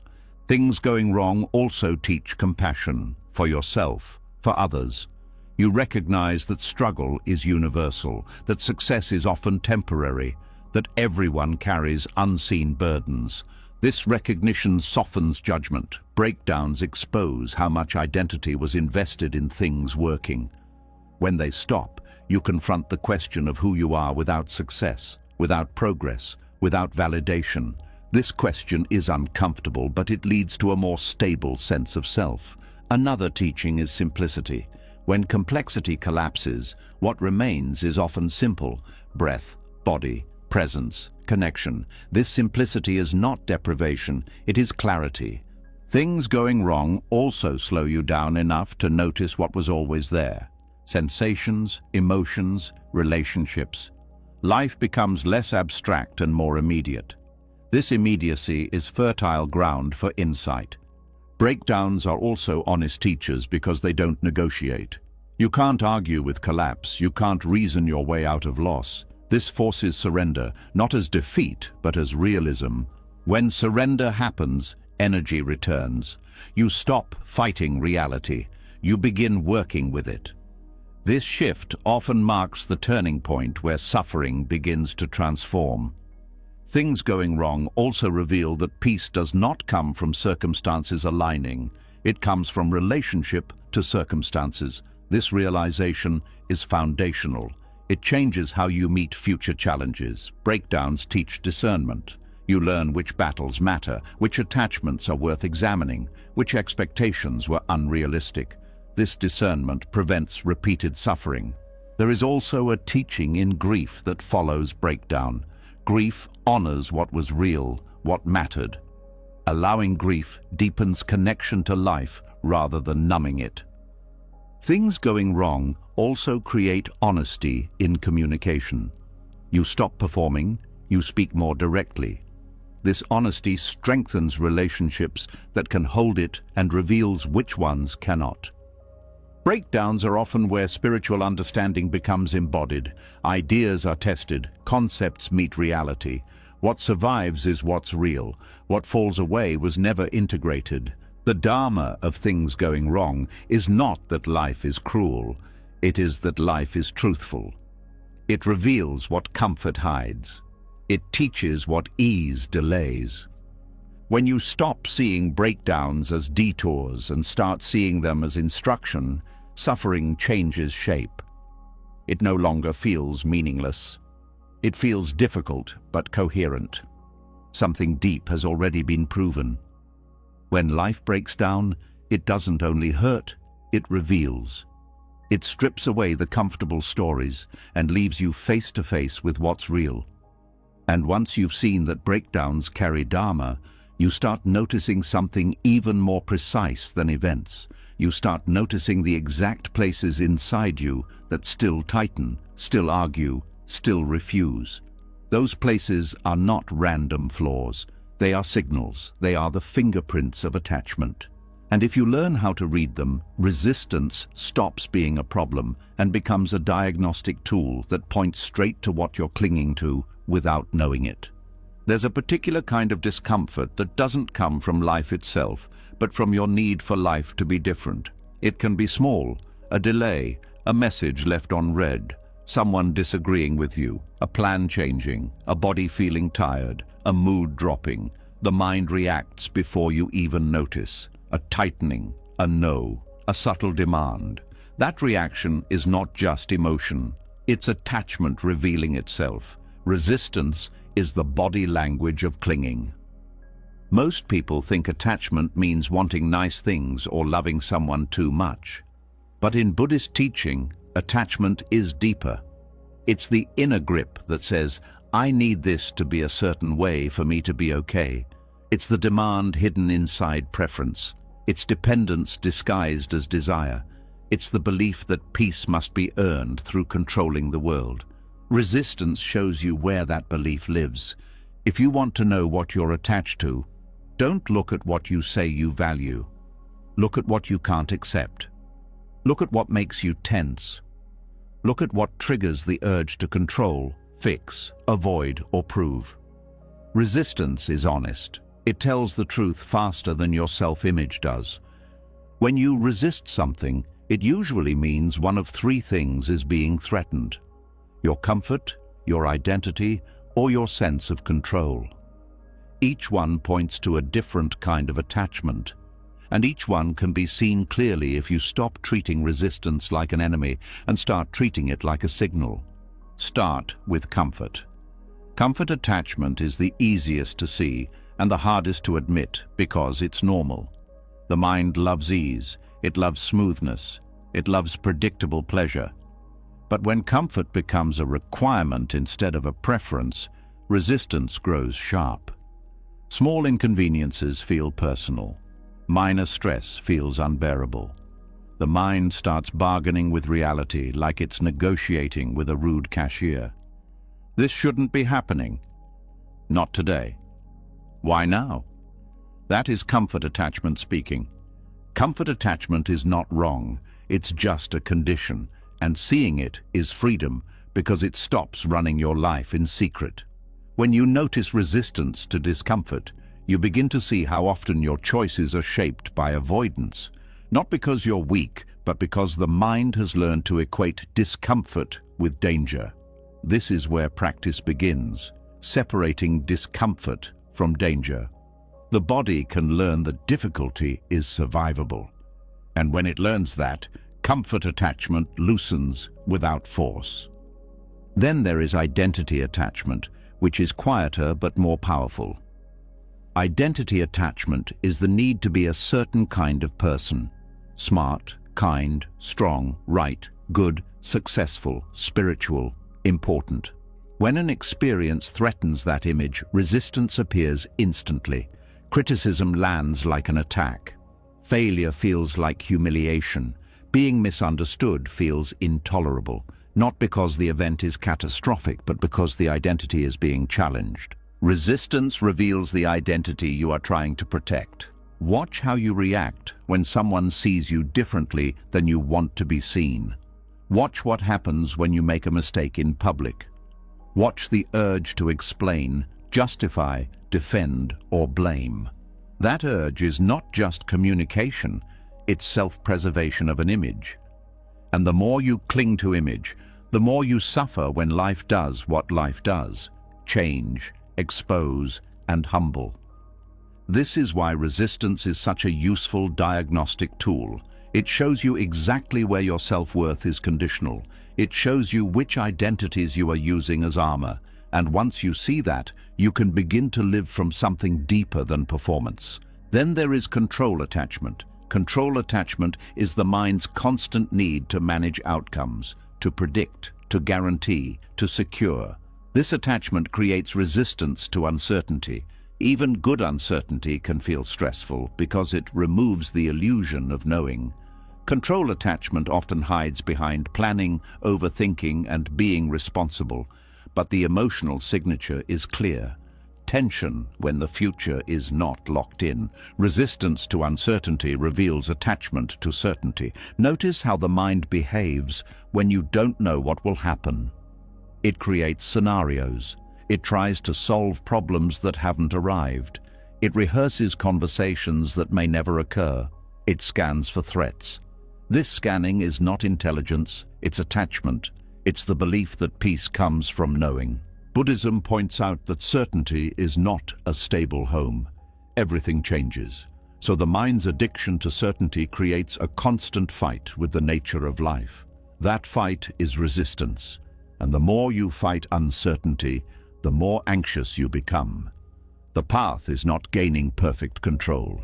Things going wrong also teach compassion for yourself, for others. You recognize that struggle is universal, that success is often temporary, that everyone carries unseen burdens. This recognition softens judgment. Breakdowns expose how much identity was invested in things working. When they stop, you confront the question of who you are without success, without progress, without validation. This question is uncomfortable, but it leads to a more stable sense of self. Another teaching is simplicity. When complexity collapses, what remains is often simple: breath, body, presence, connection. This simplicity is not deprivation, it is clarity. Things going wrong also slow you down enough to notice what was always there: sensations, emotions, relationships. Life becomes less abstract and more immediate. This immediacy is fertile ground for insight. Breakdowns are also honest teachers because they don't negotiate. You can't argue with collapse, you can't reason your way out of loss. This forces surrender, not as defeat, but as realism. When surrender happens, energy returns. You stop fighting reality. You begin working with it. This shift often marks the turning point where suffering begins to transform. Things going wrong also reveal that peace does not come from circumstances aligning. It comes from relationship to circumstances. This realization is foundational. It changes how you meet future challenges. Breakdowns teach discernment. You learn which battles matter, which attachments are worth examining, which expectations were unrealistic. This discernment prevents repeated suffering. There is also a teaching in grief that follows breakdown. Grief honors what was real, what mattered. Allowing grief deepens connection to life rather than numbing it. Things going wrong also create honesty in communication. You stop performing, you speak more directly. This honesty strengthens relationships that can hold it and reveals which ones cannot. Breakdowns are often where spiritual understanding becomes embodied. Ideas are tested, concepts meet reality. What survives is what's real. What falls away was never integrated. The dharma of things going wrong is not that life is cruel. It is that life is truthful. It reveals what comfort hides. It teaches what ease delays. When you stop seeing breakdowns as detours and start seeing them as instruction, suffering changes shape. It no longer feels meaningless. It feels difficult but coherent. Something deep has already been proven. When life breaks down, it doesn't only hurt, it reveals. It strips away the comfortable stories and leaves you face to face with what's real. And once you've seen that breakdowns carry dharma, you start noticing something even more precise than events. You start noticing the exact places inside you that still tighten, still argue, still refuse. Those places are not random flaws. They are signals. They are the fingerprints of attachment. And if you learn how to read them, resistance stops being a problem and becomes a diagnostic tool that points straight to what you're clinging to without knowing it. There's a particular kind of discomfort that doesn't come from life itself, but from your need for life to be different. It can be small, a delay, a message left unread, someone disagreeing with you, a plan changing, a body feeling tired, a mood dropping. The mind reacts before you even notice. A tightening, a no, a subtle demand. That reaction is not just emotion, it's attachment revealing itself. Resistance is the body language of clinging. Most people think attachment means wanting nice things or loving someone too much. But in Buddhist teaching, attachment is deeper. It's the inner grip that says, I need this to be a certain way for me to be okay. It's the demand hidden inside preference. It's dependence disguised as desire. It's the belief that peace must be earned through controlling the world. Resistance shows you where that belief lives. If you want to know what you're attached to, don't look at what you say you value. Look at what you can't accept. Look at what makes you tense. Look at what triggers the urge to control, fix, avoid, or prove. Resistance is honest. It tells the truth faster than your self-image does. When you resist something, it usually means one of three things is being threatened: your comfort, your identity, or your sense of control. Each one points to a different kind of attachment, and each one can be seen clearly if you stop treating resistance like an enemy and start treating it like a signal. Start with comfort. Comfort attachment is the easiest to see and the hardest to admit because it's normal. The mind loves ease, it loves smoothness, it loves predictable pleasure. But when comfort becomes a requirement instead of a preference, resistance grows sharp. Small inconveniences feel personal. Minor stress feels unbearable. The mind starts bargaining with reality like it's negotiating with a rude cashier. This shouldn't be happening. Not today. Why now? That is comfort attachment speaking. Comfort attachment is not wrong, it's just a condition, and seeing it is freedom because it stops running your life in secret. When you notice resistance to discomfort, you begin to see how often your choices are shaped by avoidance, not because you're weak, but because the mind has learned to equate discomfort with danger. This is where practice begins, separating discomfort from danger. The body can learn that difficulty is survivable. And when it learns that, comfort attachment loosens without force. Then there is identity attachment, which is quieter but more powerful. Identity attachment is the need to be a certain kind of person: smart, kind, strong, right, good, successful, spiritual, important. When an experience threatens that image, resistance appears instantly. Criticism lands like an attack. Failure feels like humiliation. Being misunderstood feels intolerable, not because the event is catastrophic, but because the identity is being challenged. Resistance reveals the identity you are trying to protect. Watch how you react when someone sees you differently than you want to be seen. Watch what happens when you make a mistake in public. Watch the urge to explain, justify, defend, or blame. That urge is not just communication, it's self-preservation of an image. And the more you cling to image, the more you suffer when life does what life does: change, expose, and humble. This is why resistance is such a useful diagnostic tool. It shows you exactly where your self-worth is conditional. It shows you which identities you are using as armor, And once you see that, you can begin to live from something deeper than performance. Then there is control attachment. Control attachment is the mind's constant need to manage outcomes, to predict, to guarantee, to secure. This attachment creates resistance to uncertainty. Even good uncertainty can feel stressful because it removes the illusion of knowing. Control attachment often hides behind planning, overthinking, and being responsible, but the emotional signature is clear. Tension when the future is not locked in. Resistance to uncertainty reveals attachment to certainty. Notice how the mind behaves when you don't know what will happen. It creates scenarios. It tries to solve problems that haven't arrived. It rehearses conversations that may never occur. It scans for threats. This scanning is not intelligence, it's attachment. It's the belief that peace comes from knowing. Buddhism points out that certainty is not a stable home. Everything changes. So the mind's addiction to certainty creates a constant fight with the nature of life. That fight is resistance. And the more you fight uncertainty, the more anxious you become. The path is not gaining perfect control.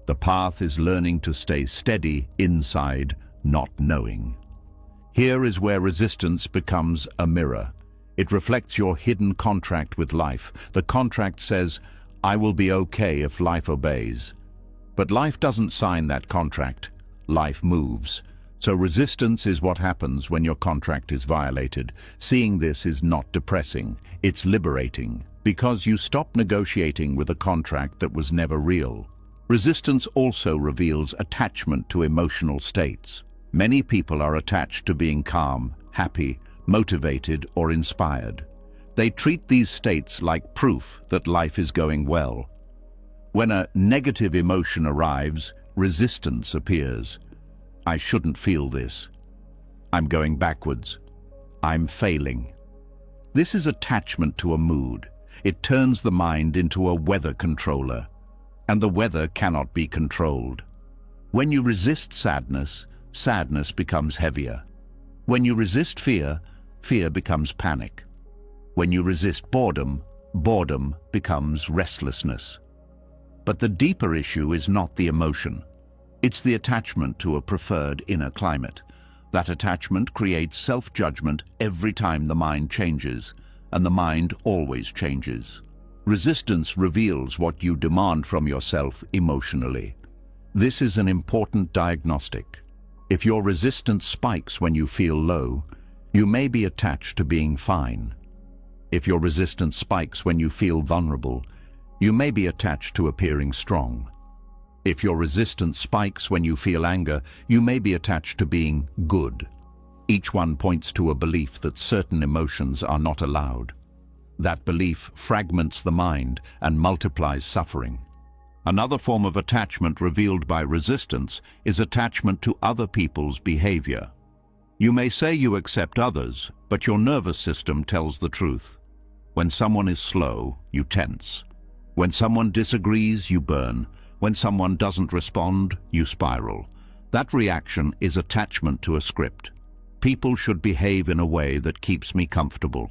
The path is learning to stay steady inside, not knowing. Here is where resistance becomes a mirror. It reflects your hidden contract with life. The contract says, "I will be okay if life obeys." But life doesn't sign that contract. Life moves. So resistance is what happens when your contract is violated. Seeing this is not depressing. It's liberating, because you stop negotiating with a contract that was never real. Resistance also reveals attachment to emotional states. Many people are attached to being calm, happy, motivated, or inspired. They treat these states like proof that life is going well. When a negative emotion arrives, resistance appears. I shouldn't feel this. I'm going backwards. I'm failing. This is attachment to a mood. It turns the mind into a weather controller, and the weather cannot be controlled. When you resist sadness, sadness becomes heavier. When you resist fear, fear becomes panic. When you resist boredom, boredom becomes restlessness. But the deeper issue is not the emotion. It's the attachment to a preferred inner climate. That attachment creates self-judgment every time the mind changes, and the mind always changes. Resistance reveals what you demand from yourself emotionally. This is an important diagnostic. If your resistance spikes when you feel low, you may be attached to being fine. If your resistance spikes when you feel vulnerable, you may be attached to appearing strong. If your resistance spikes when you feel anger, you may be attached to being good. Each one points to a belief that certain emotions are not allowed. That belief fragments the mind and multiplies suffering. Another form of attachment revealed by resistance is attachment to other people's behavior. You may say you accept others, but your nervous system tells the truth. When someone is slow, you tense. When someone disagrees, you burn. When someone doesn't respond, you spiral. That reaction is attachment to a script. People should behave in a way that keeps me comfortable.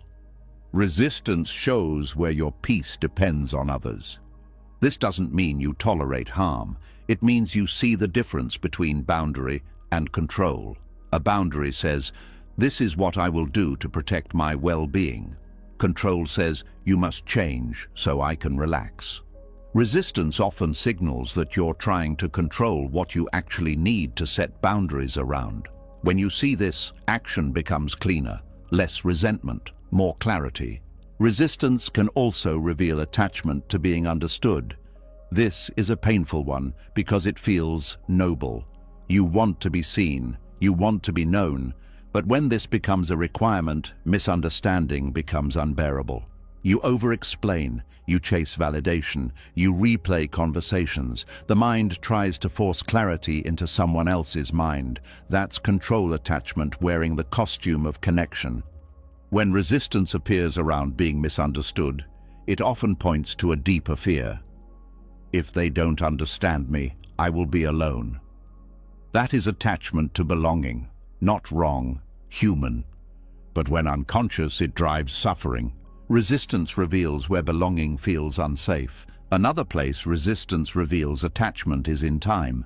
Resistance shows where your peace depends on others. This doesn't mean you tolerate harm. It means you see the difference between boundary and control. A boundary says, "This is what I will do to protect my well-being." Control says, "You must change so I can relax." Resistance often signals that you're trying to control what you actually need to set boundaries around. When you see this, action becomes cleaner, less resentment, more clarity. Resistance can also reveal attachment to being understood. This is a painful one because it feels noble. You want to be seen, you want to be known, but when this becomes a requirement, misunderstanding becomes unbearable. You over-explain, you chase validation, you replay conversations. The mind tries to force clarity into someone else's mind. That's control attachment wearing the costume of connection. When resistance appears around being misunderstood, it often points to a deeper fear. If they don't understand me, I will be alone. That is attachment to belonging, not wrong, human. But when unconscious, it drives suffering. Resistance reveals where belonging feels unsafe. Another place resistance reveals attachment is in time.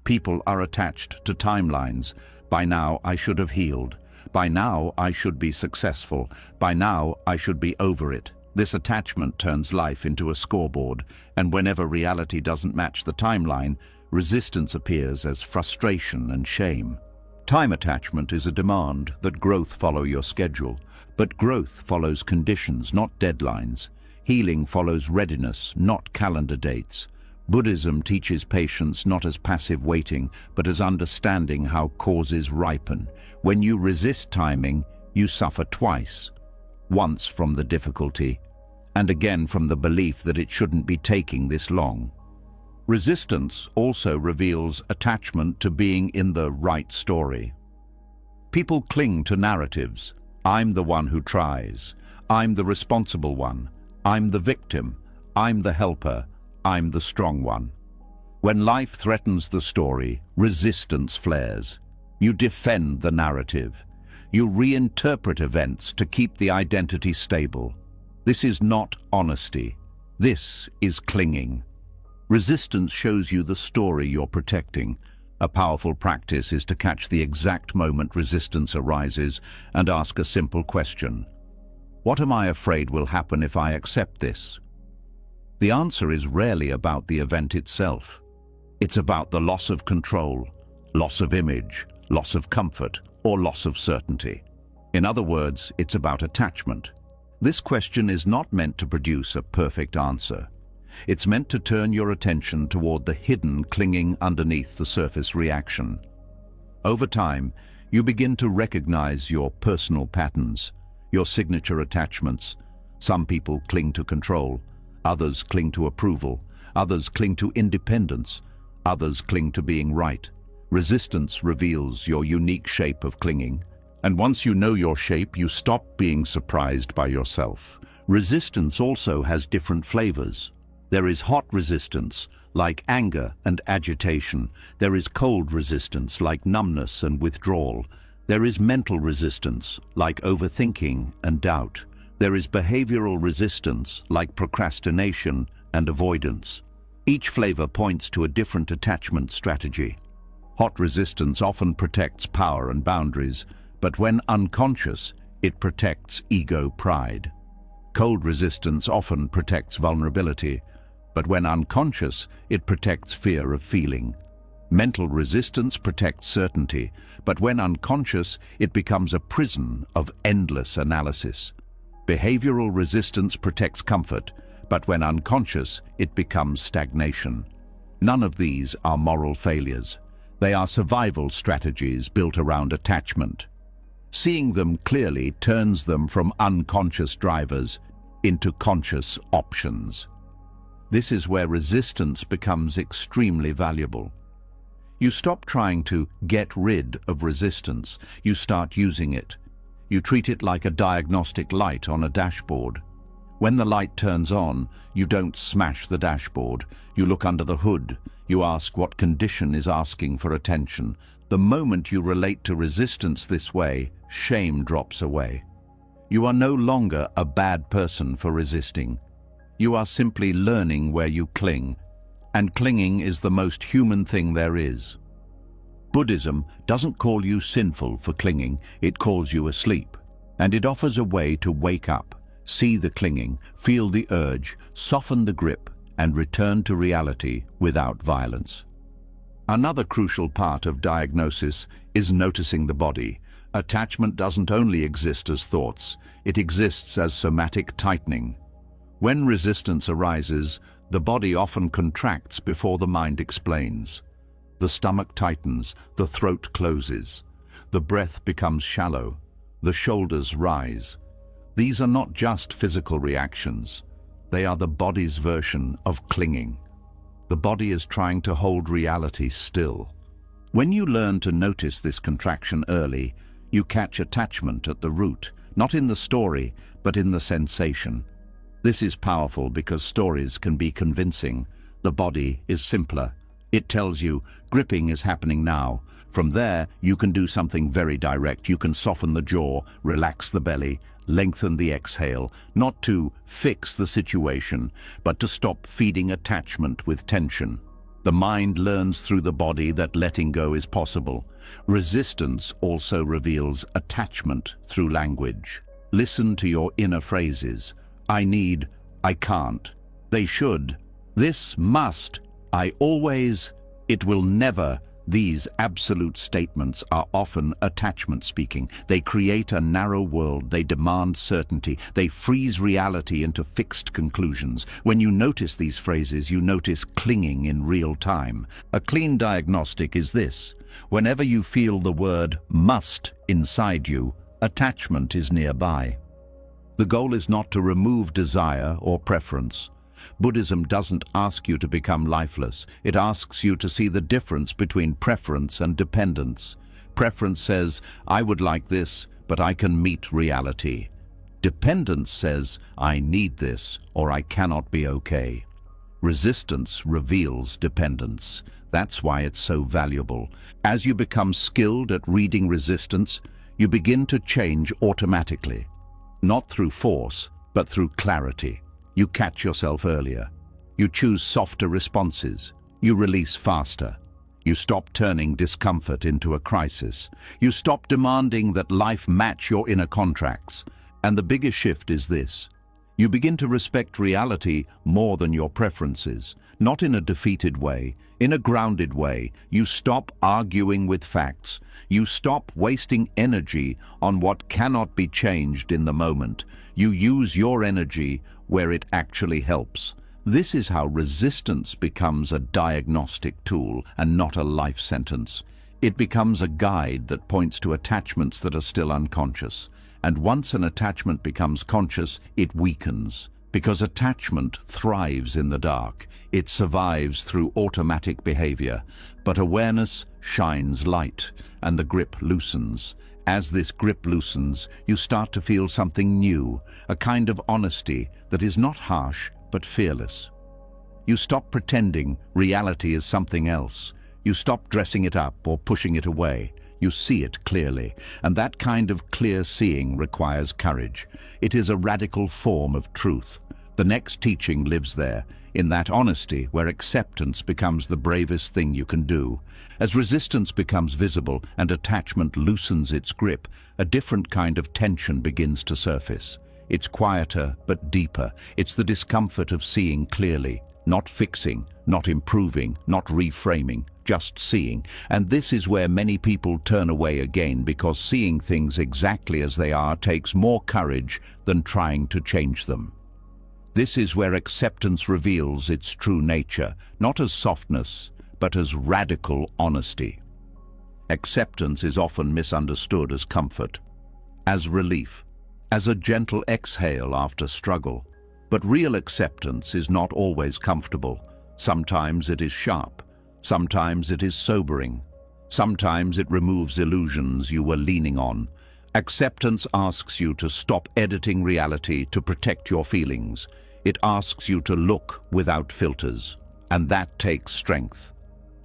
People are attached to timelines. By now I should have healed. By now I should be successful. By now I should be over it. This attachment turns life into a scoreboard, and whenever reality doesn't match the timeline, resistance appears as frustration and shame. Time attachment is a demand that growth follow your schedule, but growth follows conditions, not deadlines. Healing follows readiness, not calendar dates. Buddhism teaches patience not as passive waiting, but as understanding how causes ripen. When you resist timing, you suffer twice. Once from the difficulty, and again from the belief that it shouldn't be taking this long. Resistance also reveals attachment to being in the right story. People cling to narratives. I'm the one who tries. I'm the responsible one. I'm the victim. I'm the helper. I'm the strong one. When life threatens the story, resistance flares. You defend the narrative. You reinterpret events to keep the identity stable. This is not honesty. This is clinging. Resistance shows you the story you're protecting. A powerful practice is to catch the exact moment resistance arises and ask a simple question. What am I afraid will happen if I accept this? The answer is rarely about the event itself. It's about the loss of control, loss of image, loss of comfort, or loss of certainty. In other words, it's about attachment. This question is not meant to produce a perfect answer. It's meant to turn your attention toward the hidden clinging underneath the surface reaction. Over time, you begin to recognize your personal patterns, your signature attachments. Some people cling to control, others cling to approval, others cling to independence, others cling to being right. Resistance reveals your unique shape of clinging. And once you know your shape, you stop being surprised by yourself. Resistance also has different flavors. There is hot resistance, like anger and agitation. There is cold resistance, like numbness and withdrawal. There is mental resistance, like overthinking and doubt. There is behavioral resistance, like procrastination and avoidance. Each flavor points to a different attachment strategy. Hot resistance often protects power and boundaries, but when unconscious, it protects ego pride. Cold resistance often protects vulnerability, but when unconscious, it protects fear of feeling. Mental resistance protects certainty, but when unconscious, it becomes a prison of endless analysis. Behavioral resistance protects comfort, but when unconscious, it becomes stagnation. None of these are moral failures. They are survival strategies built around attachment. Seeing them clearly turns them from unconscious drivers into conscious options. This is where resistance becomes extremely valuable. You stop trying to get rid of resistance. You start using it. You treat it like a diagnostic light on a dashboard. When the light turns on, you don't smash the dashboard. You look under the hood. You ask what condition is asking for attention. The moment you relate to resistance this way, shame drops away. You are no longer a bad person for resisting. You are simply learning where you cling, and clinging is the most human thing there is. Buddhism doesn't call you sinful for clinging, it calls you asleep, and it offers a way to wake up, see the clinging, feel the urge, soften the grip, and return to reality without violence. Another crucial part of diagnosis is noticing the body. Attachment doesn't only exist as thoughts, it exists as somatic tightening. When resistance arises, the body often contracts before the mind explains. The stomach tightens, the throat closes, the breath becomes shallow, the shoulders rise. These are not just physical reactions, they are the body's version of clinging. The body is trying to hold reality still. When you learn to notice this contraction early, you catch attachment at the root, not in the story, but in the sensation. This is powerful because stories can be convincing. The body is simpler. It tells you, gripping is happening now. From there, you can do something very direct. You can soften the jaw, relax the belly, Lengthen the exhale, not to fix the situation, but to stop feeding attachment with tension. The mind learns through the body that letting go is possible. Resistance also reveals attachment through language. Listen to your inner phrases. I need, I can't. They should. This must. I always. It will never. These absolute statements are often attachment speaking. They create a narrow world. They demand certainty. They freeze reality into fixed conclusions. When you notice these phrases, you notice clinging in real time. A clean diagnostic is this. Whenever you feel the word must inside you, attachment is nearby. The goal is not to remove desire or preference. Buddhism doesn't ask you to become lifeless. It asks you to see the difference between preference and dependence. Preference says, I would like this, but I can meet reality. Dependence says, I need this, or I cannot be okay. Resistance reveals dependence. That's why it's so valuable. As you become skilled at reading resistance, you begin to change automatically. Not through force, but through clarity. You catch yourself earlier. You choose softer responses. You release faster. You stop turning discomfort into a crisis. You stop demanding that life match your inner contracts. And the biggest shift is this. You begin to respect reality more than your preferences. Not in a defeated way, in a grounded way. You stop arguing with facts. You stop wasting energy on what cannot be changed in the moment. You use your energy where it actually helps. This is how resistance becomes a diagnostic tool and not a life sentence. It becomes a guide that points to attachments that are still unconscious. And once an attachment becomes conscious, it weakens. Because attachment thrives in the dark. It survives through automatic behavior. But awareness shines light, and the grip loosens. As this grip loosens, you start to feel something new, a kind of honesty that is not harsh, but fearless. You stop pretending reality is something else. You stop dressing it up or pushing it away. You see it clearly, and that kind of clear seeing requires courage. It is a radical form of truth. The next teaching lives there, in that honesty where acceptance becomes the bravest thing you can do. As resistance becomes visible and attachment loosens its grip, a different kind of tension begins to surface. It's quieter but deeper. It's the discomfort of seeing clearly, not fixing, not improving, not reframing, just seeing. And this is where many people turn away again, because seeing things exactly as they are takes more courage than trying to change them. This is where acceptance reveals its true nature, not as softness, but as radical honesty. Acceptance is often misunderstood as comfort, as relief, as a gentle exhale after struggle. But real acceptance is not always comfortable. Sometimes it is sharp. Sometimes it is sobering. Sometimes it removes illusions you were leaning on. Acceptance asks you to stop editing reality to protect your feelings. It asks you to look without filters, and that takes strength.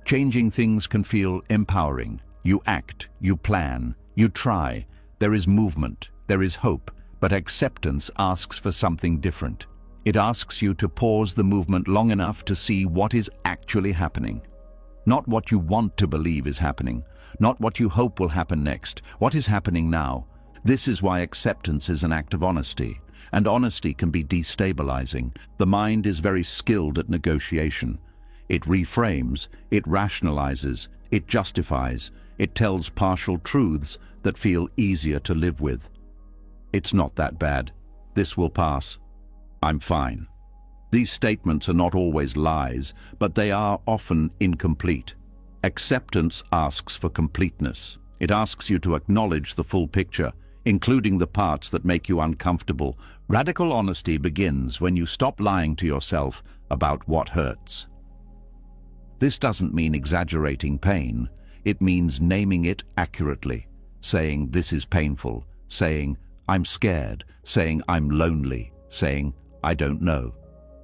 Changing things can feel empowering. You act, you plan, you try. There is movement, there is hope, but acceptance asks for something different. It asks you to pause the movement long enough to see what is actually happening. Not what you want to believe is happening, not what you hope will happen next, what is happening now. This is why acceptance is an act of honesty. And honesty can be destabilizing. The mind is very skilled at negotiation. It reframes, it rationalizes, it justifies, it tells partial truths that feel easier to live with. It's not that bad. This will pass. I'm fine. These statements are not always lies, but they are often incomplete. Acceptance asks for completeness. It asks you to acknowledge the full picture, including the parts that make you uncomfortable. Radical honesty begins when you stop lying to yourself about what hurts. This doesn't mean exaggerating pain. It means naming it accurately, saying this is painful, saying I'm scared, saying I'm lonely, saying I don't know.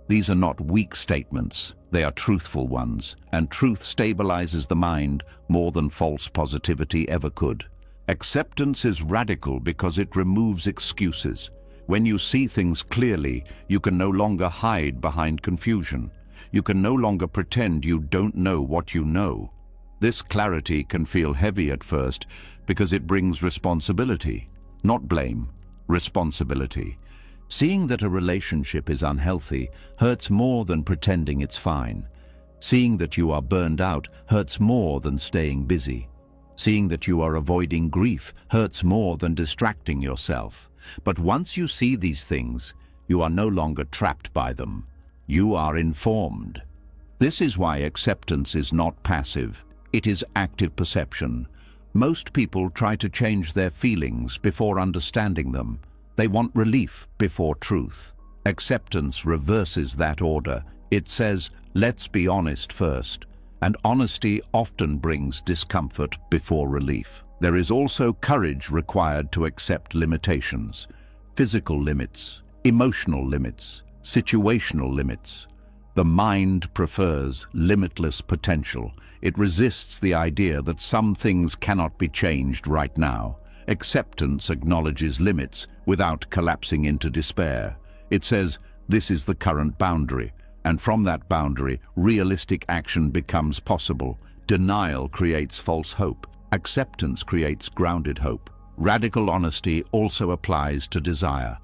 These are not weak statements, they are truthful ones, and truth stabilizes the mind more than false positivity ever could. Acceptance is radical because it removes excuses. When you see things clearly, you can no longer hide behind confusion. You can no longer pretend you don't know what you know. This clarity can feel heavy at first because it brings responsibility, not blame, responsibility. Seeing that a relationship is unhealthy hurts more than pretending it's fine. Seeing that you are burned out hurts more than staying busy. Seeing that you are avoiding grief hurts more than distracting yourself. But once you see these things, you are no longer trapped by them. You are informed. This is why acceptance is not passive. It is active perception. Most people try to change their feelings before understanding them. They want relief before truth. Acceptance reverses that order. It says, let's be honest first. And honesty often brings discomfort before relief. There is also courage required to accept limitations. Physical limits, emotional limits, situational limits. The mind prefers limitless potential. It resists the idea that some things cannot be changed right now. Acceptance acknowledges limits without collapsing into despair. It says, this is the current boundary. And from that boundary, realistic action becomes possible. Denial creates false hope. Acceptance creates grounded hope. Radical honesty also applies to desire.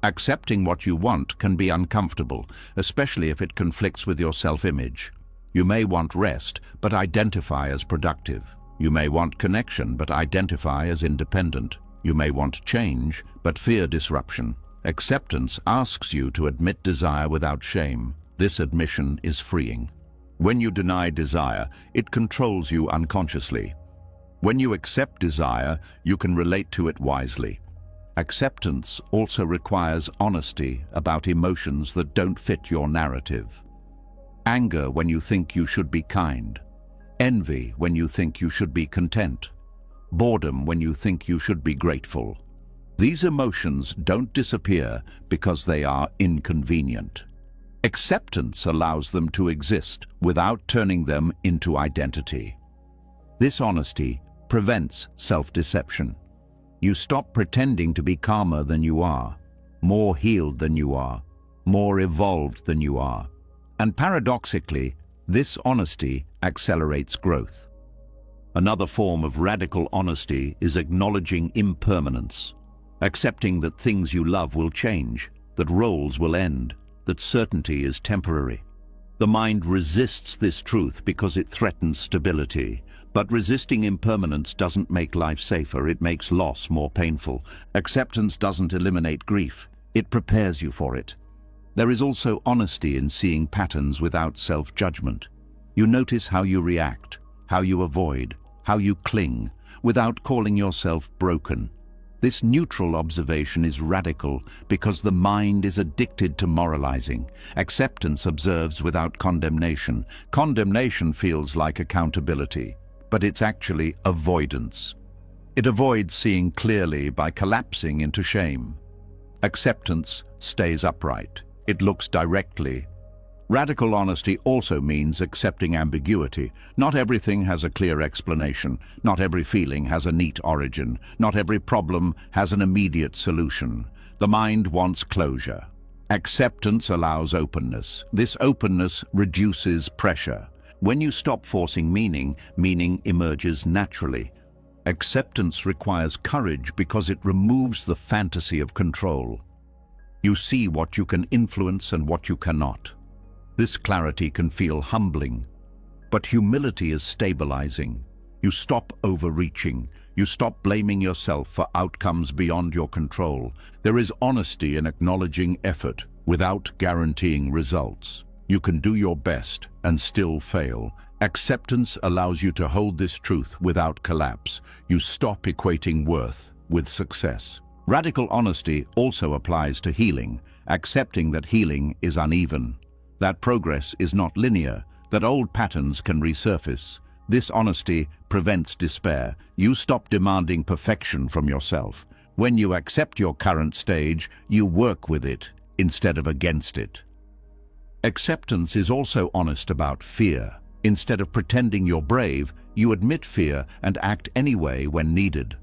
Accepting what you want can be uncomfortable, especially if it conflicts with your self-image. You may want rest, but identify as productive. You may want connection, but identify as independent. You may want change, but fear disruption. Acceptance asks you to admit desire without shame. This admission is freeing. When you deny desire, it controls you unconsciously. When you accept desire, you can relate to it wisely. Acceptance also requires honesty about emotions that don't fit your narrative. Anger when you think you should be kind. Envy when you think you should be content. Boredom when you think you should be grateful. These emotions don't disappear because they are inconvenient. Acceptance allows them to exist without turning them into identity. This honesty prevents self-deception. You stop pretending to be calmer than you are, more healed than you are, more evolved than you are. And paradoxically, this honesty accelerates growth. Another form of radical honesty is acknowledging impermanence, accepting that things you love will change, that roles will end, that certainty is temporary. The mind resists this truth because it threatens stability. But resisting impermanence doesn't make life safer, it makes loss more painful. Acceptance doesn't eliminate grief, it prepares you for it. There is also honesty in seeing patterns without self-judgment. You notice how you react, how you avoid, how you cling, without calling yourself broken. This neutral observation is radical because the mind is addicted to moralizing. Acceptance observes without condemnation. Condemnation feels like accountability, but it's actually avoidance. It avoids seeing clearly by collapsing into shame. Acceptance stays upright. It looks directly. Radical honesty also means accepting ambiguity. Not everything has a clear explanation. Not every feeling has a neat origin. Not every problem has an immediate solution. The mind wants closure. Acceptance allows openness. This openness reduces pressure. When you stop forcing meaning, meaning emerges naturally. Acceptance requires courage because it removes the fantasy of control. You see what you can influence and what you cannot. This clarity can feel humbling, but humility is stabilizing. You stop overreaching. You stop blaming yourself for outcomes beyond your control. There is honesty in acknowledging effort without guaranteeing results. You can do your best and still fail. Acceptance allows you to hold this truth without collapse. You stop equating worth with success. Radical honesty also applies to healing, accepting that healing is uneven, that progress is not linear, that old patterns can resurface. This honesty prevents despair. You stop demanding perfection from yourself. When you accept your current stage, you work with it instead of against it. Acceptance is also honest about fear. Instead of pretending you're brave, you admit fear and act anyway when needed.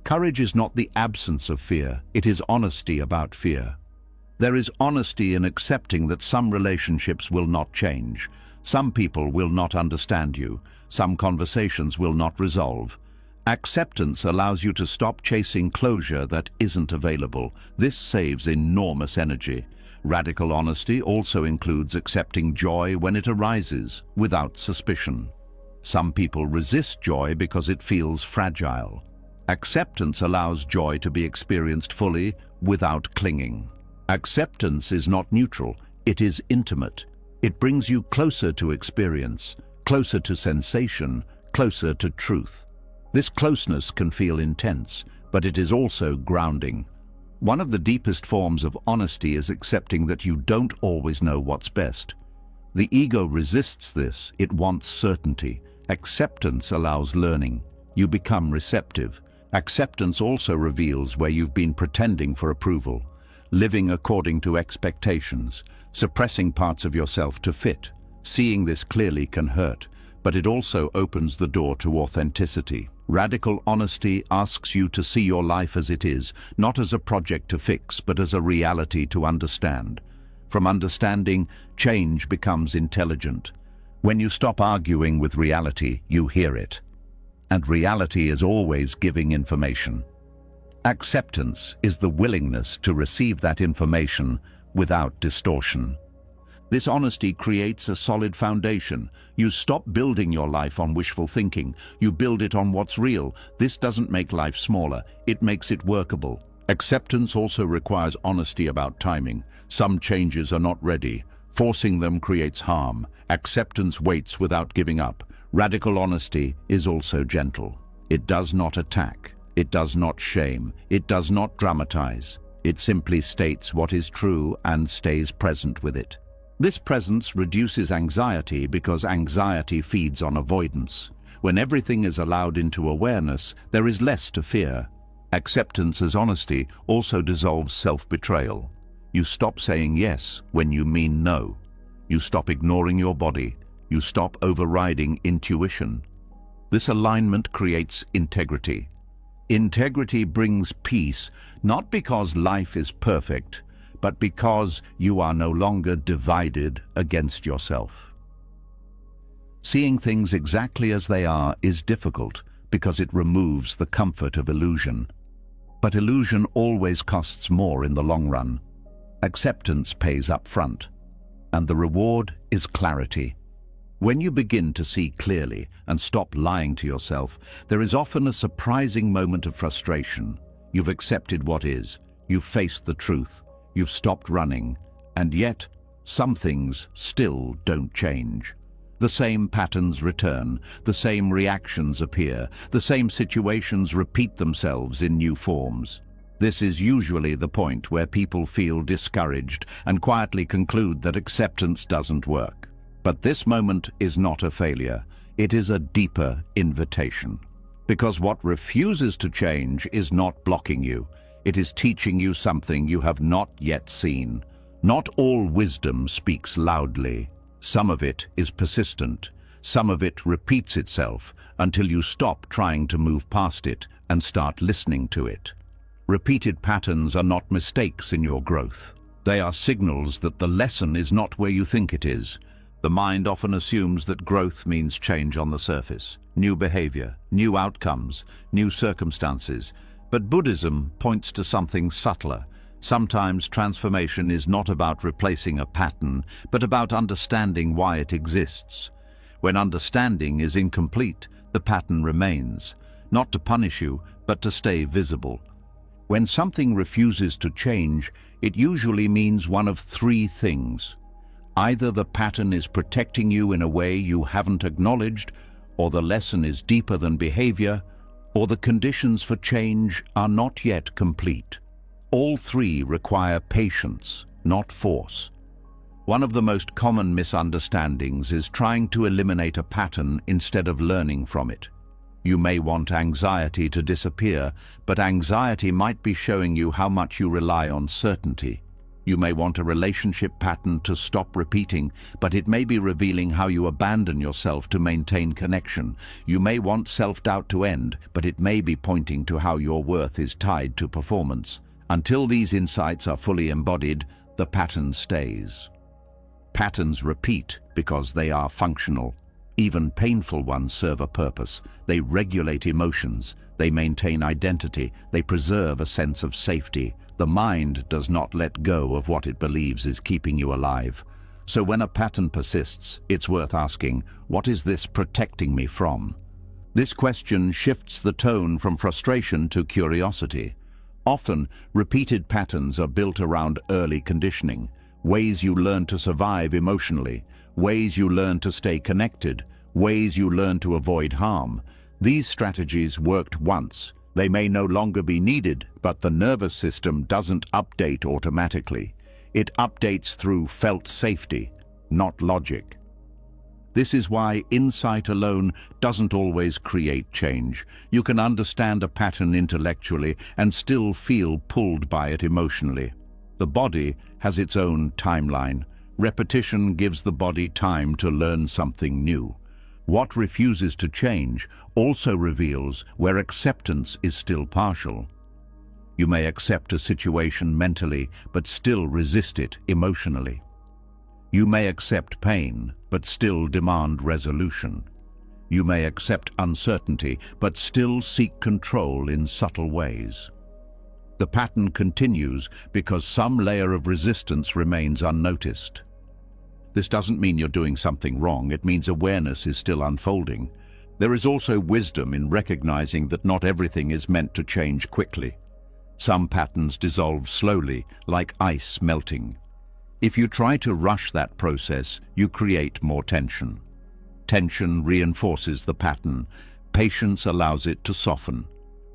Courage is not the absence of fear, it is honesty about fear. There is honesty in accepting that some relationships will not change, some people will not understand you, some conversations will not resolve. Acceptance allows you to stop chasing closure that isn't available. This saves enormous energy. Radical honesty also includes accepting joy when it arises, without suspicion. Some people resist joy because it feels fragile. Acceptance allows joy to be experienced fully, without clinging. Acceptance is not neutral, it is intimate. It brings you closer to experience, closer to sensation, closer to truth. This closeness can feel intense, but it is also grounding. One of the deepest forms of honesty is accepting that you don't always know what's best. The ego resists this, it wants certainty. Acceptance allows learning. You become receptive. Acceptance also reveals where you've been pretending for approval, living according to expectations, suppressing parts of yourself to fit. Seeing this clearly can hurt, but it also opens the door to authenticity. Radical honesty asks you to see your life as it is, not as a project to fix, but as a reality to understand. From understanding, change becomes intelligent. When you stop arguing with reality, you hear it. And reality is always giving information. Acceptance is the willingness to receive that information without distortion. This honesty creates a solid foundation. You stop building your life on wishful thinking. You build it on what's real. This doesn't make life smaller, it makes it workable. Acceptance also requires honesty about timing. Some changes are not ready. Forcing them creates harm. Acceptance waits without giving up. Radical honesty is also gentle. It does not attack. It does not shame. It does not dramatize. It simply states what is true and stays present with it. This presence reduces anxiety because anxiety feeds on avoidance. When everything is allowed into awareness, there is less to fear. Acceptance as honesty also dissolves self-betrayal. You stop saying yes when you mean no. You stop ignoring your body. You stop overriding intuition. This alignment creates integrity. Integrity brings peace, not because life is perfect, but because you are no longer divided against yourself. Seeing things exactly as they are is difficult because it removes the comfort of illusion. But illusion always costs more in the long run. Acceptance pays up front, and the reward is clarity. When you begin to see clearly and stop lying to yourself, there is often a surprising moment of frustration. You've accepted what is, you've faced the truth, you've stopped running, and yet some things still don't change. The same patterns return, the same reactions appear, the same situations repeat themselves in new forms. This is usually the point where people feel discouraged and quietly conclude that acceptance doesn't work. But this moment is not a failure, it is a deeper invitation. Because what refuses to change is not blocking you, it is teaching you something you have not yet seen. Not all wisdom speaks loudly. Some of it is persistent, some of it repeats itself until you stop trying to move past it and start listening to it. Repeated patterns are not mistakes in your growth. They are signals that the lesson is not where you think it is. The mind often assumes that growth means change on the surface, new behavior, new outcomes, new circumstances. But Buddhism points to something subtler. Sometimes transformation is not about replacing a pattern, but about understanding why it exists. When understanding is incomplete, the pattern remains, not to punish you, but to stay visible. When something refuses to change, it usually means one of three things. Either the pattern is protecting you in a way you haven't acknowledged, or the lesson is deeper than behavior, or the conditions for change are not yet complete. All three require patience, not force. One of the most common misunderstandings is trying to eliminate a pattern instead of learning from it. You may want anxiety to disappear, but anxiety might be showing you how much you rely on certainty. You may want a relationship pattern to stop repeating, but it may be revealing how you abandon yourself to maintain connection. You may want self-doubt to end, but it may be pointing to how your worth is tied to performance. Until these insights are fully embodied, the pattern stays. Patterns repeat because they are functional. Even painful ones serve a purpose. They regulate emotions. They maintain identity. They preserve a sense of safety. The mind does not let go of what it believes is keeping you alive. So when a pattern persists, it's worth asking, what is this protecting me from? This question shifts the tone from frustration to curiosity. Often, repeated patterns are built around early conditioning, ways you learn to survive emotionally, ways you learn to stay connected, ways you learn to avoid harm. These strategies worked once. They may no longer be needed, but the nervous system doesn't update automatically. It updates through felt safety, not logic. This is why insight alone doesn't always create change. You can understand a pattern intellectually and still feel pulled by it emotionally. The body has its own timeline. Repetition gives the body time to learn something new. What refuses to change also reveals where acceptance is still partial. You may accept a situation mentally, but still resist it emotionally. You may accept pain, but still demand resolution. You may accept uncertainty, but still seek control in subtle ways. The pattern continues because some layer of resistance remains unnoticed. This doesn't mean you're doing something wrong, it means awareness is still unfolding. There is also wisdom in recognizing that not everything is meant to change quickly. Some patterns dissolve slowly, like ice melting. If you try to rush that process, you create more tension. Tension reinforces the pattern. Patience allows it to soften.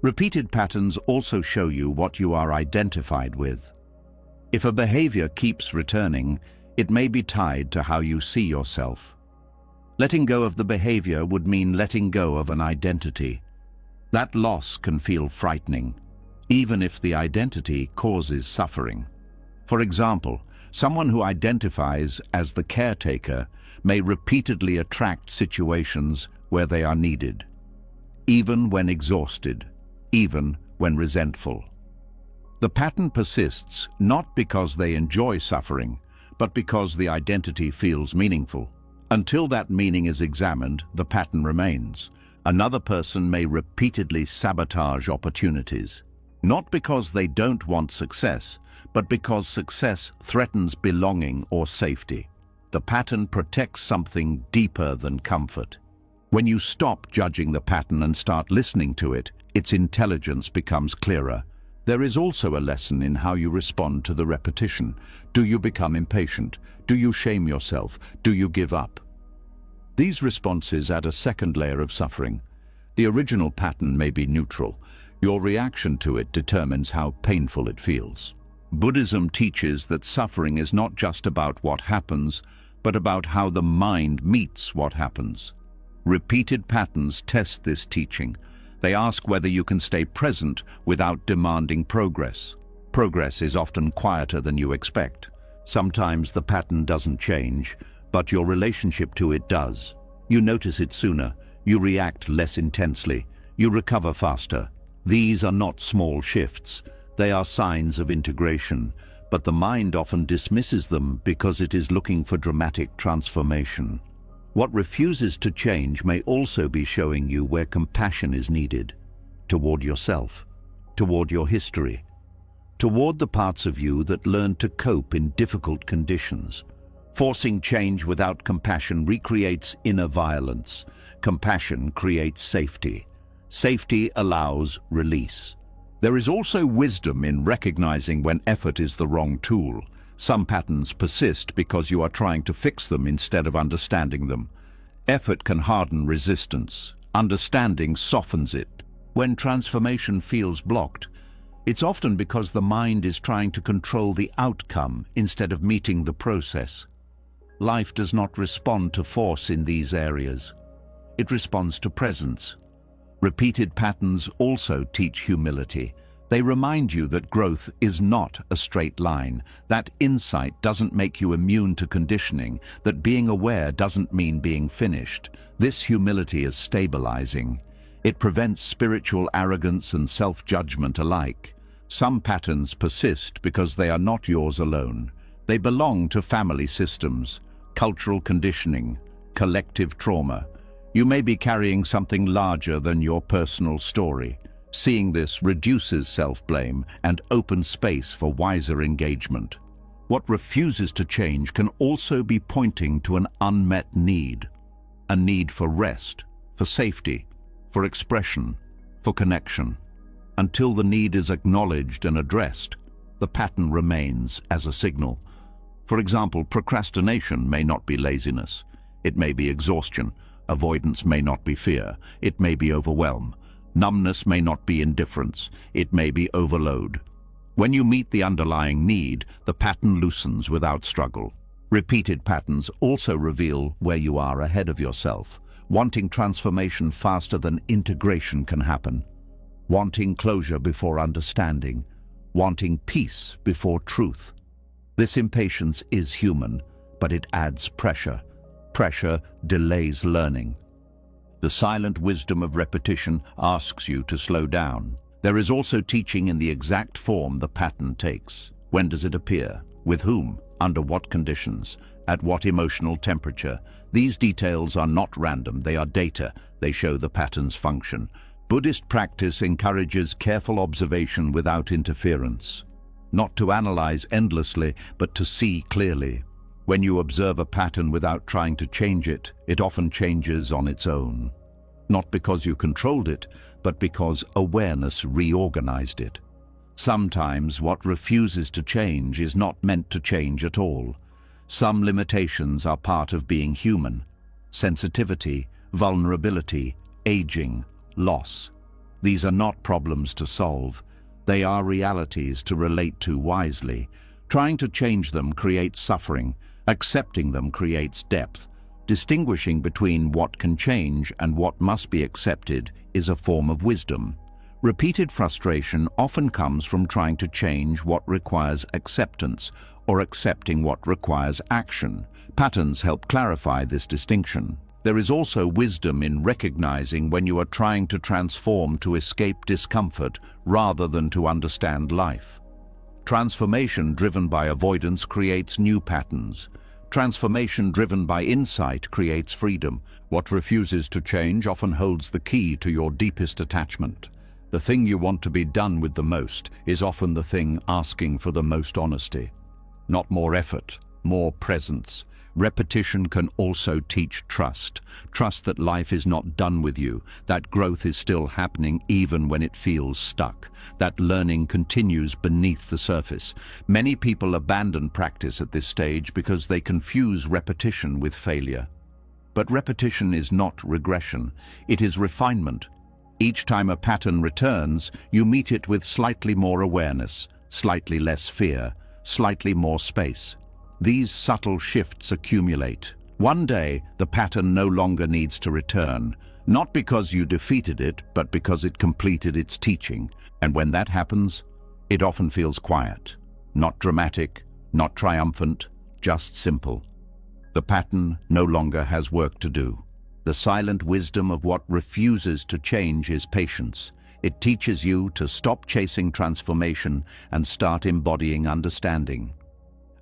Repeated patterns also show you what you are identified with. If a behavior keeps returning, it may be tied to how you see yourself. Letting go of the behavior would mean letting go of an identity. That loss can feel frightening, even if the identity causes suffering. For example, someone who identifies as the caretaker may repeatedly attract situations where they are needed, even when exhausted, even when resentful. The pattern persists not because they enjoy suffering, but because the identity feels meaningful. Until that meaning is examined, the pattern remains. Another person may repeatedly sabotage opportunities, not because they don't want success, but because success threatens belonging or safety. The pattern protects something deeper than comfort. When you stop judging the pattern and start listening to it, its intelligence becomes clearer. There is also a lesson in how you respond to the repetition. Do you become impatient? Do you shame yourself? Do you give up? These responses add a second layer of suffering. The original pattern may be neutral. Your reaction to it determines how painful it feels. Buddhism teaches that suffering is not just about what happens, but about how the mind meets what happens. Repeated patterns test this teaching. They ask whether you can stay present without demanding progress. Progress is often quieter than you expect. Sometimes the pattern doesn't change, but your relationship to it does. You notice it sooner, you react less intensely, you recover faster. These are not small shifts. They are signs of integration, but the mind often dismisses them because it is looking for dramatic transformation. What refuses to change may also be showing you where compassion is needed, toward yourself, toward your history, toward the parts of you that learn to cope in difficult conditions. Forcing change without compassion recreates inner violence. Compassion creates safety. Safety allows release. There is also wisdom in recognizing when effort is the wrong tool. Some patterns persist because you are trying to fix them instead of understanding them. Effort can harden resistance. Understanding softens it. When transformation feels blocked, it's often because the mind is trying to control the outcome instead of meeting the process. Life does not respond to force in these areas. It responds to presence. Repeated patterns also teach humility. They remind you that growth is not a straight line, that insight doesn't make you immune to conditioning, that being aware doesn't mean being finished. This humility is stabilizing. It prevents spiritual arrogance and self-judgment alike. Some patterns persist because they are not yours alone. They belong to family systems, cultural conditioning, collective trauma. You may be carrying something larger than your personal story. Seeing this reduces self-blame and opens space for wiser engagement. What refuses to change can also be pointing to an unmet need. A need for rest, for safety, for expression, for connection. Until the need is acknowledged and addressed, the pattern remains as a signal. For example, procrastination may not be laziness. It may be exhaustion. Avoidance may not be fear. It may be overwhelm. Numbness may not be indifference. It may be overload. When you meet the underlying need, the pattern loosens without struggle. Repeated patterns also reveal where you are ahead of yourself. Wanting transformation faster than integration can happen. Wanting closure before understanding. Wanting peace before truth. This impatience is human, but it adds pressure. Pressure delays learning. The silent wisdom of repetition asks you to slow down. There is also teaching in the exact form the pattern takes. When does it appear? With whom? Under what conditions? At what emotional temperature? These details are not random, they are data. They show the pattern's function. Buddhist practice encourages careful observation without interference. Not to analyze endlessly, but to see clearly. When you observe a pattern without trying to change it, it often changes on its own. Not because you controlled it, but because awareness reorganized it. Sometimes what refuses to change is not meant to change at all. Some limitations are part of being human. Sensitivity, vulnerability, aging, loss. These are not problems to solve. They are realities to relate to wisely. Trying to change them creates suffering. Accepting them creates depth. Distinguishing between what can change and what must be accepted is a form of wisdom. Repeated frustration often comes from trying to change what requires acceptance or accepting what requires action. Patterns help clarify this distinction. There is also wisdom in recognizing when you are trying to transform to escape discomfort rather than to understand life. Transformation driven by avoidance creates new patterns. Transformation driven by insight creates freedom. What refuses to change often holds the key to your deepest attachment. The thing you want to be done with the most is often the thing asking for the most honesty. Not more effort, more presence. Repetition can also teach trust. Trust that life is not done with you, that growth is still happening even when it feels stuck, that learning continues beneath the surface. Many people abandon practice at this stage because they confuse repetition with failure. But repetition is not regression, it is refinement. Each time a pattern returns, you meet it with slightly more awareness, slightly less fear, slightly more space. These subtle shifts accumulate. One day, the pattern no longer needs to return, not because you defeated it, but because it completed its teaching. And when that happens, it often feels quiet. Not dramatic, not triumphant, just simple. The pattern no longer has work to do. The silent wisdom of what refuses to change is patience. It teaches you to stop chasing transformation and start embodying understanding.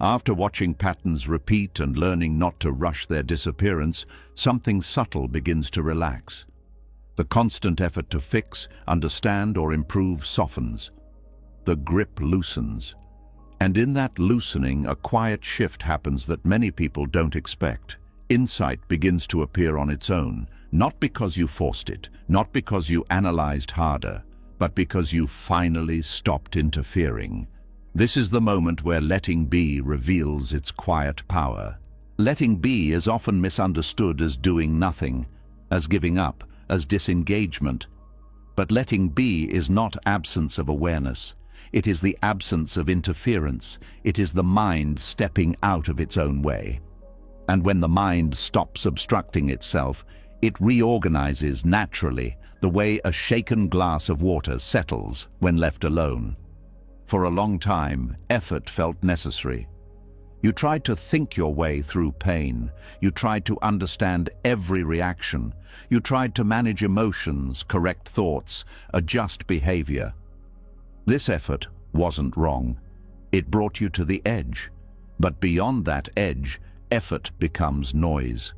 After watching patterns repeat and learning not to rush their disappearance, something subtle begins to relax. The constant effort to fix, understand, or improve softens. The grip loosens. And in that loosening, a quiet shift happens that many people don't expect. Insight begins to appear on its own, not because you forced it, not because you analyzed harder, but because you finally stopped interfering. This is the moment where letting be reveals its quiet power. Letting be is often misunderstood as doing nothing, as giving up, as disengagement. But letting be is not absence of awareness. It is the absence of interference. It is the mind stepping out of its own way. And when the mind stops obstructing itself, it reorganizes naturally. the way a shaken glass of water settles when left alone. For a long time, effort felt necessary. You tried to think your way through pain. You tried to understand every reaction. You tried to manage emotions, correct thoughts, adjust behavior. This effort wasn't wrong. It brought you to the edge. But beyond that edge, effort becomes noise.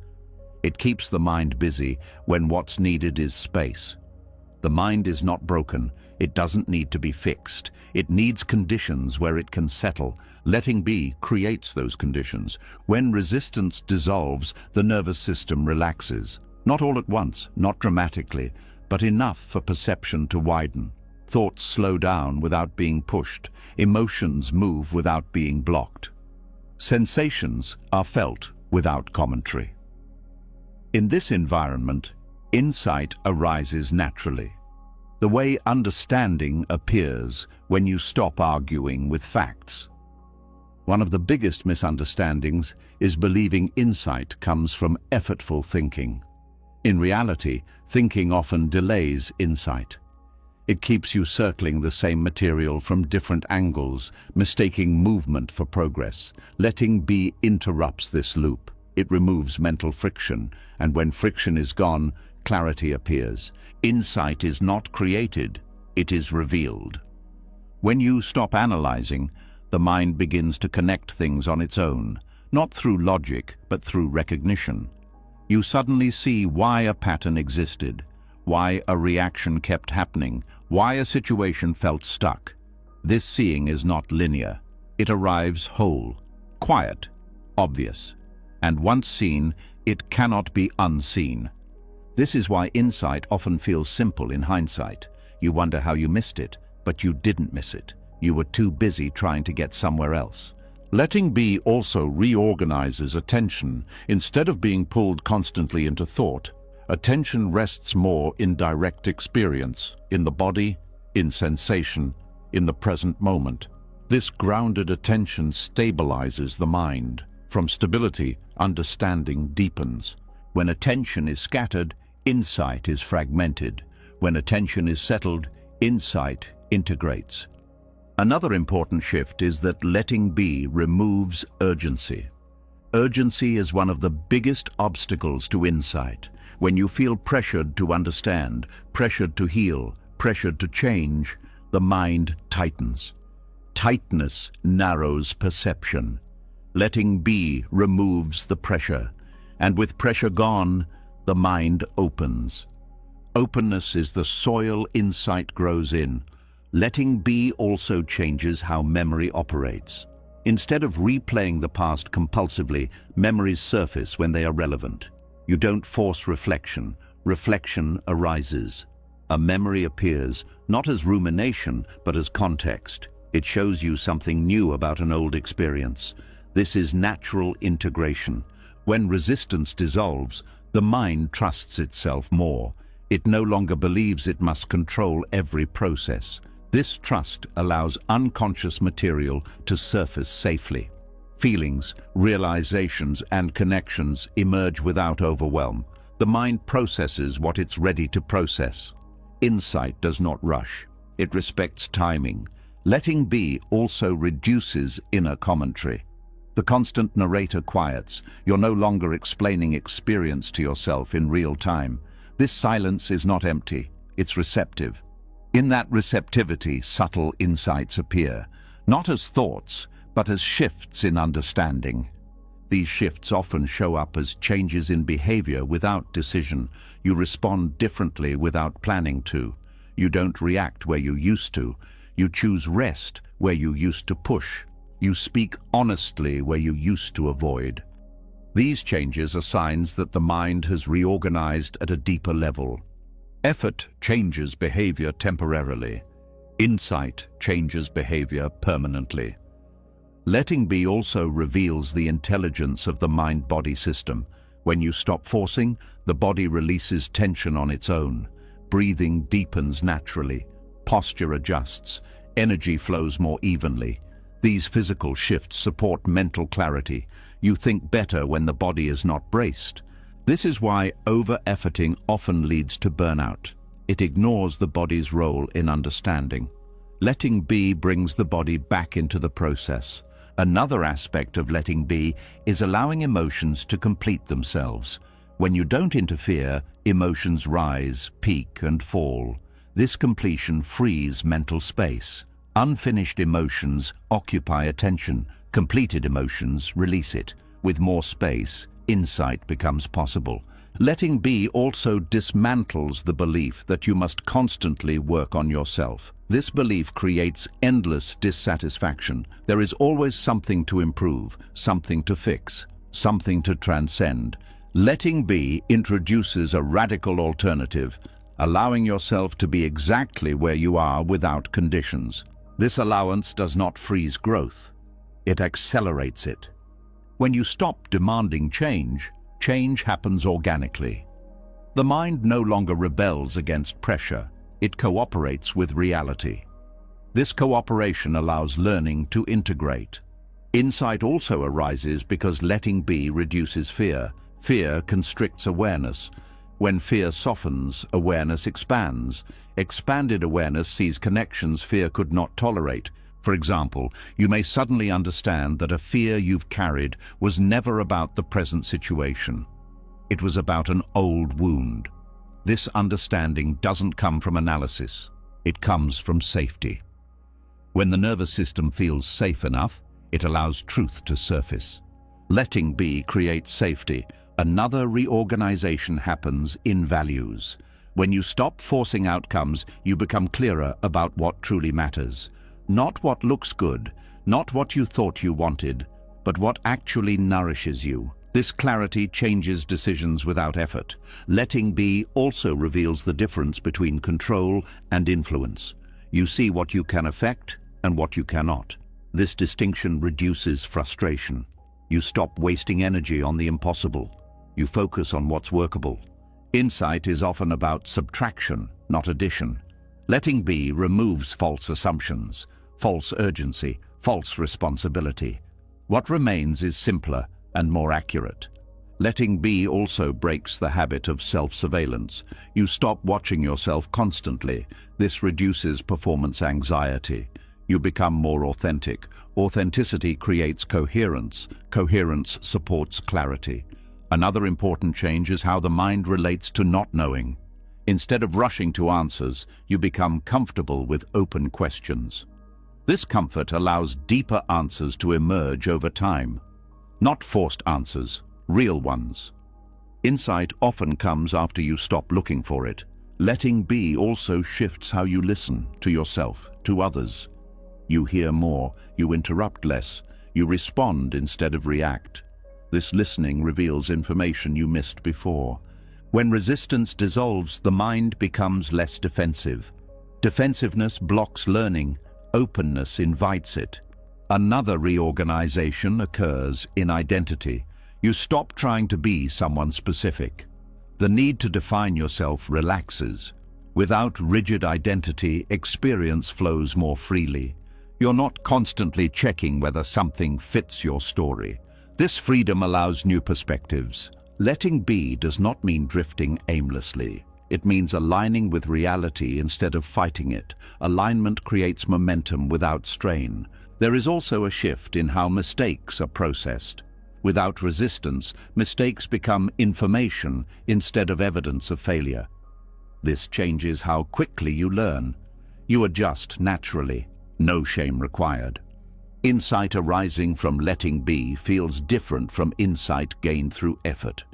It keeps the mind busy when what's needed is space. The mind is not broken. It doesn't need to be fixed. It needs conditions where it can settle. Letting be creates those conditions. When resistance dissolves, the nervous system relaxes. Not all at once, not dramatically, but enough for perception to widen. Thoughts slow down without being pushed. Emotions move without being blocked. Sensations are felt without commentary. In this environment, insight arises naturally. The way understanding appears when you stop arguing with facts. One of the biggest misunderstandings is believing insight comes from effortful thinking. In reality, thinking often delays insight. It keeps you circling the same material from different angles, mistaking movement for progress. Letting be interrupts this loop. It removes mental friction, and when friction is gone, clarity appears. Insight is not created, it is revealed. When you stop analyzing, the mind begins to connect things on its own, not through logic, but through recognition. You suddenly see why a pattern existed, why a reaction kept happening, why a situation felt stuck. This seeing is not linear. It arrives whole, quiet, obvious. And once seen, it cannot be unseen. This is why insight often feels simple in hindsight. You wonder how you missed it, but you didn't miss it. You were too busy trying to get somewhere else. Letting be also reorganizes attention. Instead of being pulled constantly into thought, attention rests more in direct experience, in the body, in sensation, in the present moment. This grounded attention stabilizes the mind. From stability, understanding deepens. When attention is scattered, insight is fragmented. When attention is settled, insight integrates. Another important shift is that letting be removes urgency. Urgency is one of the biggest obstacles to insight. When you feel pressured to understand, pressured to heal, pressured to change, the mind tightens. Tightness narrows perception. Letting be removes the pressure, and with pressure gone, the mind opens. Openness is the soil insight grows in. Letting be also changes how memory operates. Instead of replaying the past compulsively, memories surface when they are relevant. You don't force reflection. Reflection arises. A memory appears, not as rumination, but as context. It shows you something new about an old experience. This is natural integration. When resistance dissolves, the mind trusts itself more. It no longer believes it must control every process. This trust allows unconscious material to surface safely. Feelings, realizations, and connections emerge without overwhelm. The mind processes what it's ready to process. Insight does not rush. It respects timing. Letting be also reduces inner commentary. The constant narrator quiets. You're no longer explaining experience to yourself in real time. This silence is not empty, it's receptive. In that receptivity, subtle insights appear, not as thoughts, but as shifts in understanding. These shifts often show up as changes in behavior without decision. You respond differently without planning to. You don't react where you used to. You choose rest where you used to push. You speak honestly where you used to avoid. These changes are signs that the mind has reorganized at a deeper level. Effort changes behavior temporarily. Insight changes behavior permanently. Letting be also reveals the intelligence of the mind-body system. When you stop forcing, the body releases tension on its own. Breathing deepens naturally. Posture adjusts. Energy flows more evenly. These physical shifts support mental clarity. You think better when the body is not braced. This is why over-efforting often leads to burnout. It ignores the body's role in understanding. Letting be brings the body back into the process. Another aspect of letting be is allowing emotions to complete themselves. When you don't interfere, emotions rise, peak, and fall. This completion frees mental space. Unfinished emotions occupy attention. Completed emotions release it. With more space, insight becomes possible. Letting be also dismantles the belief that you must constantly work on yourself. This belief creates endless dissatisfaction. There is always something to improve, something to fix, something to transcend. Letting be introduces a radical alternative, allowing yourself to be exactly where you are without conditions. This allowance does not freeze growth. It accelerates it. When you stop demanding change, change happens organically. The mind no longer rebels against pressure. It cooperates with reality. This cooperation allows learning to integrate. Insight also arises because letting be reduces fear. Fear constricts awareness. When fear softens, awareness expands. Expanded awareness sees connections fear could not tolerate. For example, you may suddenly understand that a fear you've carried was never about the present situation. It was about an old wound. This understanding doesn't come from analysis. It comes from safety. When the nervous system feels safe enough, it allows truth to surface. Letting be creates safety. Another reorganization happens in values. When you stop forcing outcomes, you become clearer about what truly matters. Not what looks good, not what you thought you wanted, but what actually nourishes you. This clarity changes decisions without effort. Letting be also reveals the difference between control and influence. You see what you can affect and what you cannot. This distinction reduces frustration. You stop wasting energy on the impossible. You focus on what's workable. Insight is often about subtraction, not addition. Letting be removes false assumptions, false urgency, false responsibility. What remains is simpler and more accurate. Letting be also breaks the habit of self-surveillance. You stop watching yourself constantly. This reduces performance anxiety. You become more authentic. Authenticity creates coherence. Coherence supports clarity. Another important change is how the mind relates to not knowing. Instead of rushing to answers, you become comfortable with open questions. This comfort allows deeper answers to emerge over time. Not forced answers, real ones. Insight often comes after you stop looking for it. Letting be also shifts how you listen to yourself, to others. You hear more, you interrupt less, you respond instead of react. This listening reveals information you missed before. When resistance dissolves, the mind becomes less defensive. Defensiveness blocks learning. Openness invites it. Another reorganization occurs in identity. You stop trying to be someone specific. The need to define yourself relaxes. Without rigid identity, experience flows more freely. You're not constantly checking whether something fits your story. This freedom allows new perspectives. Letting be does not mean drifting aimlessly. It means aligning with reality instead of fighting it. Alignment creates momentum without strain. There is also a shift in how mistakes are processed. Without resistance, mistakes become information instead of evidence of failure. This changes how quickly you learn. You adjust naturally, no shame required. Insight arising from letting be feels different from insight gained through effort.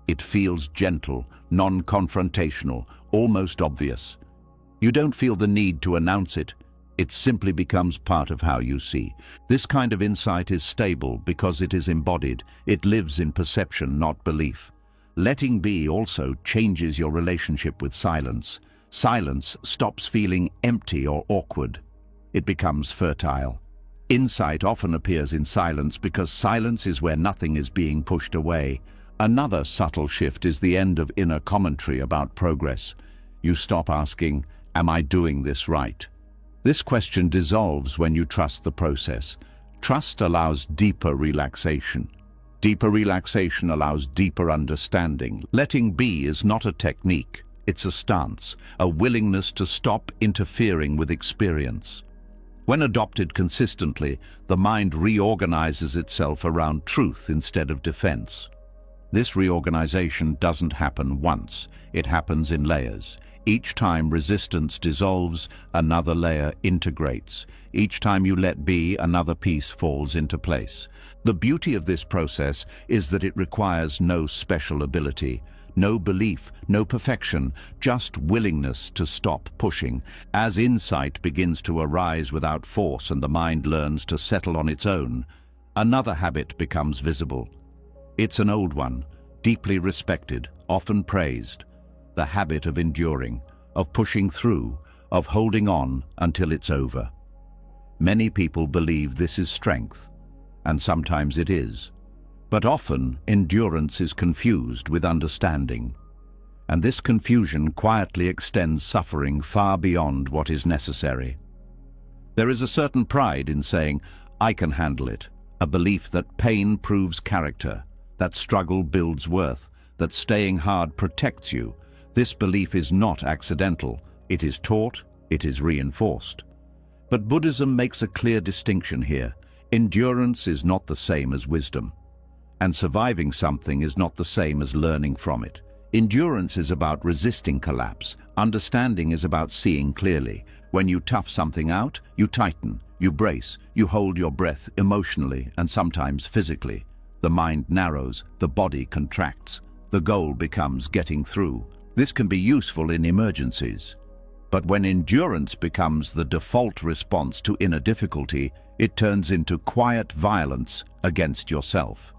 It feels gentle, non-confrontational, almost obvious. You don't feel the need to announce it. It simply becomes part of how you see. This kind of insight is stable because it is embodied. It lives in perception, not belief. Letting be also changes your relationship with silence. Silence stops feeling empty or awkward. It becomes fertile. Insight often appears in silence because silence is where nothing is being pushed away. Another subtle shift is the end of inner commentary about progress. You stop asking, "Am I doing this right?" This question dissolves when you trust the process. Trust allows deeper relaxation. Deeper relaxation allows deeper understanding. Letting be is not a technique. It's a stance, a willingness to stop interfering with experience. When adopted consistently, the mind reorganizes itself around truth instead of defense. This reorganization doesn't happen once, it happens in layers. Each time resistance dissolves, another layer integrates. Each time you let be, another piece falls into place. The beauty of this process is that it requires no special ability, no belief, no perfection, just willingness to stop pushing. As insight begins to arise without force and the mind learns to settle on its own, another habit becomes visible. It's an old one, deeply respected, often praised. The habit of enduring, of pushing through, of holding on until it's over. Many people believe this is strength, and sometimes it is. But often, endurance is confused with understanding. And this confusion quietly extends suffering far beyond what is necessary. There is a certain pride in saying, "I can handle it," a belief that pain proves character, that struggle builds worth, that staying hard protects you. This belief is not accidental. It is taught, it is reinforced. But Buddhism makes a clear distinction here. Endurance is not the same as wisdom. And surviving something is not the same as learning from it. Endurance is about resisting collapse. Understanding is about seeing clearly. When you tough something out, you tighten, you brace, you hold your breath emotionally and sometimes physically. The mind narrows, the body contracts. The goal becomes getting through. This can be useful in emergencies. But when endurance becomes the default response to inner difficulty, it turns into quiet violence against yourself.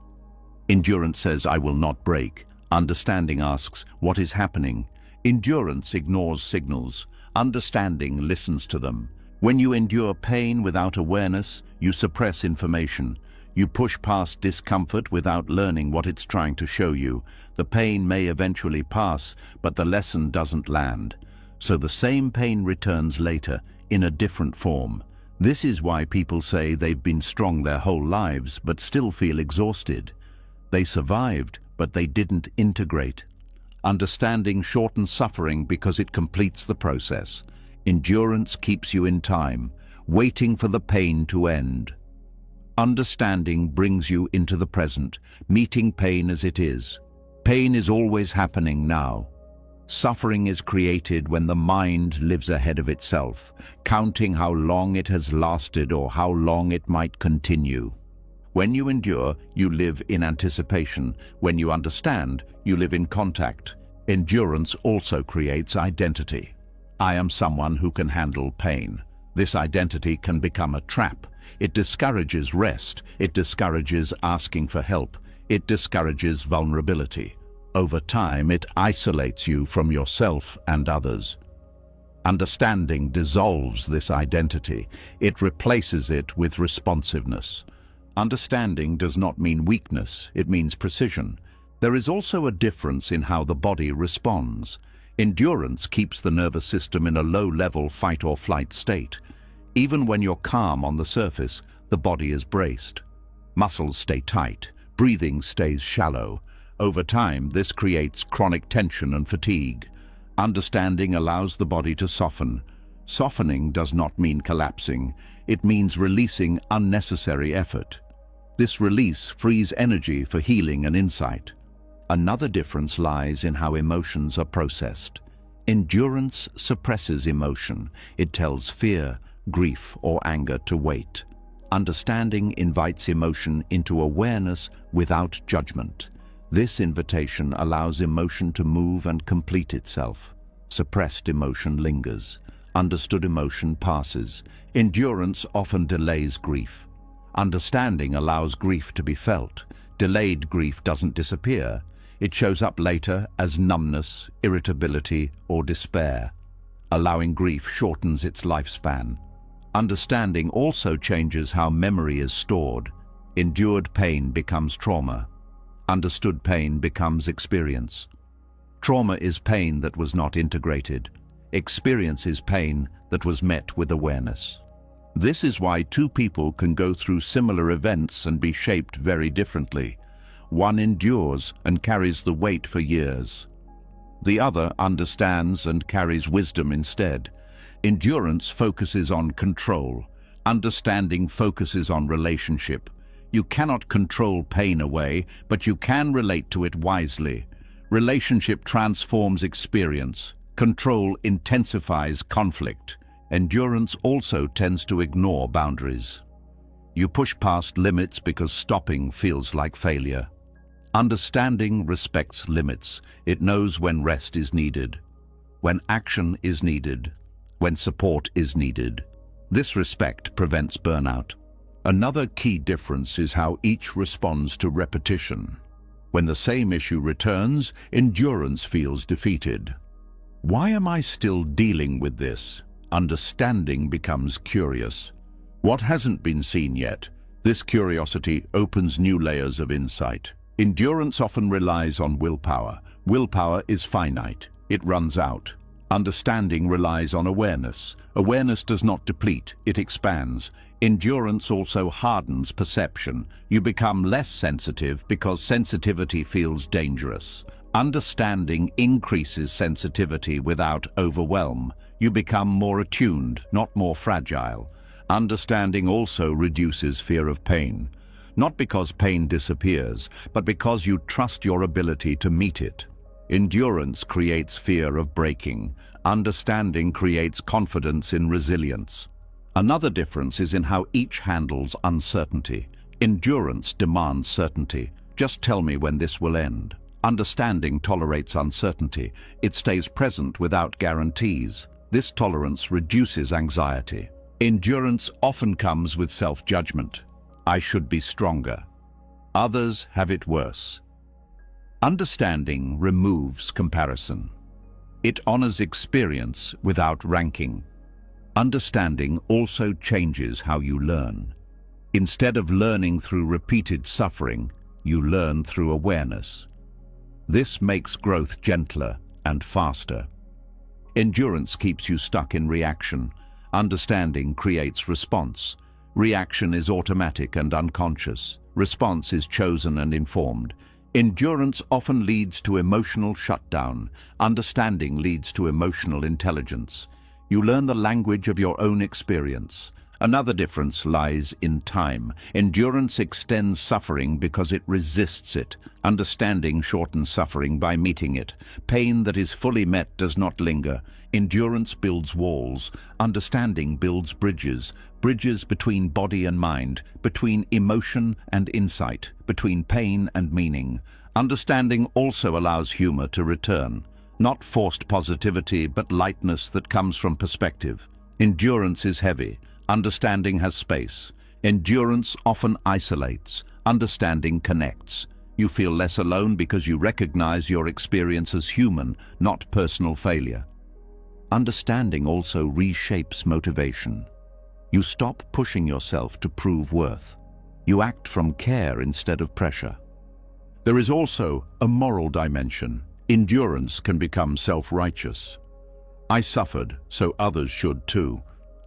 Endurance says, "I will not break." Understanding asks, "What is happening?" Endurance ignores signals. Understanding listens to them. When you endure pain without awareness, you suppress information. You push past discomfort without learning what it's trying to show you. The pain may eventually pass, but the lesson doesn't land. So the same pain returns later, in a different form. This is why people say they've been strong their whole lives, but still feel exhausted. They survived, but they didn't integrate. Understanding shortens suffering because it completes the process. Endurance keeps you in time, waiting for the pain to end. Understanding brings you into the present, meeting pain as it is. Pain is always happening now. Suffering is created when the mind lives ahead of itself, counting how long it has lasted or how long it might continue. When you endure, you live in anticipation. When you understand, you live in contact. Endurance also creates identity. I am someone who can handle pain. This identity can become a trap. It discourages rest. It discourages asking for help. It discourages vulnerability. Over time, it isolates you from yourself and others. Understanding dissolves this identity. It replaces it with responsiveness. Understanding does not mean weakness, it means precision. There is also a difference in how the body responds. Endurance keeps the nervous system in a low-level fight-or-flight state. Even when you're calm on the surface, the body is braced. Muscles stay tight, breathing stays shallow. Over time, this creates chronic tension and fatigue. Understanding allows the body to soften. Softening does not mean collapsing. It means releasing unnecessary effort. This release frees energy for healing and insight. Another difference lies in how emotions are processed. Endurance suppresses emotion. It tells fear, grief, or anger to wait. Understanding invites emotion into awareness without judgment. This invitation allows emotion to move and complete itself. Suppressed emotion lingers. Understood emotion passes. Endurance often delays grief. Understanding allows grief to be felt. Delayed grief doesn't disappear. It shows up later as numbness, irritability, or despair. Allowing grief shortens its lifespan. Understanding also changes how memory is stored. Endured pain becomes trauma. Understood pain becomes experience. Trauma is pain that was not integrated. Experience is pain that was met with awareness. This is why two people can go through similar events and be shaped very differently. One endures and carries the weight for years. The other understands and carries wisdom instead. Endurance focuses on control. Understanding focuses on relationship. You cannot control pain away, but you can relate to it wisely. Relationship transforms experience. Control intensifies conflict. Endurance also tends to ignore boundaries. You push past limits because stopping feels like failure. Understanding respects limits. It knows when rest is needed, when action is needed, when support is needed. This respect prevents burnout. Another key difference is how each responds to repetition. When the same issue returns, endurance feels defeated. Why am I still dealing with this? Understanding becomes curious. What hasn't been seen yet? This curiosity opens new layers of insight. Endurance often relies on willpower. Willpower is finite. It runs out. Understanding relies on awareness. Awareness does not deplete, it expands. Endurance also hardens perception. You become less sensitive because sensitivity feels dangerous. Understanding increases sensitivity without overwhelm. You become more attuned, not more fragile. Understanding also reduces fear of pain. Not because pain disappears, but because you trust your ability to meet it. Endurance creates fear of breaking. Understanding creates confidence in resilience. Another difference is in how each handles uncertainty. Endurance demands certainty. Just tell me when this will end. Understanding tolerates uncertainty. It stays present without guarantees. This tolerance reduces anxiety. Endurance often comes with self-judgment. I should be stronger. Others have it worse. Understanding removes comparison. It honors experience without ranking. Understanding also changes how you learn. Instead of learning through repeated suffering, you learn through awareness. This makes growth gentler and faster. Endurance keeps you stuck in reaction. Understanding creates response. Reaction is automatic and unconscious. Response is chosen and informed. Endurance often leads to emotional shutdown. Understanding leads to emotional intelligence. You learn the language of your own experience. Another difference lies in time. Endurance extends suffering because it resists it. Understanding shortens suffering by meeting it. Pain that is fully met does not linger. Endurance builds walls. Understanding builds bridges. Bridges between body and mind, between emotion and insight, between pain and meaning. Understanding also allows humor to return. Not forced positivity, but lightness that comes from perspective. Endurance is heavy. Understanding has space. Endurance often isolates. Understanding connects. You feel less alone because you recognize your experience as human, not personal failure. Understanding also reshapes motivation. You stop pushing yourself to prove worth. You act from care instead of pressure. There is also a moral dimension. Endurance can become self-righteous. I suffered, so others should too.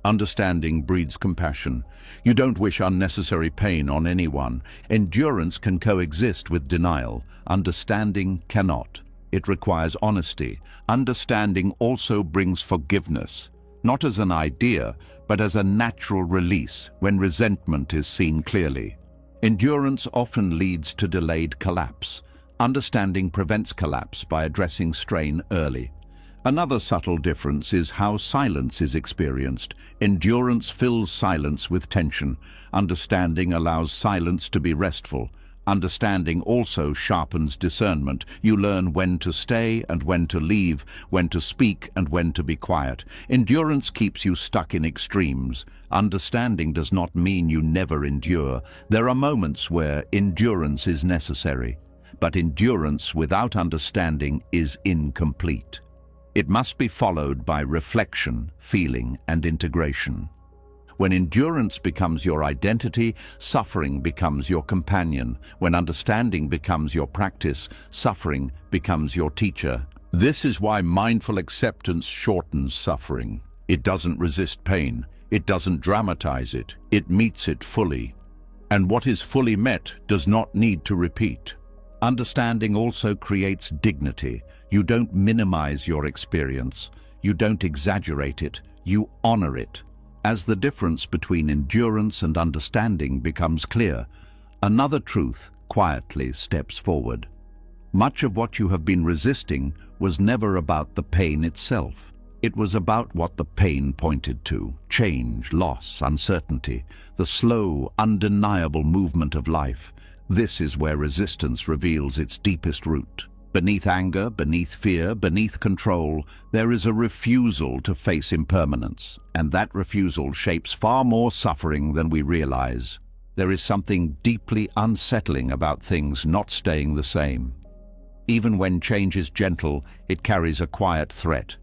Understanding breeds compassion. You don't wish unnecessary pain on anyone. Endurance can coexist with denial. Understanding cannot. It requires honesty. Understanding also brings forgiveness, not as an idea, but as a natural release when resentment is seen clearly. Endurance often leads to delayed collapse. Understanding prevents collapse by addressing strain early. Another subtle difference is how silence is experienced. Endurance fills silence with tension. Understanding allows silence to be restful. Understanding also sharpens discernment. You learn when to stay and when to leave, when to speak and when to be quiet. Endurance keeps you stuck in extremes. Understanding does not mean you never endure. There are moments where endurance is necessary, but endurance without understanding is incomplete. It must be followed by reflection, feeling, and integration. When endurance becomes your identity, suffering becomes your companion. When understanding becomes your practice, suffering becomes your teacher. This is why mindful acceptance shortens suffering. It doesn't resist pain. It doesn't dramatize it. It meets it fully. And what is fully met does not need to repeat. Understanding also creates dignity. You don't minimize your experience. You don't exaggerate it. You honor it. As the difference between endurance and understanding becomes clear, another truth quietly steps forward. Much of what you have been resisting was never about the pain itself. It was about what the pain pointed to: change, loss, uncertainty, the slow, undeniable movement of life. This is where resistance reveals its deepest root. Beneath anger, beneath fear, beneath control, there is a refusal to face impermanence, and that refusal shapes far more suffering than we realize. There is something deeply unsettling about things not staying the same. Even when change is gentle, it carries a quiet threat.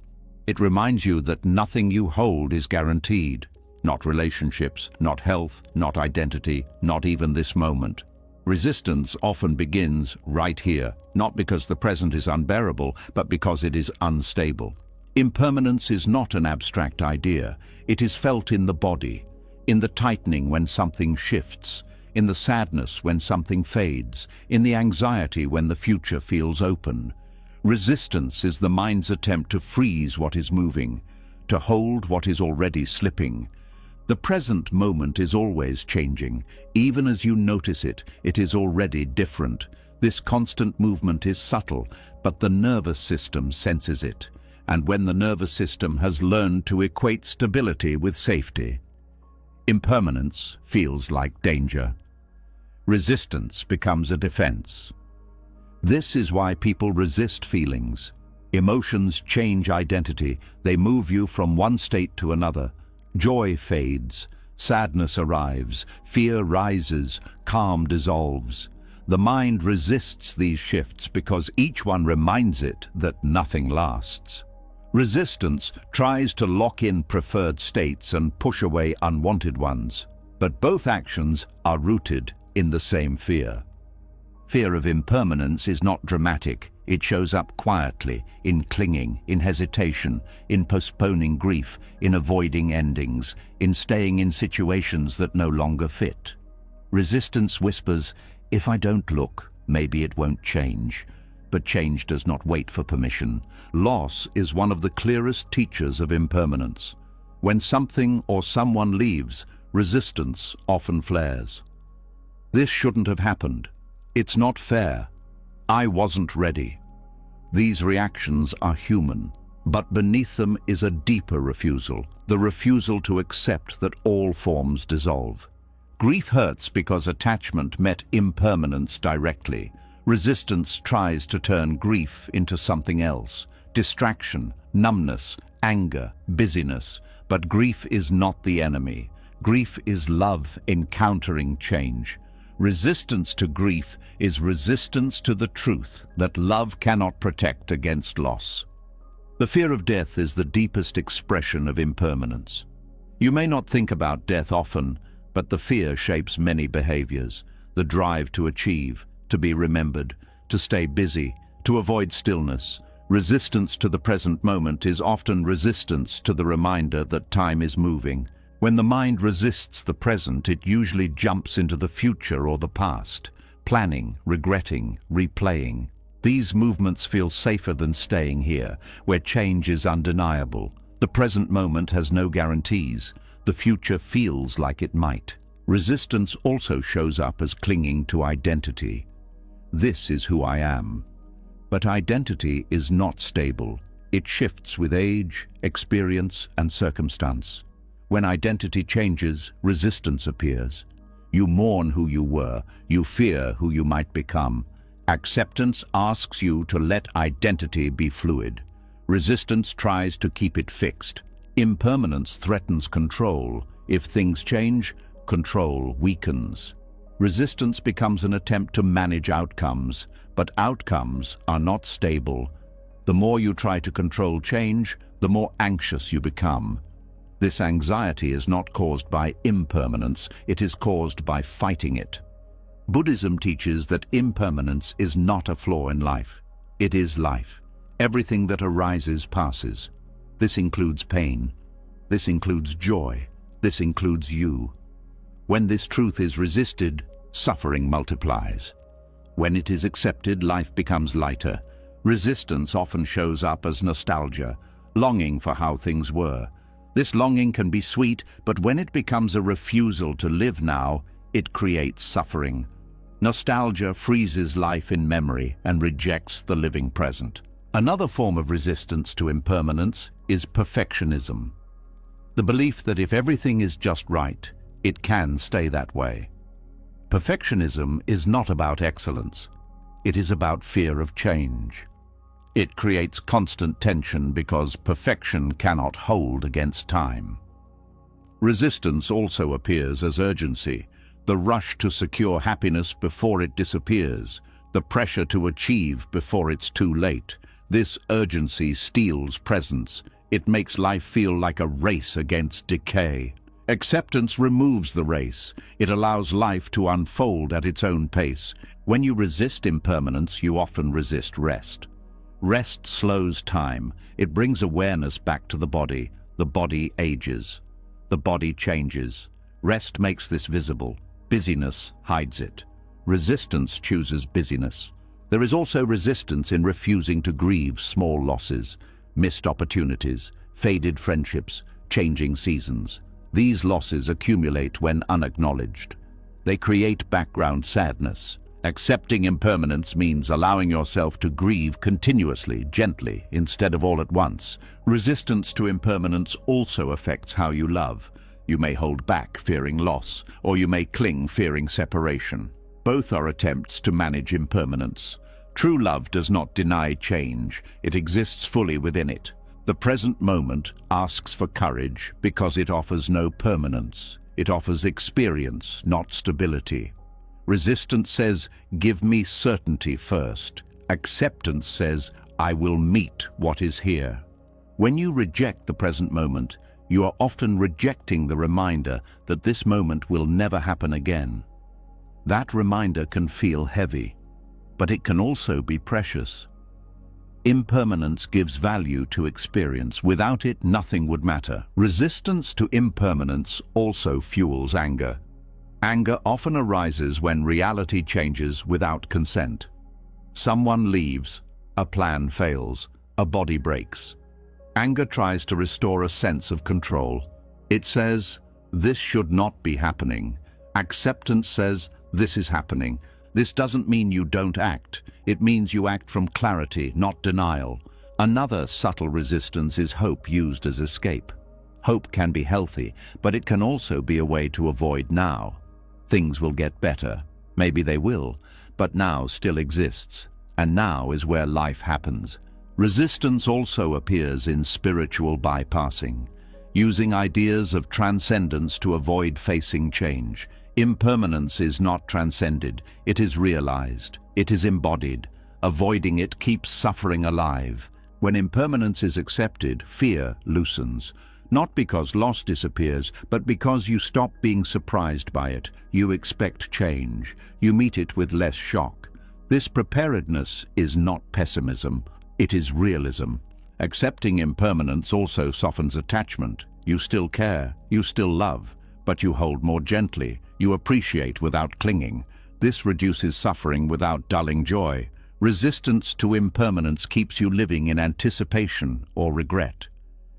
It reminds you that nothing you hold is guaranteed. Not relationships, not health, not identity, not even this moment. Resistance often begins right here, not because the present is unbearable, but because it is unstable. Impermanence is not an abstract idea. It is felt in the body, in the tightening when something shifts, in the sadness when something fades, in the anxiety when the future feels open. Resistance is the mind's attempt to freeze what is moving, to hold what is already slipping. The present moment is always changing. Even as you notice it, it is already different. This constant movement is subtle, but the nervous system senses it. And when the nervous system has learned to equate stability with safety, impermanence feels like danger. Resistance becomes a defense. This is why people resist feelings. Emotions change identity. They move you from one state to another. Joy fades, sadness arrives, fear rises, calm dissolves. The mind resists these shifts because each one reminds it that nothing lasts. Resistance tries to lock in preferred states and push away unwanted ones, but both actions are rooted in the same fear. Fear of impermanence is not dramatic. It shows up quietly, in clinging, in hesitation, in postponing grief, in avoiding endings, in staying in situations that no longer fit. Resistance whispers, if I don't look, maybe it won't change. But change does not wait for permission. Loss is one of the clearest teachers of impermanence. When something or someone leaves, resistance often flares. This shouldn't have happened. It's not fair. I wasn't ready. These reactions are human, but beneath them is a deeper refusal, the refusal to accept that all forms dissolve. Grief hurts because attachment met impermanence directly. Resistance tries to turn grief into something else: distraction, numbness, anger, busyness. But grief is not the enemy. Grief is love encountering change. Resistance to grief is resistance to the truth that love cannot protect against loss. The fear of death is the deepest expression of impermanence. You may not think about death often, but the fear shapes many behaviors. The drive to achieve, to be remembered, to stay busy, to avoid stillness. Resistance to the present moment is often resistance to the reminder that time is moving. When the mind resists the present, it usually jumps into the future or the past, planning, regretting, replaying. These movements feel safer than staying here, where change is undeniable. The present moment has no guarantees. The future feels like it might. Resistance also shows up as clinging to identity. This is who I am. But identity is not stable. It shifts with age, experience, and circumstance. When identity changes, resistance appears. You mourn who you were. You fear who you might become. Acceptance asks you to let identity be fluid. Resistance tries to keep it fixed. Impermanence threatens control. If things change, control weakens. Resistance becomes an attempt to manage outcomes, but outcomes are not stable. The more you try to control change, the more anxious you become. This anxiety is not caused by impermanence, it is caused by fighting it. Buddhism teaches that impermanence is not a flaw in life. It is life. Everything that arises passes. This includes pain. This includes joy. This includes you. When this truth is resisted, suffering multiplies. When it is accepted, life becomes lighter. Resistance often shows up as nostalgia, longing for how things were. This longing can be sweet, but when it becomes a refusal to live now, it creates suffering. Nostalgia freezes life in memory and rejects the living present. Another form of resistance to impermanence is perfectionism. The belief that if everything is just right, it can stay that way. Perfectionism is not about excellence. It is about fear of change. It creates constant tension because perfection cannot hold against time. Resistance also appears as urgency, the rush to secure happiness before it disappears, the pressure to achieve before it's too late. This urgency steals presence. It makes life feel like a race against decay. Acceptance removes the race. It allows life to unfold at its own pace. When you resist impermanence, you often resist rest. Rest slows time. It brings awareness back to the body. The body ages. The body changes. Rest makes this visible. Busyness hides it. Resistance chooses busyness. There is also resistance in refusing to grieve small losses, missed opportunities, faded friendships, changing seasons. These losses accumulate when unacknowledged. They create background sadness. Accepting impermanence means allowing yourself to grieve continuously, gently, instead of all at once. Resistance to impermanence also affects how you love. You may hold back, fearing loss, or you may cling, fearing separation. Both are attempts to manage impermanence. True love does not deny change. It exists fully within it. The present moment asks for courage because it offers no permanence. It offers experience, not stability. Resistance says, "Give me certainty first." Acceptance says, "I will meet what is here." When you reject the present moment, you are often rejecting the reminder that this moment will never happen again. That reminder can feel heavy, but it can also be precious. Impermanence gives value to experience. Without it, nothing would matter. Resistance to impermanence also fuels anger. Anger often arises when reality changes without consent. Someone leaves, a plan fails, a body breaks. Anger tries to restore a sense of control. It says, "This should not be happening." Acceptance says, "This is happening." This doesn't mean you don't act. It means you act from clarity, not denial. Another subtle resistance is hope used as escape. Hope can be healthy, but it can also be a way to avoid now. Things will get better. Maybe they will, but now still exists, and now is where life happens. Resistance also appears in spiritual bypassing, using ideas of transcendence to avoid facing change. Impermanence is not transcended, it is realized, it is embodied. Avoiding it keeps suffering alive. When impermanence is accepted, fear loosens. Not because loss disappears, but because you stop being surprised by it. You expect change. You meet it with less shock. This preparedness is not pessimism, it is realism. Accepting impermanence also softens attachment. You still care, you still love, but you hold more gently. You appreciate without clinging. This reduces suffering without dulling joy. Resistance to impermanence keeps you living in anticipation or regret.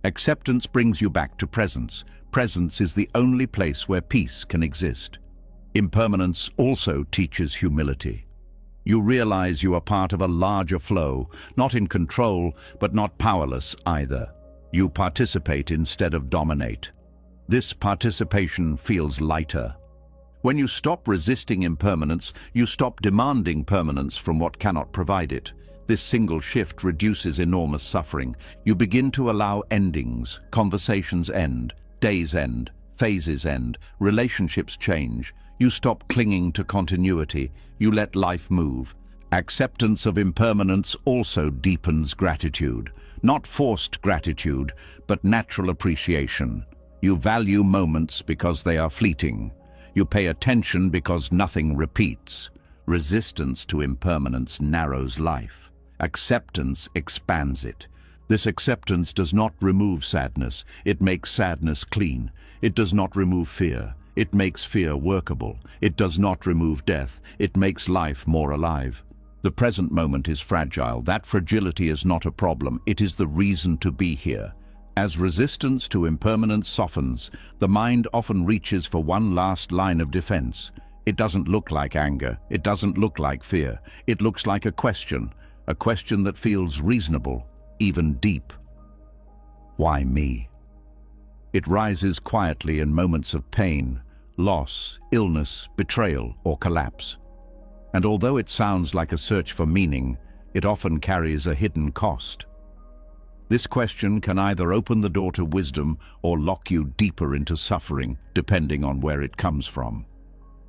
Acceptance brings you back to presence. Presence is the only place where peace can exist. Impermanence also teaches humility. You realize you are part of a larger flow, not in control, but not powerless either. You participate instead of dominate. This participation feels lighter. When you stop resisting impermanence, you stop demanding permanence from what cannot provide it. This single shift reduces enormous suffering. You begin to allow endings. Conversations end, days end, phases end, relationships change. You stop clinging to continuity. You let life move. Acceptance of impermanence also deepens gratitude. Not forced gratitude, but natural appreciation. You value moments because they are fleeting. You pay attention because nothing repeats. Resistance to impermanence narrows life. Acceptance expands it. This acceptance does not remove sadness. It makes sadness clean. It does not remove fear. It makes fear workable. It does not remove death. It makes life more alive. The present moment is fragile. That fragility is not a problem. It is the reason to be here. As resistance to impermanence softens, the mind often reaches for one last line of defense. It doesn't look like anger. It doesn't look like fear. It looks like a question that feels reasonable, even deep. Why me? It rises quietly in moments of pain, loss, illness, betrayal, or collapse. And although it sounds like a search for meaning, it often carries a hidden cost. This question can either open the door to wisdom or lock you deeper into suffering, depending on where it comes from.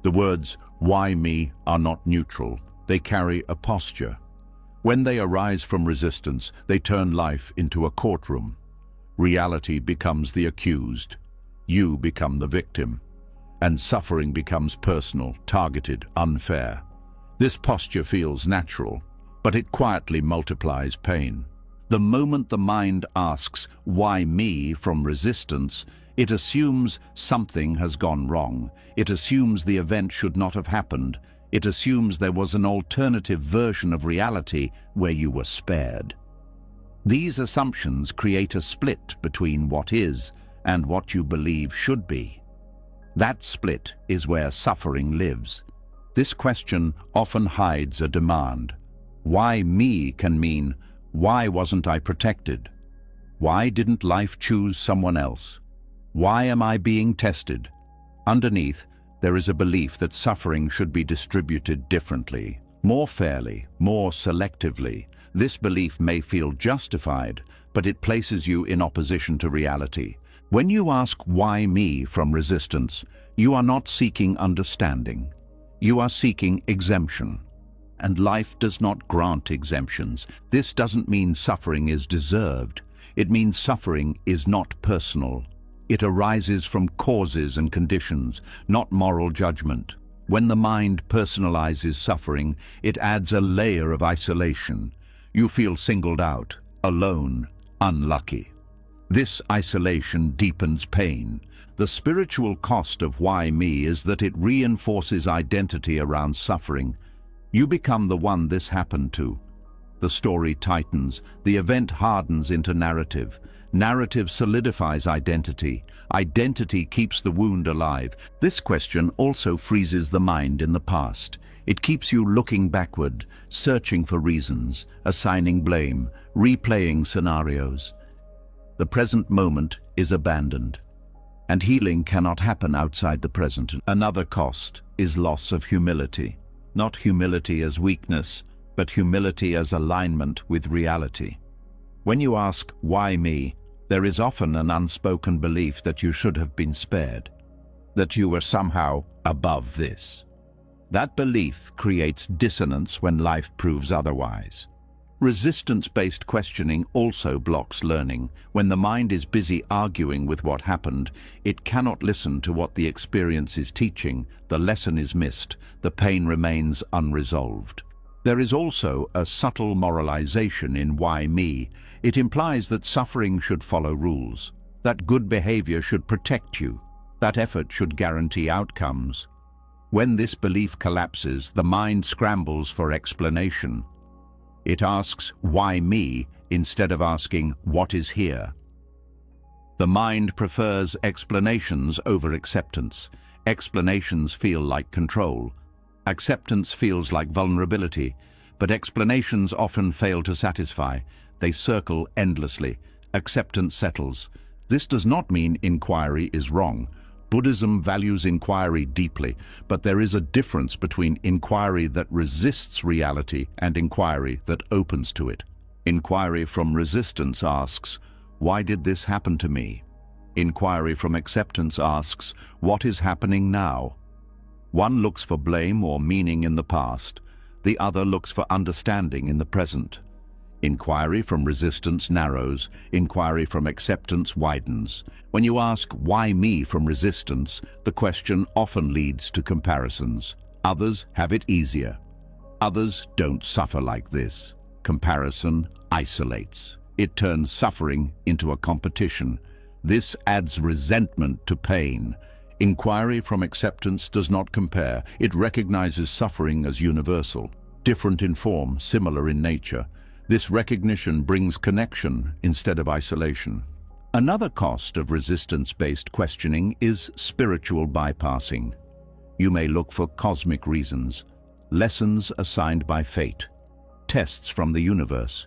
The words, "why me?" are not neutral. They carry a posture. When they arise from resistance, they turn life into a courtroom. Reality becomes the accused. You become the victim. And suffering becomes personal, targeted, unfair. This posture feels natural, but it quietly multiplies pain. The moment the mind asks, "why me?" from resistance, it assumes something has gone wrong. It assumes the event should not have happened. It assumes there was an alternative version of reality where you were spared. These assumptions create a split between what is and what you believe should be. That split is where suffering lives. This question often hides a demand. Why me can mean, why wasn't I protected? Why didn't life choose someone else? Why am I being tested? Underneath, there is a belief that suffering should be distributed differently, more fairly, more selectively. This belief may feel justified, but it places you in opposition to reality. When you ask "why me?" from resistance, you are not seeking understanding. You are seeking exemption. And life does not grant exemptions. This doesn't mean suffering is deserved. It means suffering is not personal. It arises from causes and conditions, not moral judgment. When the mind personalizes suffering, it adds a layer of isolation. You feel singled out, alone, unlucky. This isolation deepens pain. The spiritual cost of "why me?" is that it reinforces identity around suffering. You become the one this happened to. The story tightens. The event hardens into narrative. Narrative solidifies identity. Identity keeps the wound alive. This question also freezes the mind in the past. It keeps you looking backward, searching for reasons, assigning blame, replaying scenarios. The present moment is abandoned, and healing cannot happen outside the present. Another cost is loss of humility. Not humility as weakness, but humility as alignment with reality. When you ask, "why me?" there is often an unspoken belief that you should have been spared, that you were somehow above this. That belief creates dissonance when life proves otherwise. Resistance-based questioning also blocks learning. When the mind is busy arguing with what happened, it cannot listen to what the experience is teaching. The lesson is missed. The pain remains unresolved. There is also a subtle moralization in "why me?" It implies that suffering should follow rules, that good behavior should protect you, that effort should guarantee outcomes. When this belief collapses, the mind scrambles for explanation. It asks, "why me?" instead of asking, "what is here?" The mind prefers explanations over acceptance. Explanations feel like control. Acceptance feels like vulnerability, but explanations often fail to satisfy. They circle endlessly. Acceptance settles. This does not mean inquiry is wrong. Buddhism values inquiry deeply, but there is a difference between inquiry that resists reality and inquiry that opens to it. Inquiry from resistance asks, "why did this happen to me?" Inquiry from acceptance asks, "what is happening now?" One looks for blame or meaning in the past. The other looks for understanding in the present. Inquiry from resistance narrows. Inquiry from acceptance widens. When you ask, "why me?" from resistance, the question often leads to comparisons. Others have it easier. Others don't suffer like this. Comparison isolates. It turns suffering into a competition. This adds resentment to pain. Inquiry from acceptance does not compare. It recognizes suffering as universal, different in form, similar in nature. This recognition brings connection instead of isolation. Another cost of resistance-based questioning is spiritual bypassing. You may look for cosmic reasons, lessons assigned by fate, tests from the universe.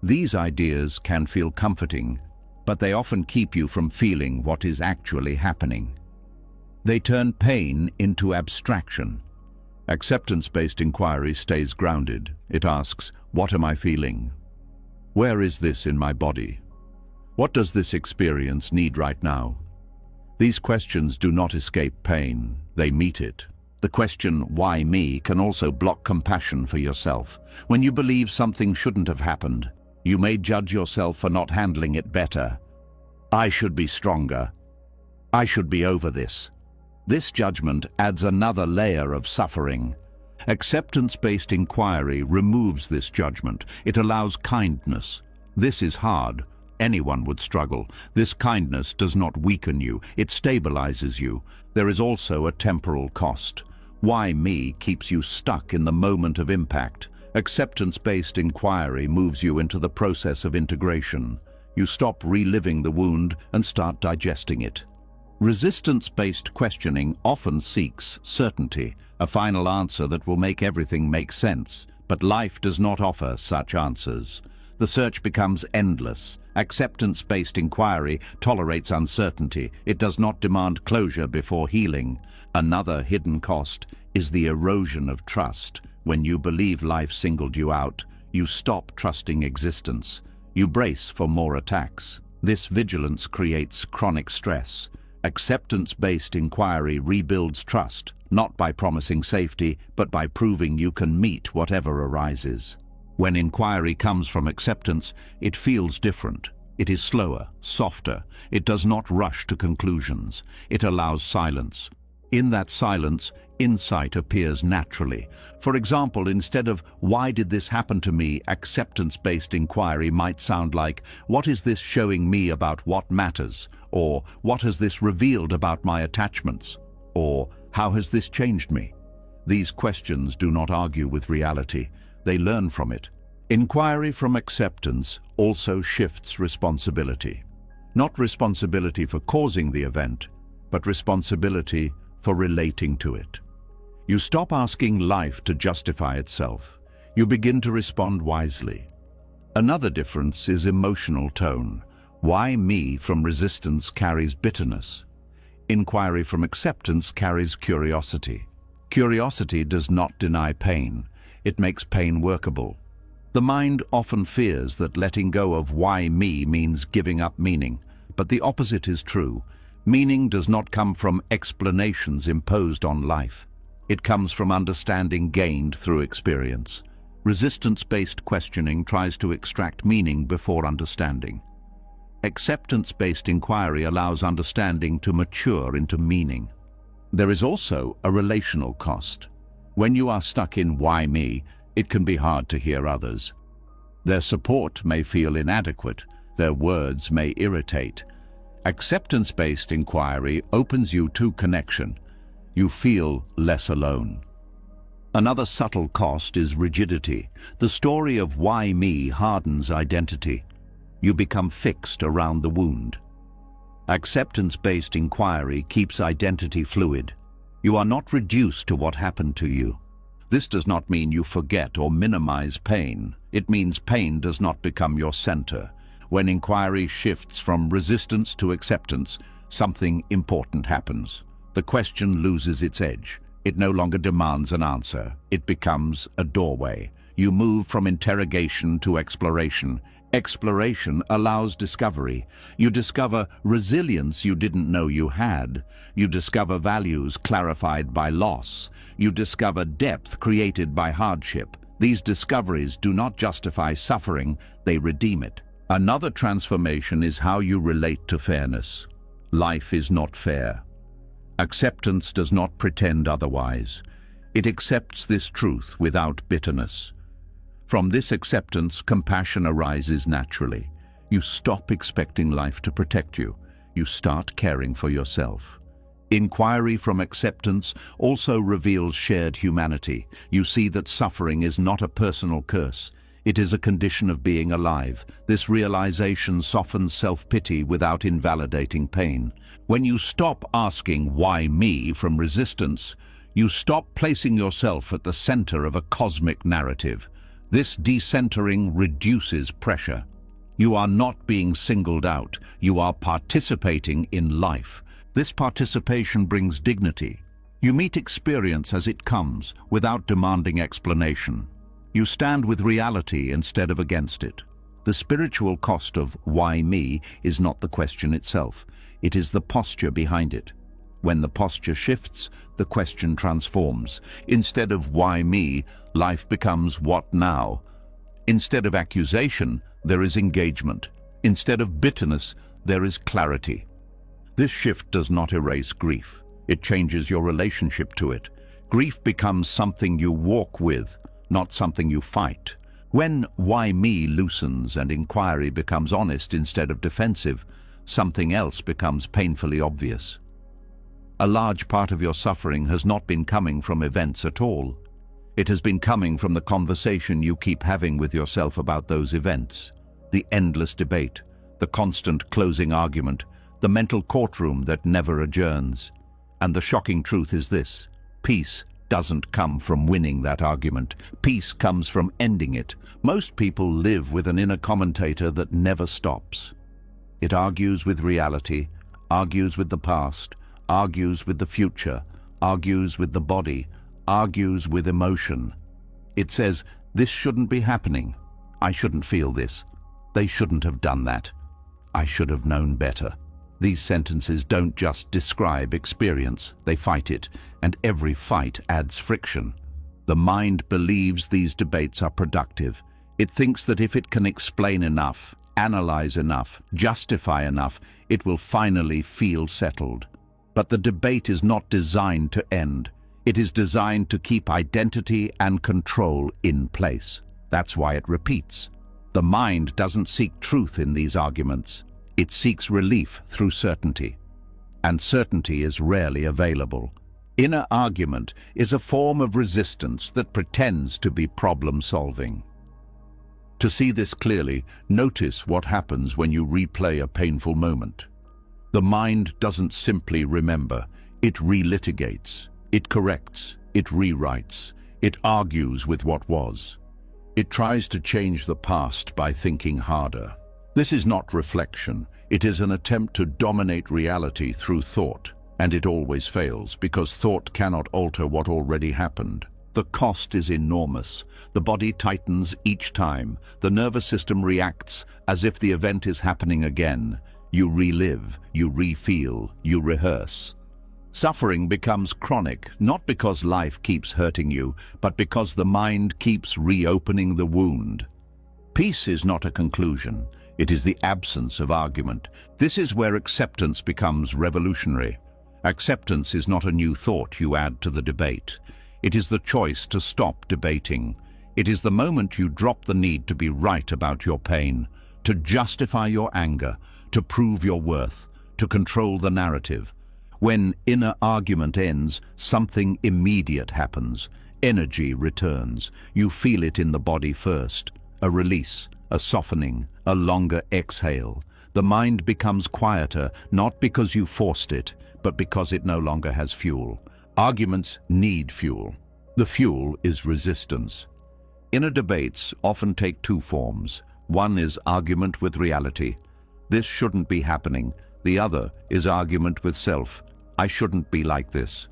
These ideas can feel comforting, but they often keep you from feeling what is actually happening. They turn pain into abstraction. Acceptance-based inquiry stays grounded. It asks, what am I feeling? Where is this in my body? What does this experience need right now? These questions do not escape pain, they meet it. The question, why me, can also block compassion for yourself. When you believe something shouldn't have happened, you may judge yourself for not handling it better. I should be stronger. I should be over this. This judgment adds another layer of suffering. Acceptance-based inquiry removes this judgment. It allows kindness. This is hard. Anyone would struggle. This kindness does not weaken you. It stabilizes you. There is also a temporal cost. Why me keeps you stuck in the moment of impact. Acceptance-based inquiry moves you into the process of integration. You stop reliving the wound and start digesting it. Resistance-based questioning often seeks certainty, a final answer that will make everything make sense. But life does not offer such answers. The search becomes endless. Acceptance-based inquiry tolerates uncertainty. It does not demand closure before healing. Another hidden cost is the erosion of trust. When you believe life singled you out, you stop trusting existence. You brace for more attacks. This vigilance creates chronic stress. Acceptance-based inquiry rebuilds trust, not by promising safety, but by proving you can meet whatever arises. When inquiry comes from acceptance, it feels different. It is slower, softer. It does not rush to conclusions. It allows silence. In that silence, insight appears naturally. For example, instead of, why did this happen to me, acceptance-based inquiry might sound like, what is this showing me about what matters? Or, what has this revealed about my attachments? Or, how has this changed me? These questions do not argue with reality. They learn from it. Inquiry from acceptance also shifts responsibility. Not responsibility for causing the event, but responsibility for relating to it. You stop asking life to justify itself. You begin to respond wisely. Another difference is emotional tone. Why me from resistance carries bitterness. Inquiry from acceptance carries curiosity. Curiosity does not deny pain. It makes pain workable. The mind often fears that letting go of why me means giving up meaning, but the opposite is true. Meaning does not come from explanations imposed on life. It comes from understanding gained through experience. Resistance-based questioning tries to extract meaning before understanding. Acceptance-based inquiry allows understanding to mature into meaning. There is also a relational cost. When you are stuck in why me, it can be hard to hear others. Their support may feel inadequate. Their words may irritate. Acceptance-based inquiry opens you to connection. You feel less alone. Another subtle cost is rigidity. The story of why me hardens identity. You become fixed around the wound. Acceptance-based inquiry keeps identity fluid. You are not reduced to what happened to you. This does not mean you forget or minimize pain. It means pain does not become your center. When inquiry shifts from resistance to acceptance, something important happens. The question loses its edge. It no longer demands an answer. It becomes a doorway. You move from interrogation to exploration. Exploration allows discovery. You discover resilience you didn't know you had. You discover values clarified by loss. You discover depth created by hardship. These discoveries do not justify suffering, they redeem it. Another transformation is how you relate to fairness. Life is not fair. Acceptance does not pretend otherwise. It accepts this truth without bitterness. From this acceptance, compassion arises naturally. You stop expecting life to protect you. You start caring for yourself. Inquiry from acceptance also reveals shared humanity. You see that suffering is not a personal curse. It is a condition of being alive. This realization softens self-pity without invalidating pain. When you stop asking "why me" from resistance, you stop placing yourself at the center of a cosmic narrative. This decentering reduces pressure. You are not being singled out. You are participating in life. This participation brings dignity. You meet experience as it comes, without demanding explanation. You stand with reality instead of against it. The spiritual cost of "why me" is not the question itself. It is the posture behind it. When the posture shifts, the question transforms. Instead of "why me," life becomes "what now?" Instead of accusation, there is engagement. Instead of bitterness, there is clarity. This shift does not erase grief. It changes your relationship to it. Grief becomes something you walk with, not something you fight. When "why me" loosens and inquiry becomes honest instead of defensive, something else becomes painfully obvious. A large part of your suffering has not been coming from events at all. It has been coming from the conversation you keep having with yourself about those events, the endless debate, the constant closing argument, the mental courtroom that never adjourns. And the shocking truth is this: peace doesn't come from winning that argument. Peace comes from ending it. Most people live with an inner commentator that never stops. It argues with reality, argues with the past, argues with the future, argues with the body, argues with emotion. It says, "This shouldn't be happening. I shouldn't feel this. They shouldn't have done that. I should have known better." These sentences don't just describe experience, they fight it, and every fight adds friction. The mind believes these debates are productive. It thinks that if it can explain enough, analyze enough, justify enough, it will finally feel settled. But the debate is not designed to end. It is designed to keep identity and control in place. That's why it repeats. The mind doesn't seek truth in these arguments. It seeks relief through certainty. And certainty is rarely available. Inner argument is a form of resistance that pretends to be problem-solving. To see this clearly, notice what happens when you replay a painful moment. The mind doesn't simply remember. It relitigates. It corrects. It rewrites. It argues with what was. It tries to change the past by thinking harder. This is not reflection. It is an attempt to dominate reality through thought, and it always fails because thought cannot alter what already happened. The cost is enormous. The body tightens each time. The nervous system reacts as if the event is happening again. You relive, you re-feel, you rehearse. Suffering becomes chronic, not because life keeps hurting you, but because the mind keeps reopening the wound. Peace is not a conclusion. It is the absence of argument. This is where acceptance becomes revolutionary. Acceptance is not a new thought you add to the debate. It is the choice to stop debating. It is the moment you drop the need to be right about your pain, to justify your anger, to prove your worth, to control the narrative. When inner argument ends, something immediate happens. Energy returns. You feel it in the body first. A release, a softening, a longer exhale. The mind becomes quieter, not because you forced it, but because it no longer has fuel. Arguments need fuel. The fuel is resistance. Inner debates often take two forms. One is argument with reality. This shouldn't be happening. The other is argument with self. I shouldn't be like this.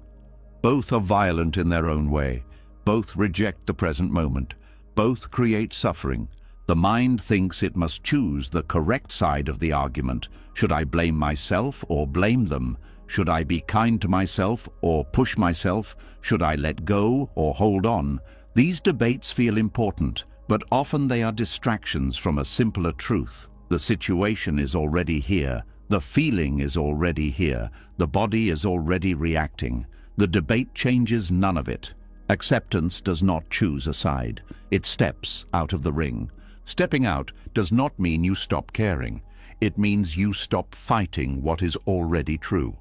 Both are violent in their own way. Both reject the present moment. Both create suffering. The mind thinks it must choose the correct side of the argument. Should I blame myself or blame them? Should I be kind to myself or push myself? Should I let go or hold on? These debates feel important, but often they are distractions from a simpler truth. The situation is already here. The feeling is already here. The body is already reacting. The debate changes none of it. Acceptance does not choose a side. It steps out of the ring. Stepping out does not mean you stop caring. It means you stop fighting what is already true.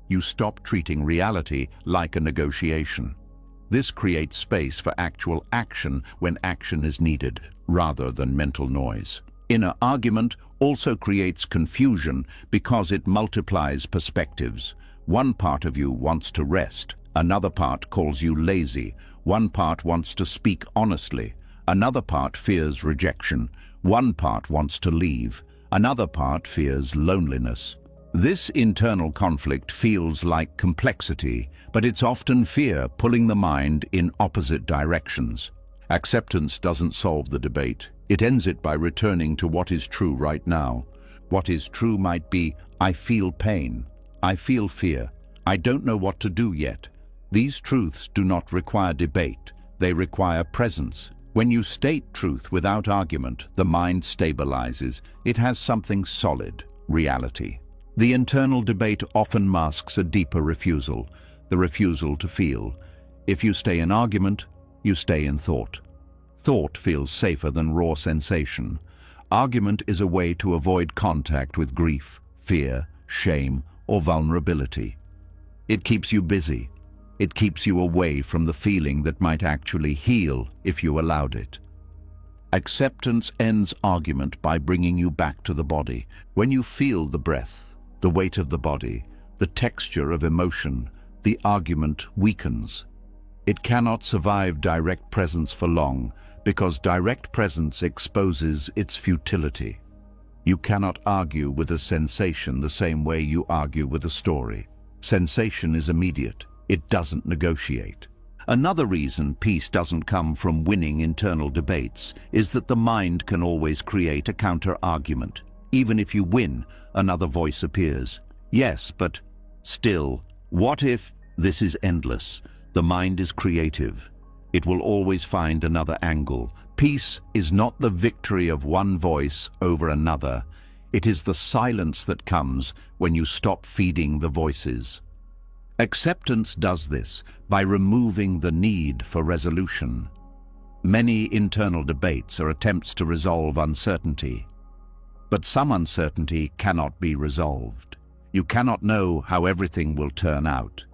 You stop treating reality like a negotiation. This creates space for actual action when action is needed, rather than mental noise. Inner argument also creates confusion because it multiplies perspectives. One part of you wants to rest, another part calls you lazy, one part wants to speak honestly, another part fears rejection, one part wants to leave, another part fears loneliness. This internal conflict feels like complexity, but it's often fear pulling the mind in opposite directions. Acceptance doesn't solve the debate. It ends it by returning to what is true right now. What is true might be, I feel pain, I feel fear, I don't know what to do yet. These truths do not require debate, they require presence. When you state truth without argument, the mind stabilizes. It has something solid, reality. The internal debate often masks a deeper refusal, the refusal to feel. If you stay in argument, you stay in thought. Thought feels safer than raw sensation. Argument is a way to avoid contact with grief, fear, shame, or vulnerability. It keeps you busy. It keeps you away from the feeling that might actually heal if you allowed it. Acceptance ends argument by bringing you back to the body. When you feel the breath, the weight of the body, the texture of emotion, the argument weakens. It cannot survive direct presence for long, because direct presence exposes its futility. You cannot argue with a sensation the same way you argue with a story. Sensation is immediate. It doesn't negotiate. Another reason peace doesn't come from winning internal debates is that the mind can always create a counter-argument. Even if you win, another voice appears. Yes, but still, what if this is endless? The mind is creative. It will always find another angle. Peace is not the victory of one voice over another. It is the silence that comes when you stop feeding the voices. Acceptance does this by removing the need for resolution. Many internal debates are attempts to resolve uncertainty. But some uncertainty cannot be resolved. You cannot know how everything will turn out.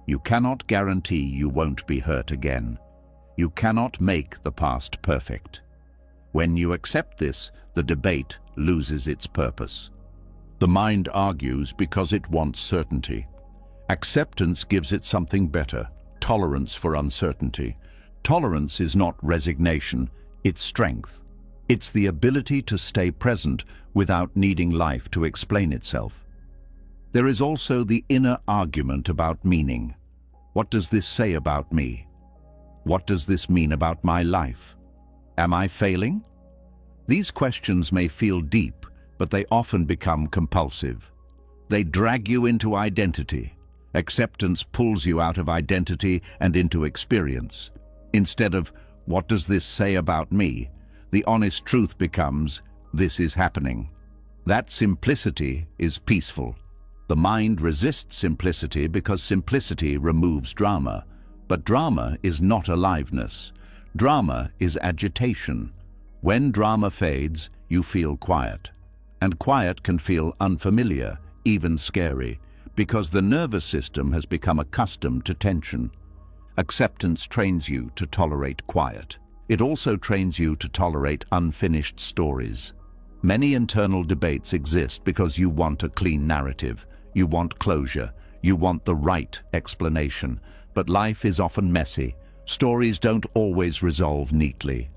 You cannot guarantee you won't be hurt again. You cannot make the past perfect. When you accept this, the debate loses its purpose. The mind argues because it wants certainty. Acceptance gives it something better, tolerance for uncertainty. Tolerance is not resignation, it's strength. It's the ability to stay present without needing life to explain itself. There is also the inner argument about meaning. What does this say about me? What does this mean about my life? Am I failing? These questions may feel deep, but they often become compulsive. They drag you into identity. Acceptance pulls you out of identity and into experience. Instead of, what does this say about me? The honest truth becomes, this is happening. That simplicity is peaceful. The mind resists simplicity because simplicity removes drama. But drama is not aliveness. Drama is agitation. When drama fades, you feel quiet. And quiet can feel unfamiliar, even scary, because the nervous system has become accustomed to tension. Acceptance trains you to tolerate quiet. It also trains you to tolerate unfinished stories. Many internal debates exist because you want a clean narrative. You want closure. You want the right explanation. But life is often messy. Stories don't always resolve neatly.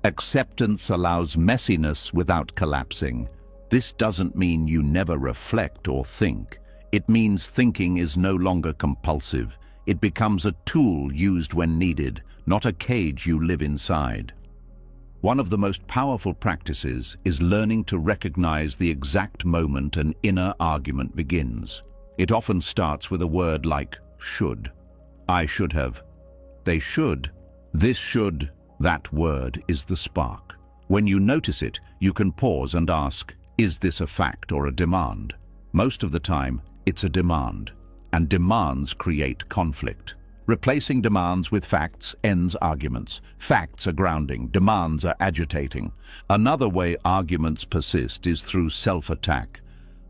Acceptance allows messiness without collapsing. This doesn't mean you never reflect or think. It means thinking is no longer compulsive. It becomes a tool used when needed, not a cage you live inside. One of the most powerful practices is learning to recognize the exact moment an inner argument begins. It often starts with a word like should. I should have. They should. This should. That word is the spark. When you notice it, you can pause and ask, is this a fact or a demand? Most of the time, it's a demand. And demands create conflict. Replacing demands with facts ends arguments. Facts are grounding, demands are agitating. Another way arguments persist is through self-attack.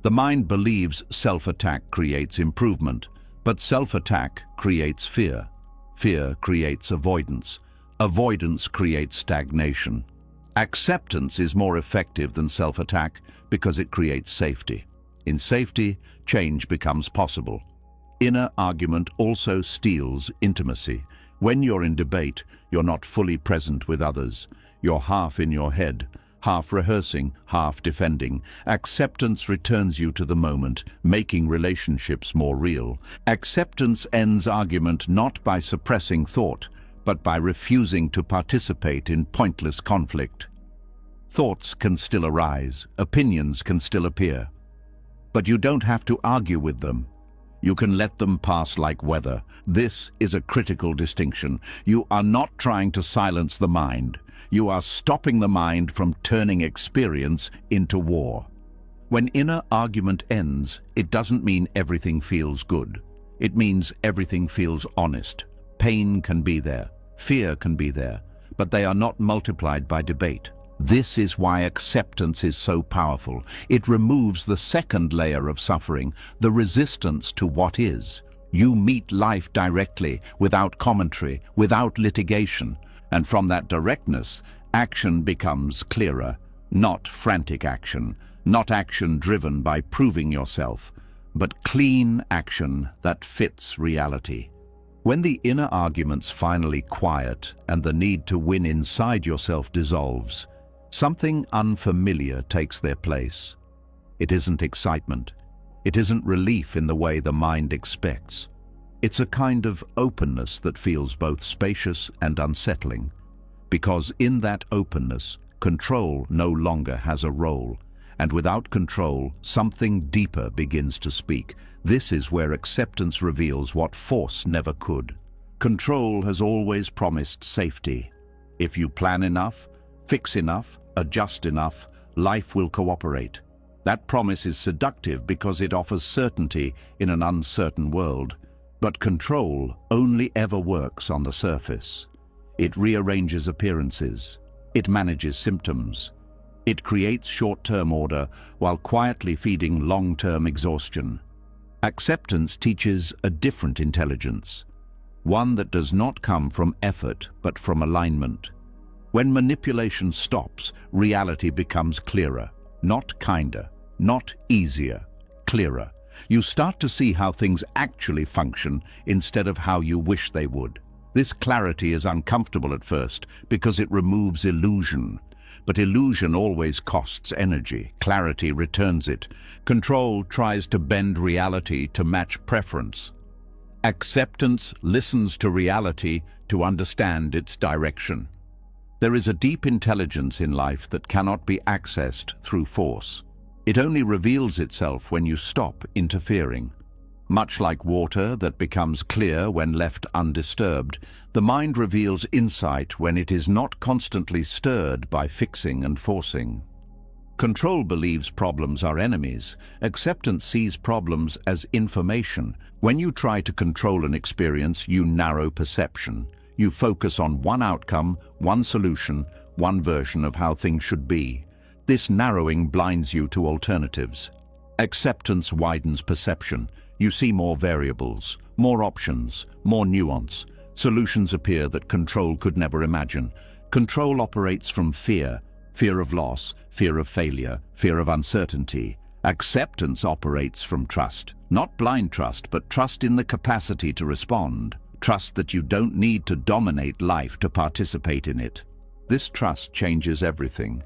The mind believes self-attack creates improvement, but self-attack creates fear. Fear creates avoidance. Avoidance creates stagnation. Acceptance is more effective than self-attack because it creates safety. In safety, change becomes possible. Inner argument also steals intimacy. When you're in debate, you're not fully present with others. You're half in your head, half rehearsing, half defending. Acceptance returns you to the moment, making relationships more real. Acceptance ends argument not by suppressing thought, but by refusing to participate in pointless conflict. Thoughts can still arise, opinions can still appear, but you don't have to argue with them. You can let them pass like weather. This is a critical distinction. You are not trying to silence the mind. You are stopping the mind from turning experience into war. When inner argument ends, it doesn't mean everything feels good. It means everything feels honest. Pain can be there, fear can be there, but they are not multiplied by debate. This is why acceptance is so powerful. It removes the second layer of suffering, the resistance to what is. You meet life directly, without commentary, without litigation. And from that directness, action becomes clearer. Not frantic action, not action driven by proving yourself, but clean action that fits reality. When the inner arguments finally quiet and the need to win inside yourself dissolves, something unfamiliar takes their place. It isn't excitement. It isn't relief in the way the mind expects. It's a kind of openness that feels both spacious and unsettling, because in that openness, control no longer has a role, and without control, something deeper begins to speak. This is where acceptance reveals what force never could. Control has always promised safety. If you plan enough, fix enough, adjust enough, life will cooperate. That promise is seductive because it offers certainty in an uncertain world. But control only ever works on the surface. It rearranges appearances. It manages symptoms. It creates short-term order while quietly feeding long-term exhaustion. Acceptance teaches a different intelligence, one that does not come from effort but from alignment. When manipulation stops, reality becomes clearer, not kinder, not easier, clearer. You start to see how things actually function instead of how you wish they would. This clarity is uncomfortable at first because it removes illusion. But illusion always costs energy. Clarity returns it. Control tries to bend reality to match preference. Acceptance listens to reality to understand its direction. There is a deep intelligence in life that cannot be accessed through force. It only reveals itself when you stop interfering. Much like water that becomes clear when left undisturbed, the mind reveals insight when it is not constantly stirred by fixing and forcing. Control believes problems are enemies. Acceptance sees problems as information. When you try to control an experience, you narrow perception. You focus on one outcome, one solution, one version of how things should be. This narrowing blinds you to alternatives. Acceptance widens perception. You see more variables, more options, more nuance. Solutions appear that control could never imagine. Control operates from fear, fear of loss, fear of failure, fear of uncertainty. Acceptance operates from trust, not blind trust, but trust in the capacity to respond. Trust that you don't need to dominate life to participate in it. This trust changes everything.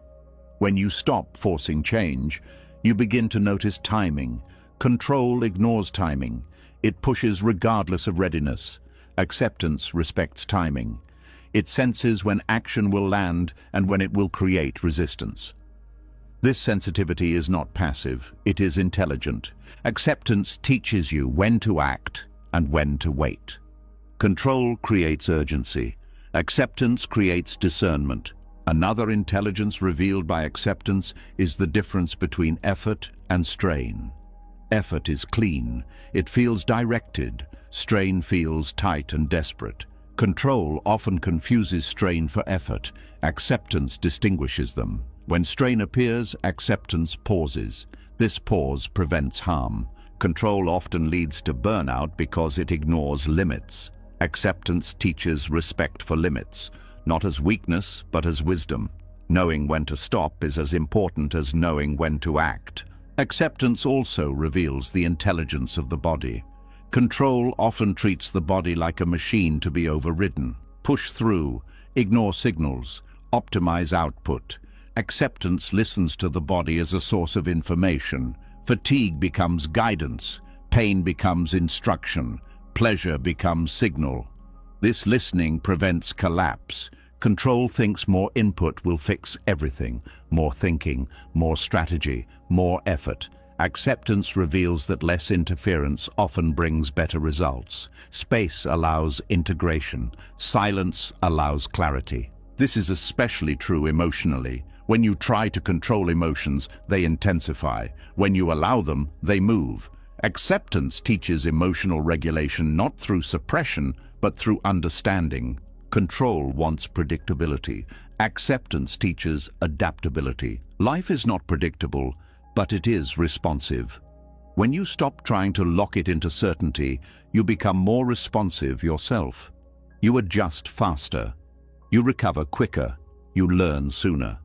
When you stop forcing change, you begin to notice timing. Control ignores timing. It pushes regardless of readiness. Acceptance respects timing. It senses when action will land and when it will create resistance. This sensitivity is not passive, it is intelligent. Acceptance teaches you when to act and when to wait. Control creates urgency. Acceptance creates discernment. Another intelligence revealed by acceptance is the difference between effort and strain. Effort is clean. It feels directed. Strain feels tight and desperate. Control often confuses strain for effort. Acceptance distinguishes them. When strain appears, acceptance pauses. This pause prevents harm. Control often leads to burnout because it ignores limits. Acceptance teaches respect for limits, not as weakness, but as wisdom. Knowing when to stop is as important as knowing when to act. Acceptance also reveals the intelligence of the body. Control often treats the body like a machine to be overridden. Push through, ignore signals, optimize output. Acceptance listens to the body as a source of information. Fatigue becomes guidance, pain becomes instruction, pleasure becomes signal. This listening prevents collapse. Control thinks more input will fix everything. More thinking, more strategy, more effort. Acceptance reveals that less interference often brings better results. Space allows integration. Silence allows clarity. This is especially true emotionally. When you try to control emotions, they intensify. When you allow them, they move. Acceptance teaches emotional regulation not through suppression, but through understanding. Control wants predictability. Acceptance teaches adaptability. Life is not predictable, but it is responsive. When you stop trying to lock it into certainty, you become more responsive yourself. You adjust faster. You recover quicker. You learn sooner.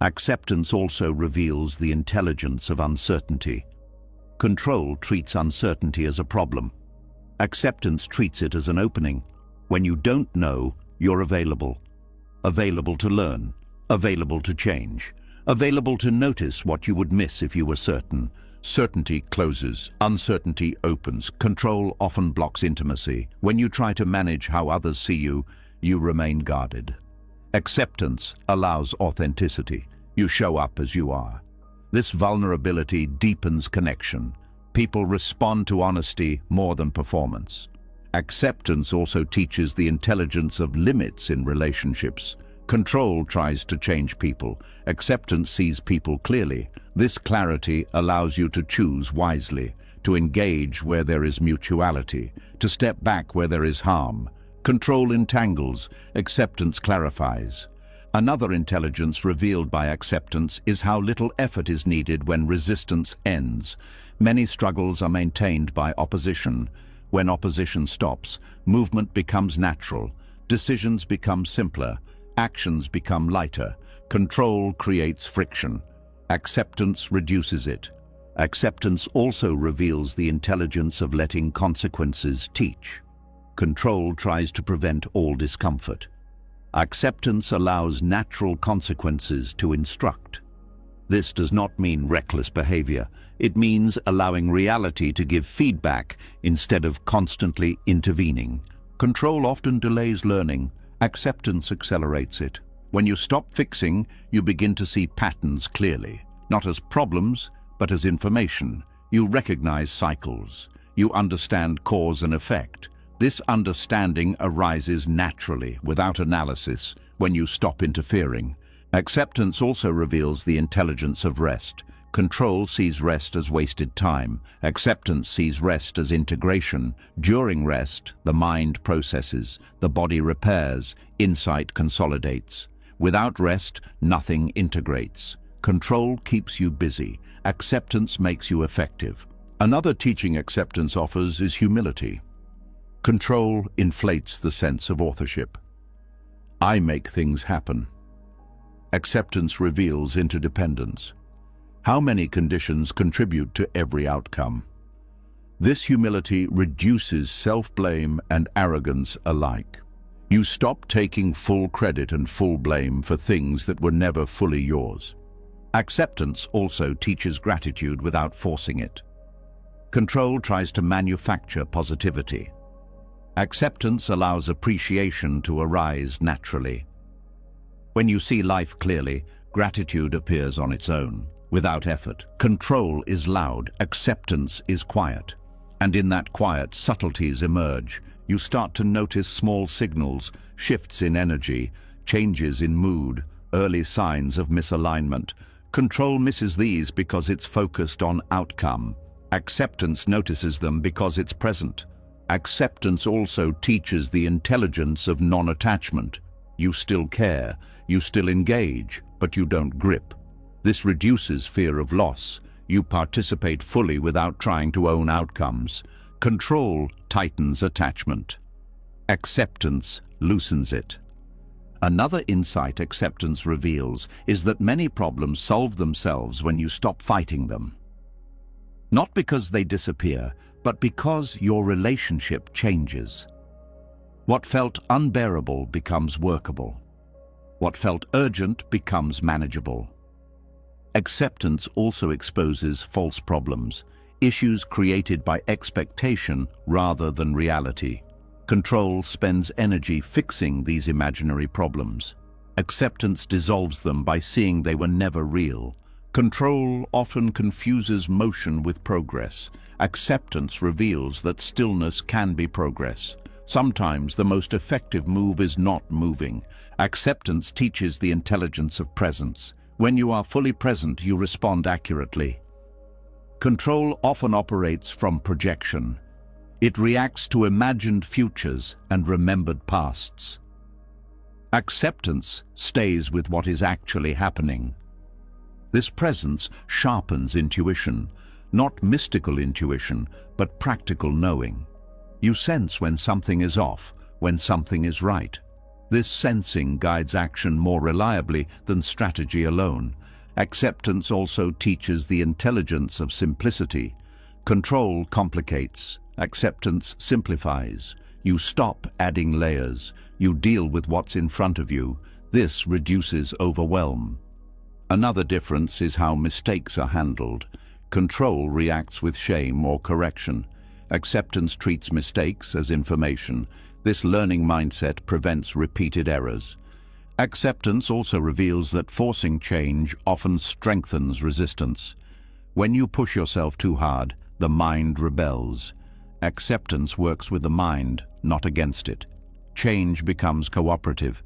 Acceptance also reveals the intelligence of uncertainty. Control treats uncertainty as a problem. Acceptance treats it as an opening. When you don't know, you're available. Available to learn, available to change, available to notice what you would miss if you were certain. Certainty closes, uncertainty opens. Control often blocks intimacy. When you try to manage how others see you, you remain guarded. Acceptance allows authenticity. You show up as you are. This vulnerability deepens connection. People respond to honesty more than performance. Acceptance also teaches the intelligence of limits in relationships. Control tries to change people. Acceptance sees people clearly. This clarity allows you to choose wisely, to engage where there is mutuality, to step back where there is harm. Control entangles, acceptance clarifies. Another intelligence revealed by acceptance is how little effort is needed when resistance ends. Many struggles are maintained by opposition. When opposition stops, movement becomes natural, decisions become simpler, actions become lighter. Control creates friction. Acceptance reduces it. Acceptance also reveals the intelligence of letting consequences teach. Control tries to prevent all discomfort. Acceptance allows natural consequences to instruct. This does not mean reckless behavior. It means allowing reality to give feedback instead of constantly intervening. Control often delays learning. Acceptance accelerates it. When you stop fixing, you begin to see patterns clearly, not as problems, but as information. You recognize cycles. You understand cause and effect. This understanding arises naturally, without analysis, when you stop interfering. Acceptance also reveals the intelligence of rest. Control sees rest as wasted time. Acceptance sees rest as integration. During rest, the mind processes, the body repairs, insight consolidates. Without rest, nothing integrates. Control keeps you busy. Acceptance makes you effective. Another teaching acceptance offers is humility. Control inflates the sense of authorship. I make things happen. Acceptance reveals interdependence. How many conditions contribute to every outcome? This humility reduces self-blame and arrogance alike. You stop taking full credit and full blame for things that were never fully yours. Acceptance also teaches gratitude without forcing it. Control tries to manufacture positivity. Acceptance allows appreciation to arise naturally. When you see life clearly, gratitude appears on its own, without effort. Control is loud, acceptance is quiet. And in that quiet, subtleties emerge. You start to notice small signals, shifts in energy, changes in mood, early signs of misalignment. Control misses these because it's focused on outcome. Acceptance notices them because it's present. Acceptance also teaches the intelligence of non-attachment. You still care, you still engage, but you don't grip. This reduces fear of loss. You participate fully without trying to own outcomes. Control tightens attachment. Acceptance loosens it. Another insight acceptance reveals is that many problems solve themselves when you stop fighting them. Not because they disappear, but because your relationship changes. What felt unbearable becomes workable. What felt urgent becomes manageable. Acceptance also exposes false problems, issues created by expectation rather than reality. Control spends energy fixing these imaginary problems. Acceptance dissolves them by seeing they were never real. Control often confuses motion with progress. Acceptance reveals that stillness can be progress. Sometimes the most effective move is not moving. Acceptance teaches the intelligence of presence. When you are fully present, you respond accurately. Control often operates from projection. It reacts to imagined futures and remembered pasts. Acceptance stays with what is actually happening. This presence sharpens intuition, not mystical intuition, but practical knowing. You sense when something is off, when something is right. This sensing guides action more reliably than strategy alone. Acceptance also teaches the intelligence of simplicity. Control complicates. Acceptance simplifies. You stop adding layers. You deal with what's in front of you. This reduces overwhelm. Another difference is how mistakes are handled. Control reacts with shame or correction. Acceptance treats mistakes as information. This learning mindset prevents repeated errors. Acceptance also reveals that forcing change often strengthens resistance. When you push yourself too hard, the mind rebels. Acceptance works with the mind, not against it. Change becomes cooperative.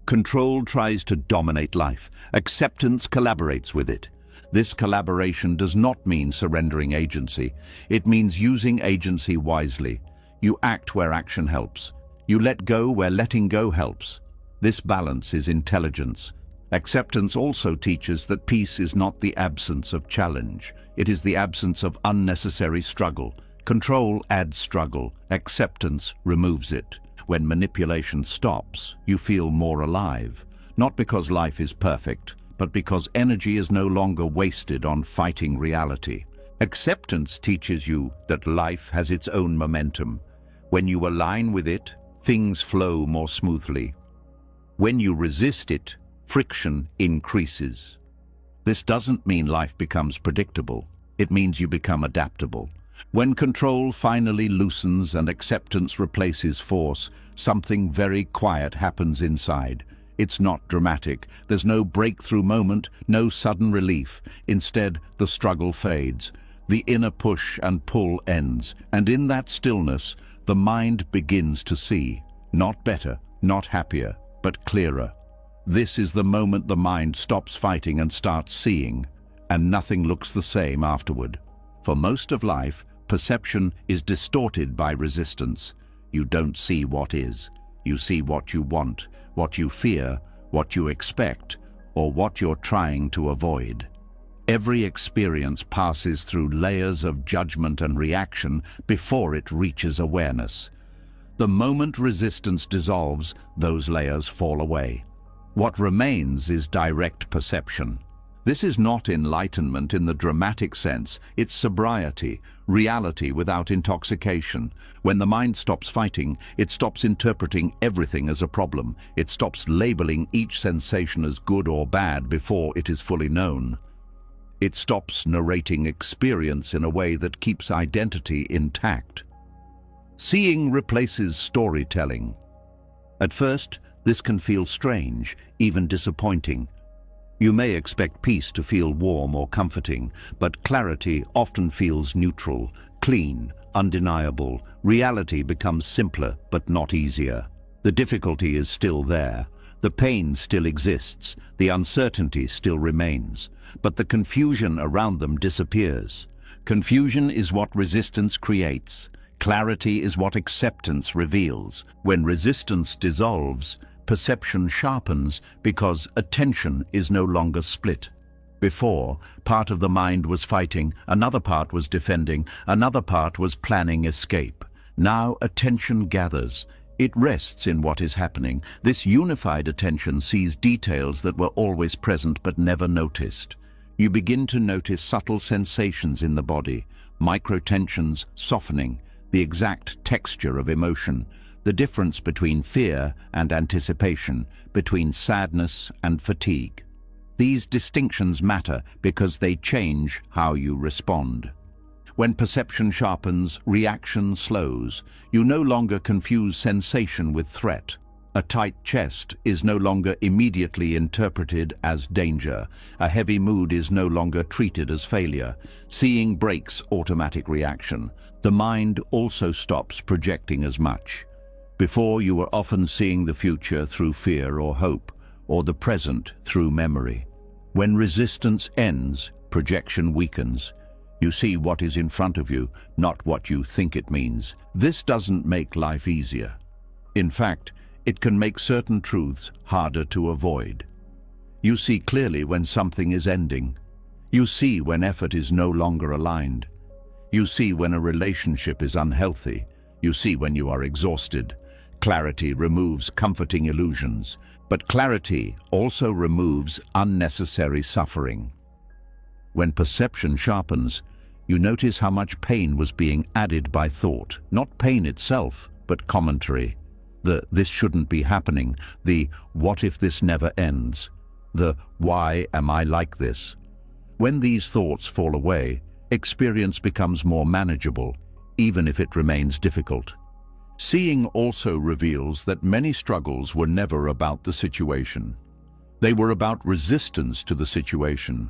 Control tries to dominate life. Acceptance collaborates with it. This collaboration does not mean surrendering agency. It means using agency wisely. You act where action helps. You let go where letting go helps. This balance is intelligence. Acceptance also teaches that peace is not the absence of challenge. It is the absence of unnecessary struggle. Control adds struggle. Acceptance removes it. When manipulation stops, you feel more alive. Not because life is perfect, but because energy is no longer wasted on fighting reality. Acceptance teaches you that life has its own momentum. When you align with it, things flow more smoothly. When you resist it, friction increases. This doesn't mean life becomes predictable. It means you become adaptable. When control finally loosens and acceptance replaces force, something very quiet happens inside. It's not dramatic. There's no breakthrough moment, no sudden relief. Instead, the struggle fades. The inner push and pull ends. And in that stillness, the mind begins to see. Not better, not happier, but clearer. This is the moment the mind stops fighting and starts seeing, and nothing looks the same afterward. For most of life, perception is distorted by resistance. You don't see what is. You see what you want, what you fear, what you expect, or what you're trying to avoid. Every experience passes through layers of judgment and reaction before it reaches awareness. The moment resistance dissolves, those layers fall away. What remains is direct perception. This is not enlightenment in the dramatic sense, it's sobriety, reality without intoxication. When the mind stops fighting, it stops interpreting everything as a problem. It stops labeling each sensation as good or bad before it is fully known. It stops narrating experience in a way that keeps identity intact. Seeing replaces storytelling. At first, this can feel strange, even disappointing. You may expect peace to feel warm or comforting, but clarity often feels neutral, clean, undeniable. Reality becomes simpler, but not easier. The difficulty is still there. The pain still exists. The uncertainty still remains. But the confusion around them disappears. Confusion is what resistance creates. Clarity is what acceptance reveals. When resistance dissolves, perception sharpens because attention is no longer split. Before, part of the mind was fighting, another part was defending, another part was planning escape. Now attention gathers. It rests in what is happening. This unified attention sees details that were always present but never noticed. You begin to notice subtle sensations in the body, microtensions softening, the exact texture of emotion, the difference between fear and anticipation, between sadness and fatigue. These distinctions matter because they change how you respond. When perception sharpens, reaction slows. You no longer confuse sensation with threat. A tight chest is no longer immediately interpreted as danger. A heavy mood is no longer treated as failure. Seeing breaks automatic reaction. The mind also stops projecting as much. Before, you were often seeing the future through fear or hope, or the present through memory. When resistance ends, projection weakens. You see what is in front of you, not what you think it means. This doesn't make life easier. In fact, it can make certain truths harder to avoid. You see clearly when something is ending. You see when effort is no longer aligned. You see when a relationship is unhealthy. You see when you are exhausted. Clarity removes comforting illusions, but clarity also removes unnecessary suffering. When perception sharpens, you notice how much pain was being added by thought, not pain itself, but commentary. The "this shouldn't be happening," the "what if this never ends," the "why am I like this?" When these thoughts fall away, experience becomes more manageable, even if it remains difficult. Seeing also reveals that many struggles were never about the situation. They were about resistance to the situation.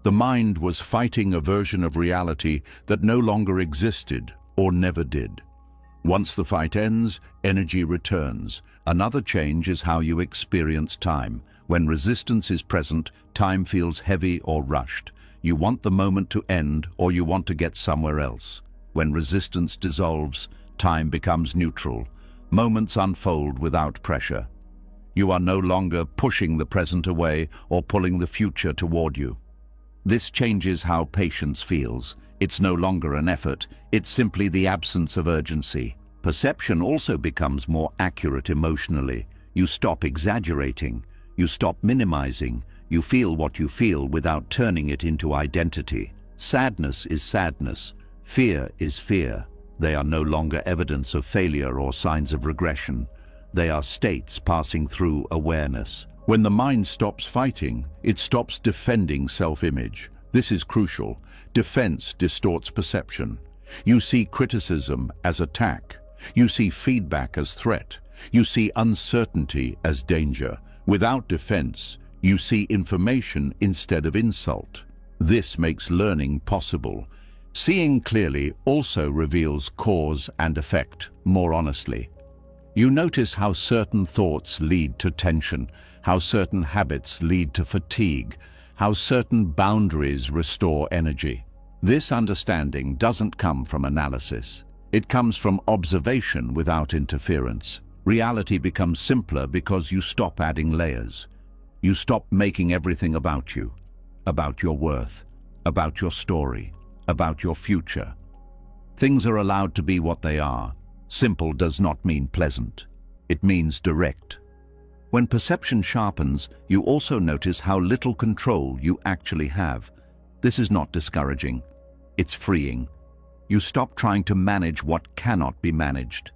The mind was fighting a version of reality that no longer existed or never did. Once the fight ends, energy returns. Another change is how you experience time. When resistance is present, time feels heavy or rushed. You want the moment to end, or you want to get somewhere else. When resistance dissolves, time becomes neutral. Moments unfold without pressure. You are no longer pushing the present away or pulling the future toward you. This changes how patience feels. It's no longer an effort, it's simply the absence of urgency. Perception also becomes more accurate emotionally. You stop exaggerating, you stop minimizing, you feel what you feel without turning it into identity. Sadness is sadness, fear is fear. They are no longer evidence of failure or signs of regression. They are states passing through awareness. When the mind stops fighting, it stops defending self-image. This is crucial. Defense distorts perception. You see criticism as attack. You see feedback as threat. You see uncertainty as danger. Without defense, you see information instead of insult. This makes learning possible. Seeing clearly also reveals cause and effect more honestly. You notice how certain thoughts lead to tension, how certain habits lead to fatigue, how certain boundaries restore energy. This understanding doesn't come from analysis. It comes from observation without interference. Reality becomes simpler because you stop adding layers. You stop making everything about you, about your worth, about your story, about your future. Things are allowed to be what they are. Simple does not mean pleasant. It means direct. When perception sharpens, you also notice how little control you actually have. This is not discouraging. It's freeing. You stop trying to manage what cannot be managed.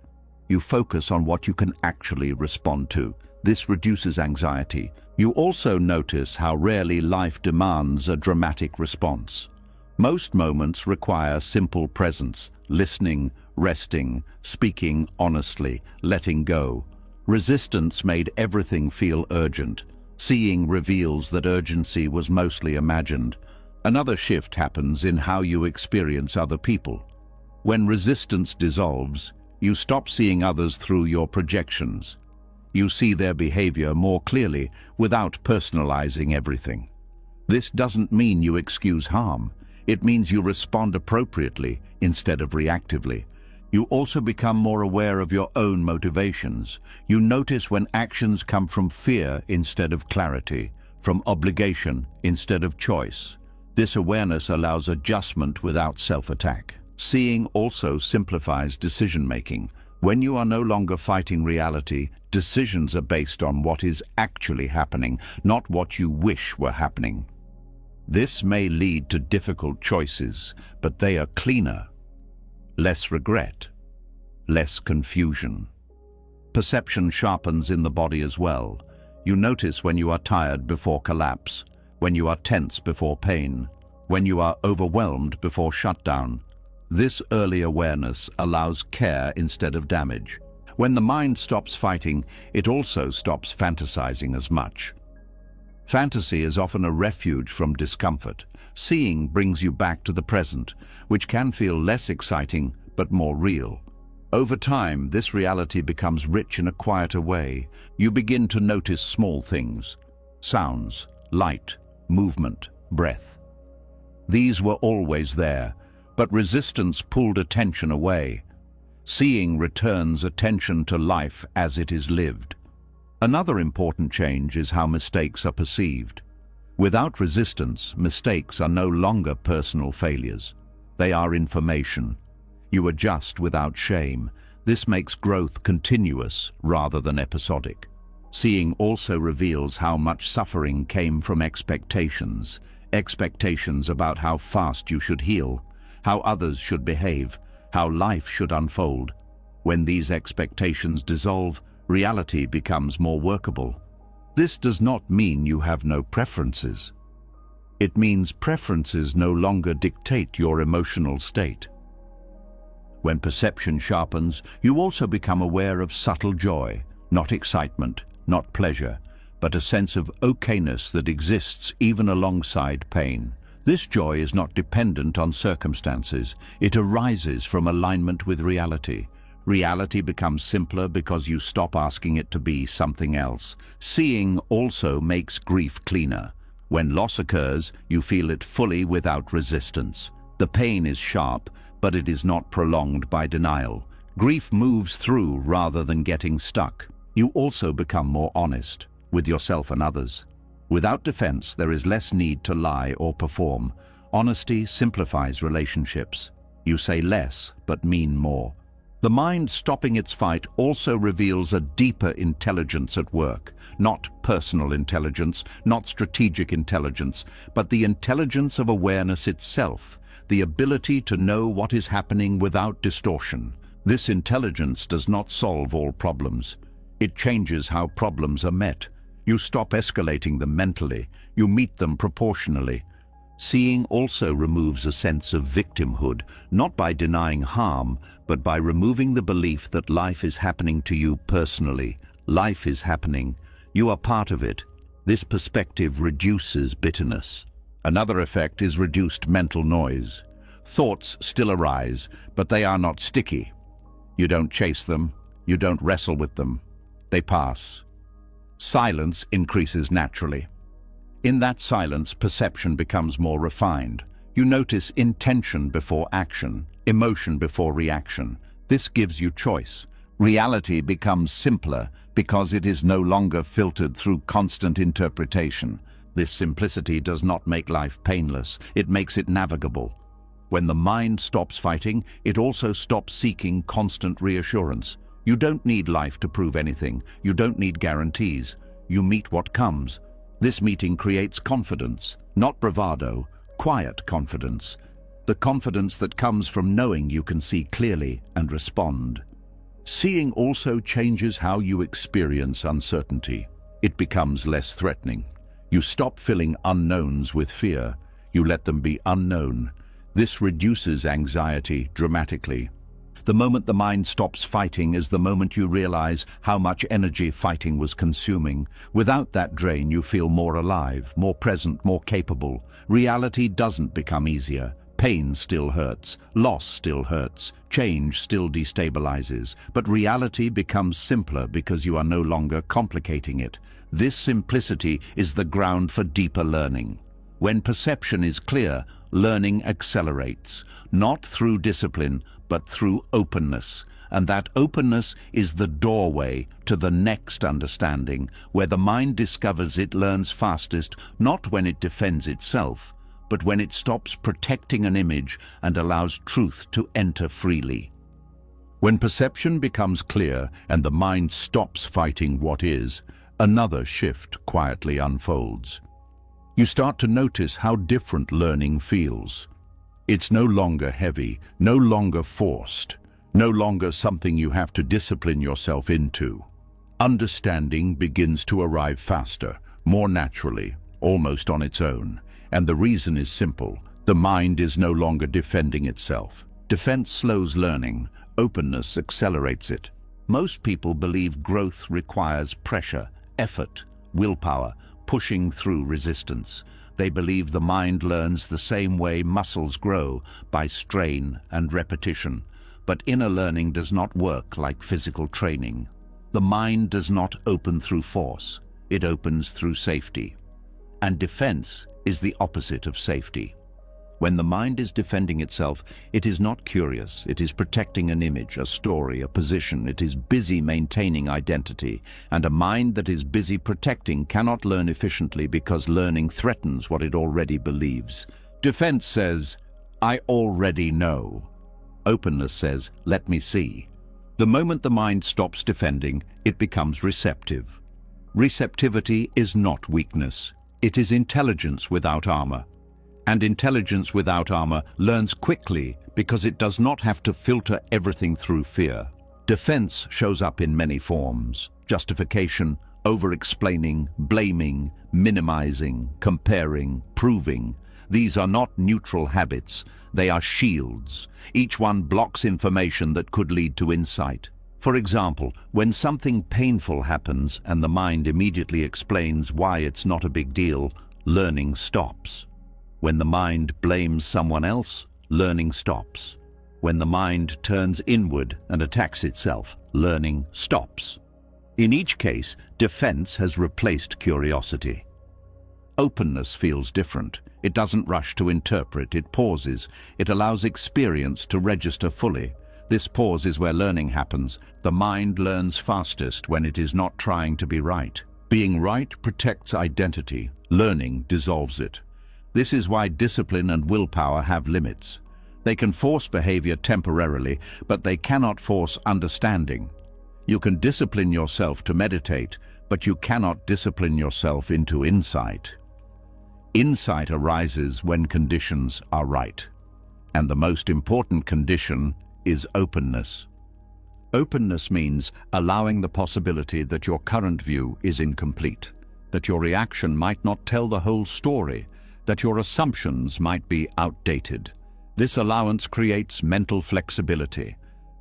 You focus on what you can actually respond to. This reduces anxiety. You also notice how rarely life demands a dramatic response. Most moments require simple presence, listening, resting, speaking honestly, letting go. Resistance made everything feel urgent. Seeing reveals that urgency was mostly imagined. Another shift happens in how you experience other people. When resistance dissolves, you stop seeing others through your projections. You see their behavior more clearly without personalizing everything. This doesn't mean you excuse harm. It means you respond appropriately instead of reactively. You also become more aware of your own motivations. You notice when actions come from fear instead of clarity, from obligation instead of choice. This awareness allows adjustment without self-attack. Seeing also simplifies decision-making. When you are no longer fighting reality, decisions are based on what is actually happening, not what you wish were happening. This may lead to difficult choices, but they are cleaner. Less regret, less confusion. Perception sharpens in the body as well. You notice when you are tired before collapse, when you are tense before pain, when you are overwhelmed before shutdown. This early awareness allows care instead of damage. When the mind stops fighting, it also stops fantasizing as much. Fantasy is often a refuge from discomfort. Seeing brings you back to the present, which can feel less exciting but more real. Over time, this reality becomes rich in a quieter way. You begin to notice small things: sounds, light, movement, breath. These were always there, but resistance pulled attention away. Seeing returns attention to life as it is lived. Another important change is how mistakes are perceived. Without resistance, mistakes are no longer personal failures. They are information. You adjust without shame. This makes growth continuous rather than episodic. Seeing also reveals how much suffering came from expectations. Expectations about how fast you should heal, how others should behave, how life should unfold. When these expectations dissolve, reality becomes more workable. This does not mean you have no preferences. It means preferences no longer dictate your emotional state. When perception sharpens, you also become aware of subtle joy, not excitement, not pleasure, but a sense of okayness that exists even alongside pain. This joy is not dependent on circumstances. It arises from alignment with reality. Reality becomes simpler because you stop asking it to be something else. Seeing also makes grief cleaner. When loss occurs, you feel it fully without resistance. The pain is sharp, but it is not prolonged by denial. Grief moves through rather than getting stuck. You also become more honest with yourself and others. Without defense, there is less need to lie or perform. Honesty simplifies relationships. You say less, but mean more. The mind stopping its fight also reveals a deeper intelligence at work. Not personal intelligence, not strategic intelligence, but the intelligence of awareness itself. The ability to know what is happening without distortion. This intelligence does not solve all problems. It changes how problems are met. You stop escalating them mentally. You meet them proportionally. Seeing also removes a sense of victimhood, not by denying harm, but by removing the belief that life is happening to you personally. Life is happening. You are part of it. This perspective reduces bitterness. Another effect is reduced mental noise. Thoughts still arise, but they are not sticky. You don't chase them. You don't wrestle with them. They pass. Silence increases naturally. In that silence, perception becomes more refined. You notice intention before action, emotion before reaction. This gives you choice. Reality becomes simpler because it is no longer filtered through constant interpretation. This simplicity does not make life painless. It makes it navigable. When the mind stops fighting, it also stops seeking constant reassurance. You don't need life to prove anything. You don't need guarantees. You meet what comes. This meeting creates confidence, not bravado, quiet confidence. The confidence that comes from knowing you can see clearly and respond. Seeing also changes how you experience uncertainty. It becomes less threatening. You stop filling unknowns with fear. You let them be unknown. This reduces anxiety dramatically. The moment the mind stops fighting is the moment you realize how much energy fighting was consuming. Without that drain, you feel more alive, more present, more capable. Reality doesn't become easier. Pain still hurts, loss still hurts, change still destabilizes, but reality becomes simpler because you are no longer complicating it. This simplicity is the ground for deeper learning. When perception is clear, learning accelerates, not through discipline, but through openness. and that openness is the doorway to the next understanding, where the mind discovers it learns fastest, not when it defends itself, but when it stops protecting an image and allows truth to enter freely. When perception becomes clear and the mind stops fighting what is, another shift quietly unfolds. You start to notice how different learning feels. It's no longer heavy, no longer forced, no longer something you have to discipline yourself into. Understanding begins to arrive faster, more naturally, almost on its own. And the reason is simple. The mind is no longer defending itself. Defense slows learning. Openness accelerates it. Most people believe growth requires pressure, effort, willpower, pushing through resistance. They believe the mind learns the same way muscles grow, by strain and repetition. But inner learning does not work like physical training. The mind does not open through force. It opens through safety. And defense is the opposite of safety. When the mind is defending itself, it is not curious. It is protecting an image, a story, a position. It is busy maintaining identity. And a mind that is busy protecting cannot learn efficiently because learning threatens what it already believes. Defense says, I already know. Openness says, let me see. The moment the mind stops defending, it becomes receptive. Receptivity is not weakness. It is intelligence without armor. And intelligence without armor learns quickly because it does not have to filter everything through fear. Defense shows up in many forms: justification, over-explaining, blaming, minimizing, comparing, proving. These are not neutral habits, they are shields. Each one blocks information that could lead to insight. For example, when something painful happens and the mind immediately explains why it's not a big deal, learning stops. When the mind blames someone else, learning stops. When the mind turns inward and attacks itself, learning stops. In each case, defense has replaced curiosity. Openness feels different. It doesn't rush to interpret, it pauses. It allows experience to register fully. This pause is where learning happens. The mind learns fastest when it is not trying to be right. Being right protects identity. Learning dissolves it. This is why discipline and willpower have limits. They can force behavior temporarily, but they cannot force understanding. You can discipline yourself to meditate, but you cannot discipline yourself into insight. Insight arises when conditions are right. And the most important condition is openness. Openness means allowing the possibility that your current view is incomplete, that your reaction might not tell the whole story, that your assumptions might be outdated. This allowance creates mental flexibility.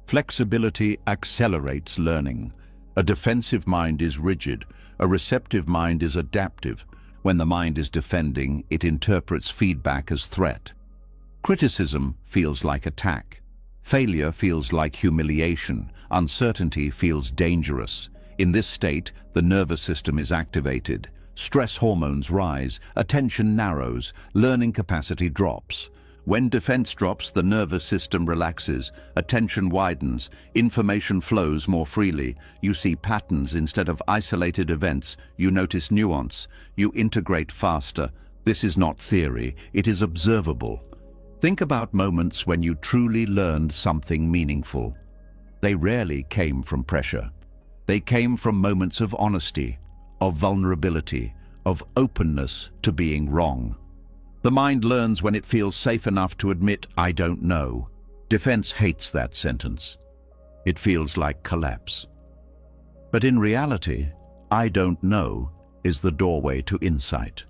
Flexibility accelerates learning. A defensive mind is rigid. A receptive mind is adaptive. When the mind is defending, it interprets feedback as threat. Criticism feels like attack. Failure feels like humiliation. Uncertainty feels dangerous. In this state, the nervous system is activated. Stress hormones rise, attention narrows, learning capacity drops. When defense drops, the nervous system relaxes, attention widens, information flows more freely. You see patterns instead of isolated events. You notice nuance. You integrate faster. This is not theory, it is observable. Think about moments when you truly learned something meaningful. They rarely came from pressure. They came from moments of honesty, of vulnerability, of openness to being wrong. The mind learns when it feels safe enough to admit, I don't know. Defense hates that sentence. It feels like collapse. But in reality, I don't know is the doorway to insight.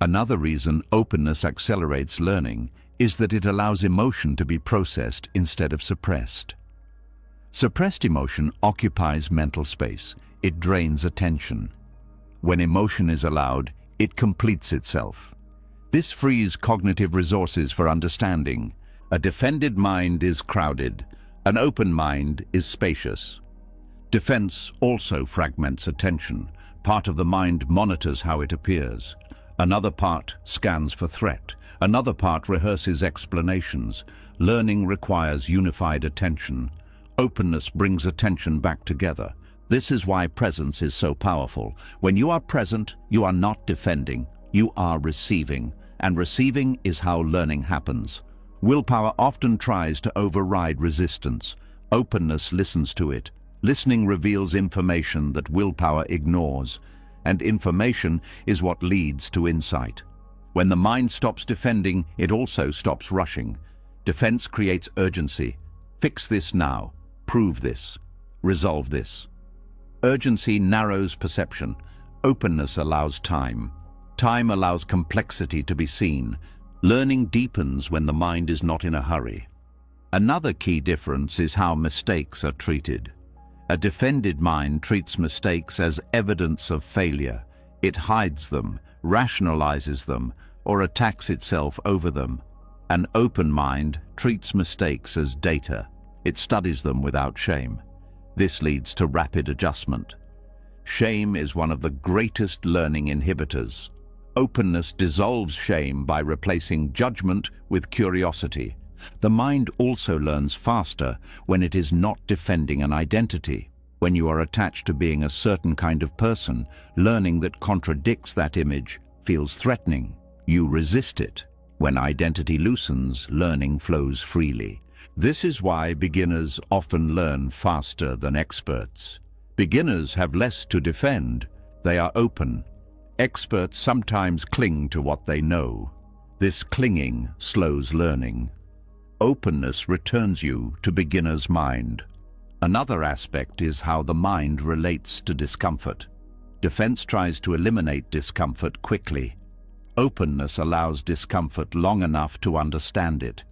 Another reason openness accelerates learning is that it allows emotion to be processed instead of suppressed. Suppressed emotion occupies mental space. It drains attention. When emotion is allowed, it completes itself. This frees cognitive resources for understanding. A defended mind is crowded. An open mind is spacious. Defense also fragments attention. Part of the mind monitors how it appears. Another part scans for threat. Another part rehearses explanations. Learning requires unified attention. Openness brings attention back together. This is why presence is so powerful. When you are present, you are not defending, you are receiving. And receiving is how learning happens. Willpower often tries to override resistance. Openness listens to it. Listening reveals information that willpower ignores. And information is what leads to insight. When the mind stops defending, it also stops rushing. Defense creates urgency. Fix this now. Prove this. Resolve this. Urgency narrows perception. Openness allows time. Time allows complexity to be seen. Learning deepens when the mind is not in a hurry. Another key difference is how mistakes are treated. A defended mind treats mistakes as evidence of failure. It hides them, rationalizes them, or attacks itself over them. An open mind treats mistakes as data. It studies them without shame. This leads to rapid adjustment. Shame is one of the greatest learning inhibitors. Openness dissolves shame by replacing judgment with curiosity. The mind also learns faster when it is not defending an identity. When you are attached to being a certain kind of person, learning that contradicts that image feels threatening. You resist it. When identity loosens, learning flows freely. This is why beginners often learn faster than experts. Beginners have less to defend. They are open. Experts sometimes cling to what they know. This clinging slows learning. Openness returns you to beginner's mind. Another aspect is how the mind relates to discomfort. Defense tries to eliminate discomfort quickly. Openness allows discomfort long enough to understand it.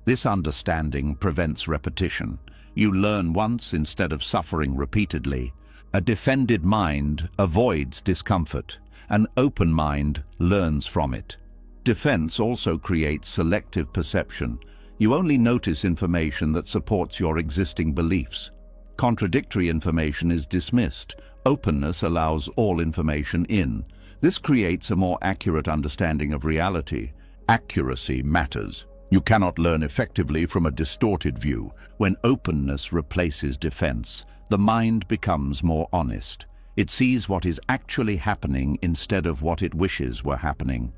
This understanding prevents repetition. You learn once instead of suffering repeatedly. A defended mind avoids discomfort. An open mind learns from it. Defense also creates selective perception. You only notice information that supports your existing beliefs. Contradictory information is dismissed. Openness allows all information in. This creates a more accurate understanding of reality. Accuracy matters. You cannot learn effectively from a distorted view. When openness replaces defense, the mind becomes more honest. It sees what is actually happening instead of what it wishes were happening.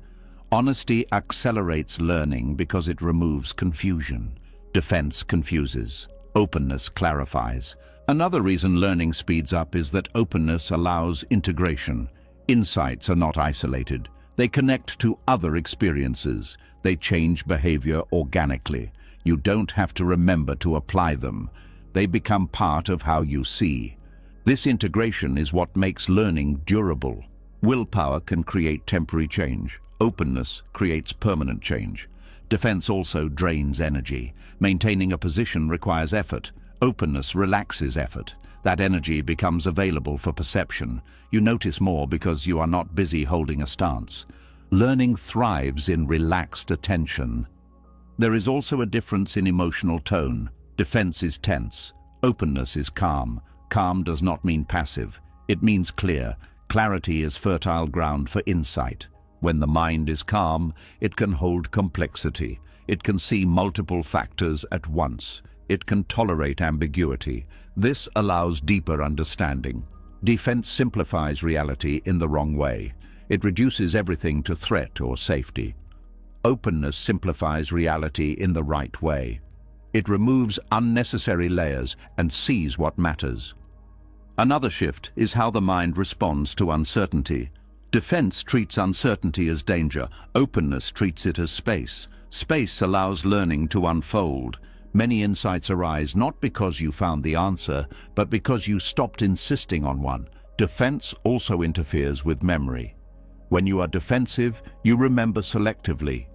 Honesty accelerates learning because it removes confusion. Defense confuses. Openness clarifies. Another reason learning speeds up is that openness allows integration. Insights are not isolated. They connect to other experiences. They change behavior organically. You don't have to remember to apply them. They become part of how you see. This integration is what makes learning durable. Willpower can create temporary change. Openness creates permanent change. Defense also drains energy. Maintaining a position requires effort. Openness relaxes effort. That energy becomes available for perception. You notice more because you are not busy holding a stance. Learning thrives in relaxed attention. There is also a difference in emotional tone. Defense is tense. Openness is calm. Calm does not mean passive. It means clear. Clarity is fertile ground for insight. When the mind is calm, it can hold complexity. It can see multiple factors at once. It can tolerate ambiguity. This allows deeper understanding. Defense simplifies reality in the wrong way. It reduces everything to threat or safety. Openness simplifies reality in the right way. It removes unnecessary layers and sees what matters. Another shift is how the mind responds to uncertainty. Defense treats uncertainty as danger. Openness treats it as space. Space allows learning to unfold. Many insights arise not because you found the answer, but because you stopped insisting on one. Defense also interferes with memory. When you are defensive, you remember selectively.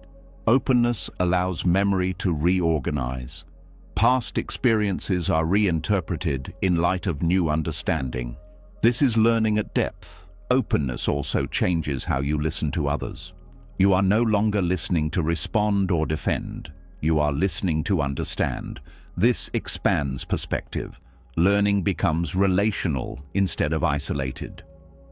Openness allows memory to reorganize. Past experiences are reinterpreted in light of new understanding. This is learning at depth. Openness also changes how you listen to others. You are no longer listening to respond or defend. You are listening to understand. This expands perspective. Learning becomes relational instead of isolated.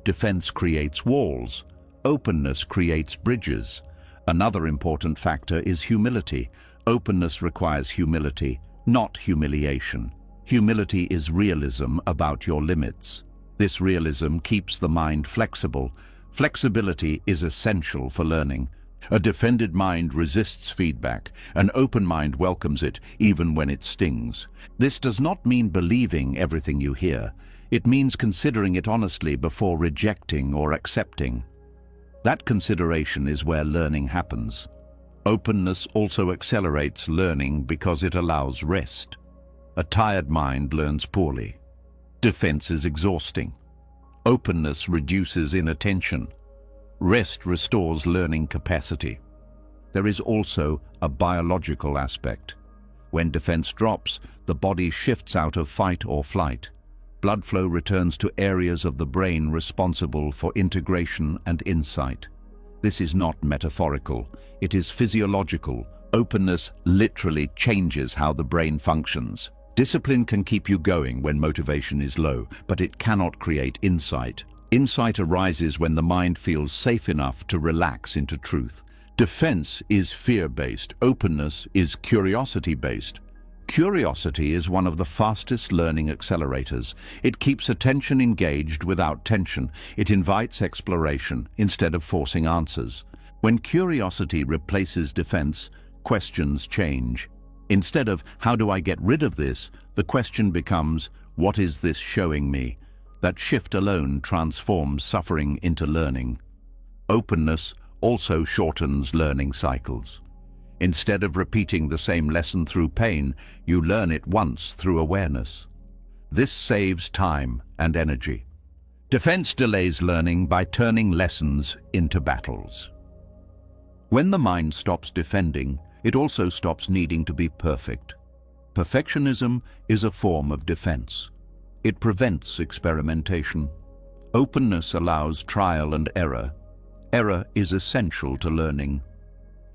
Defense creates walls. Openness creates bridges. Another important factor is humility. Openness requires humility, not humiliation. Humility is realism about your limits. This realism keeps the mind flexible. Flexibility is essential for learning. A defended mind resists feedback. An open mind welcomes it, even when it stings. This does not mean believing everything you hear. It means considering it honestly before rejecting or accepting. That consideration is where learning happens. Openness also accelerates learning because it allows rest. A tired mind learns poorly. Defense is exhausting. Openness reduces inattention. Rest restores learning capacity. There is also a biological aspect. When defense drops, the body shifts out of fight or flight. Blood flow returns to areas of the brain responsible for integration and insight. This is not metaphorical, it is physiological. Openness literally changes how the brain functions. Discipline can keep you going when motivation is low, but it cannot create insight. Insight arises when the mind feels safe enough to relax into truth. Defense is fear-based. Openness is curiosity-based. Curiosity is one of the fastest learning accelerators. It keeps attention engaged without tension. It invites exploration instead of forcing answers. When curiosity replaces defense, questions change. Instead of, how do I get rid of this? The question becomes, what is this showing me? That shift alone transforms suffering into learning. Openness also shortens learning cycles. Instead of repeating the same lesson through pain, you learn it once through awareness. This saves time and energy. Defense delays learning by turning lessons into battles. When the mind stops defending, it also stops needing to be perfect. Perfectionism is a form of defense. It prevents experimentation. Openness allows trial and error. Error is essential to learning.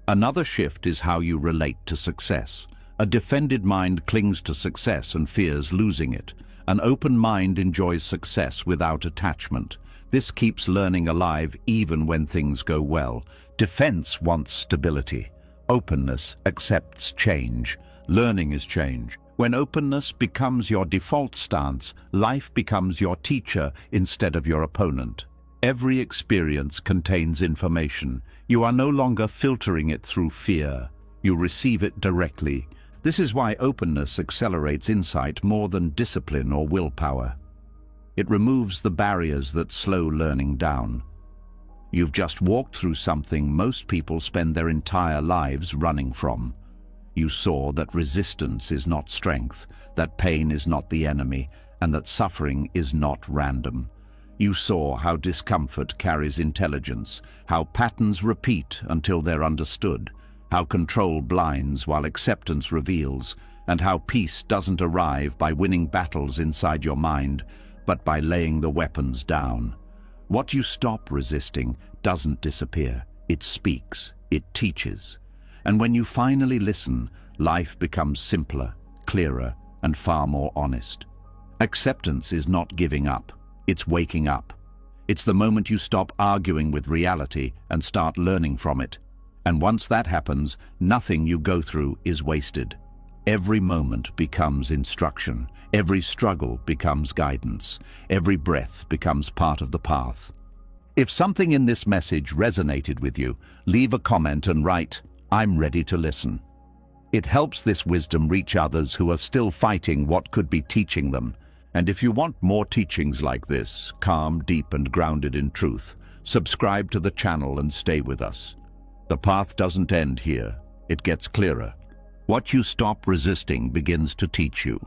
Another shift is how you relate to success. A defended mind clings to success and fears losing it. An open mind enjoys success without attachment. This keeps learning alive even when things go well. Defense wants stability. Openness accepts change. Learning is change. When openness becomes your default stance, life becomes your teacher instead of your opponent. Every experience contains information. You are no longer filtering it through fear. You receive it directly. This is why openness accelerates insight more than discipline or willpower. It removes the barriers that slow learning down. You've just walked through something most people spend their entire lives running from. You saw that resistance is not strength, that pain is not the enemy, and that suffering is not random. You saw how discomfort carries intelligence, how patterns repeat until they're understood, how control blinds while acceptance reveals, and how peace doesn't arrive by winning battles inside your mind, but by laying the weapons down. What you stop resisting doesn't disappear. It speaks, it teaches. And when you finally listen, life becomes simpler, clearer, and far more honest. Acceptance is not giving up, it's waking up. It's the moment you stop arguing with reality and start learning from it. And once that happens, nothing you go through is wasted. Every moment becomes instruction. Every struggle becomes guidance. Every breath becomes part of the path. If something in this message resonated with you, leave a comment and write, "I'm ready to listen." It helps this wisdom reach others who are still fighting what could be teaching them. And if you want more teachings like this, calm, deep, and grounded in truth, subscribe to the channel and stay with us. The path doesn't end here. It gets clearer. What you stop resisting begins to teach you.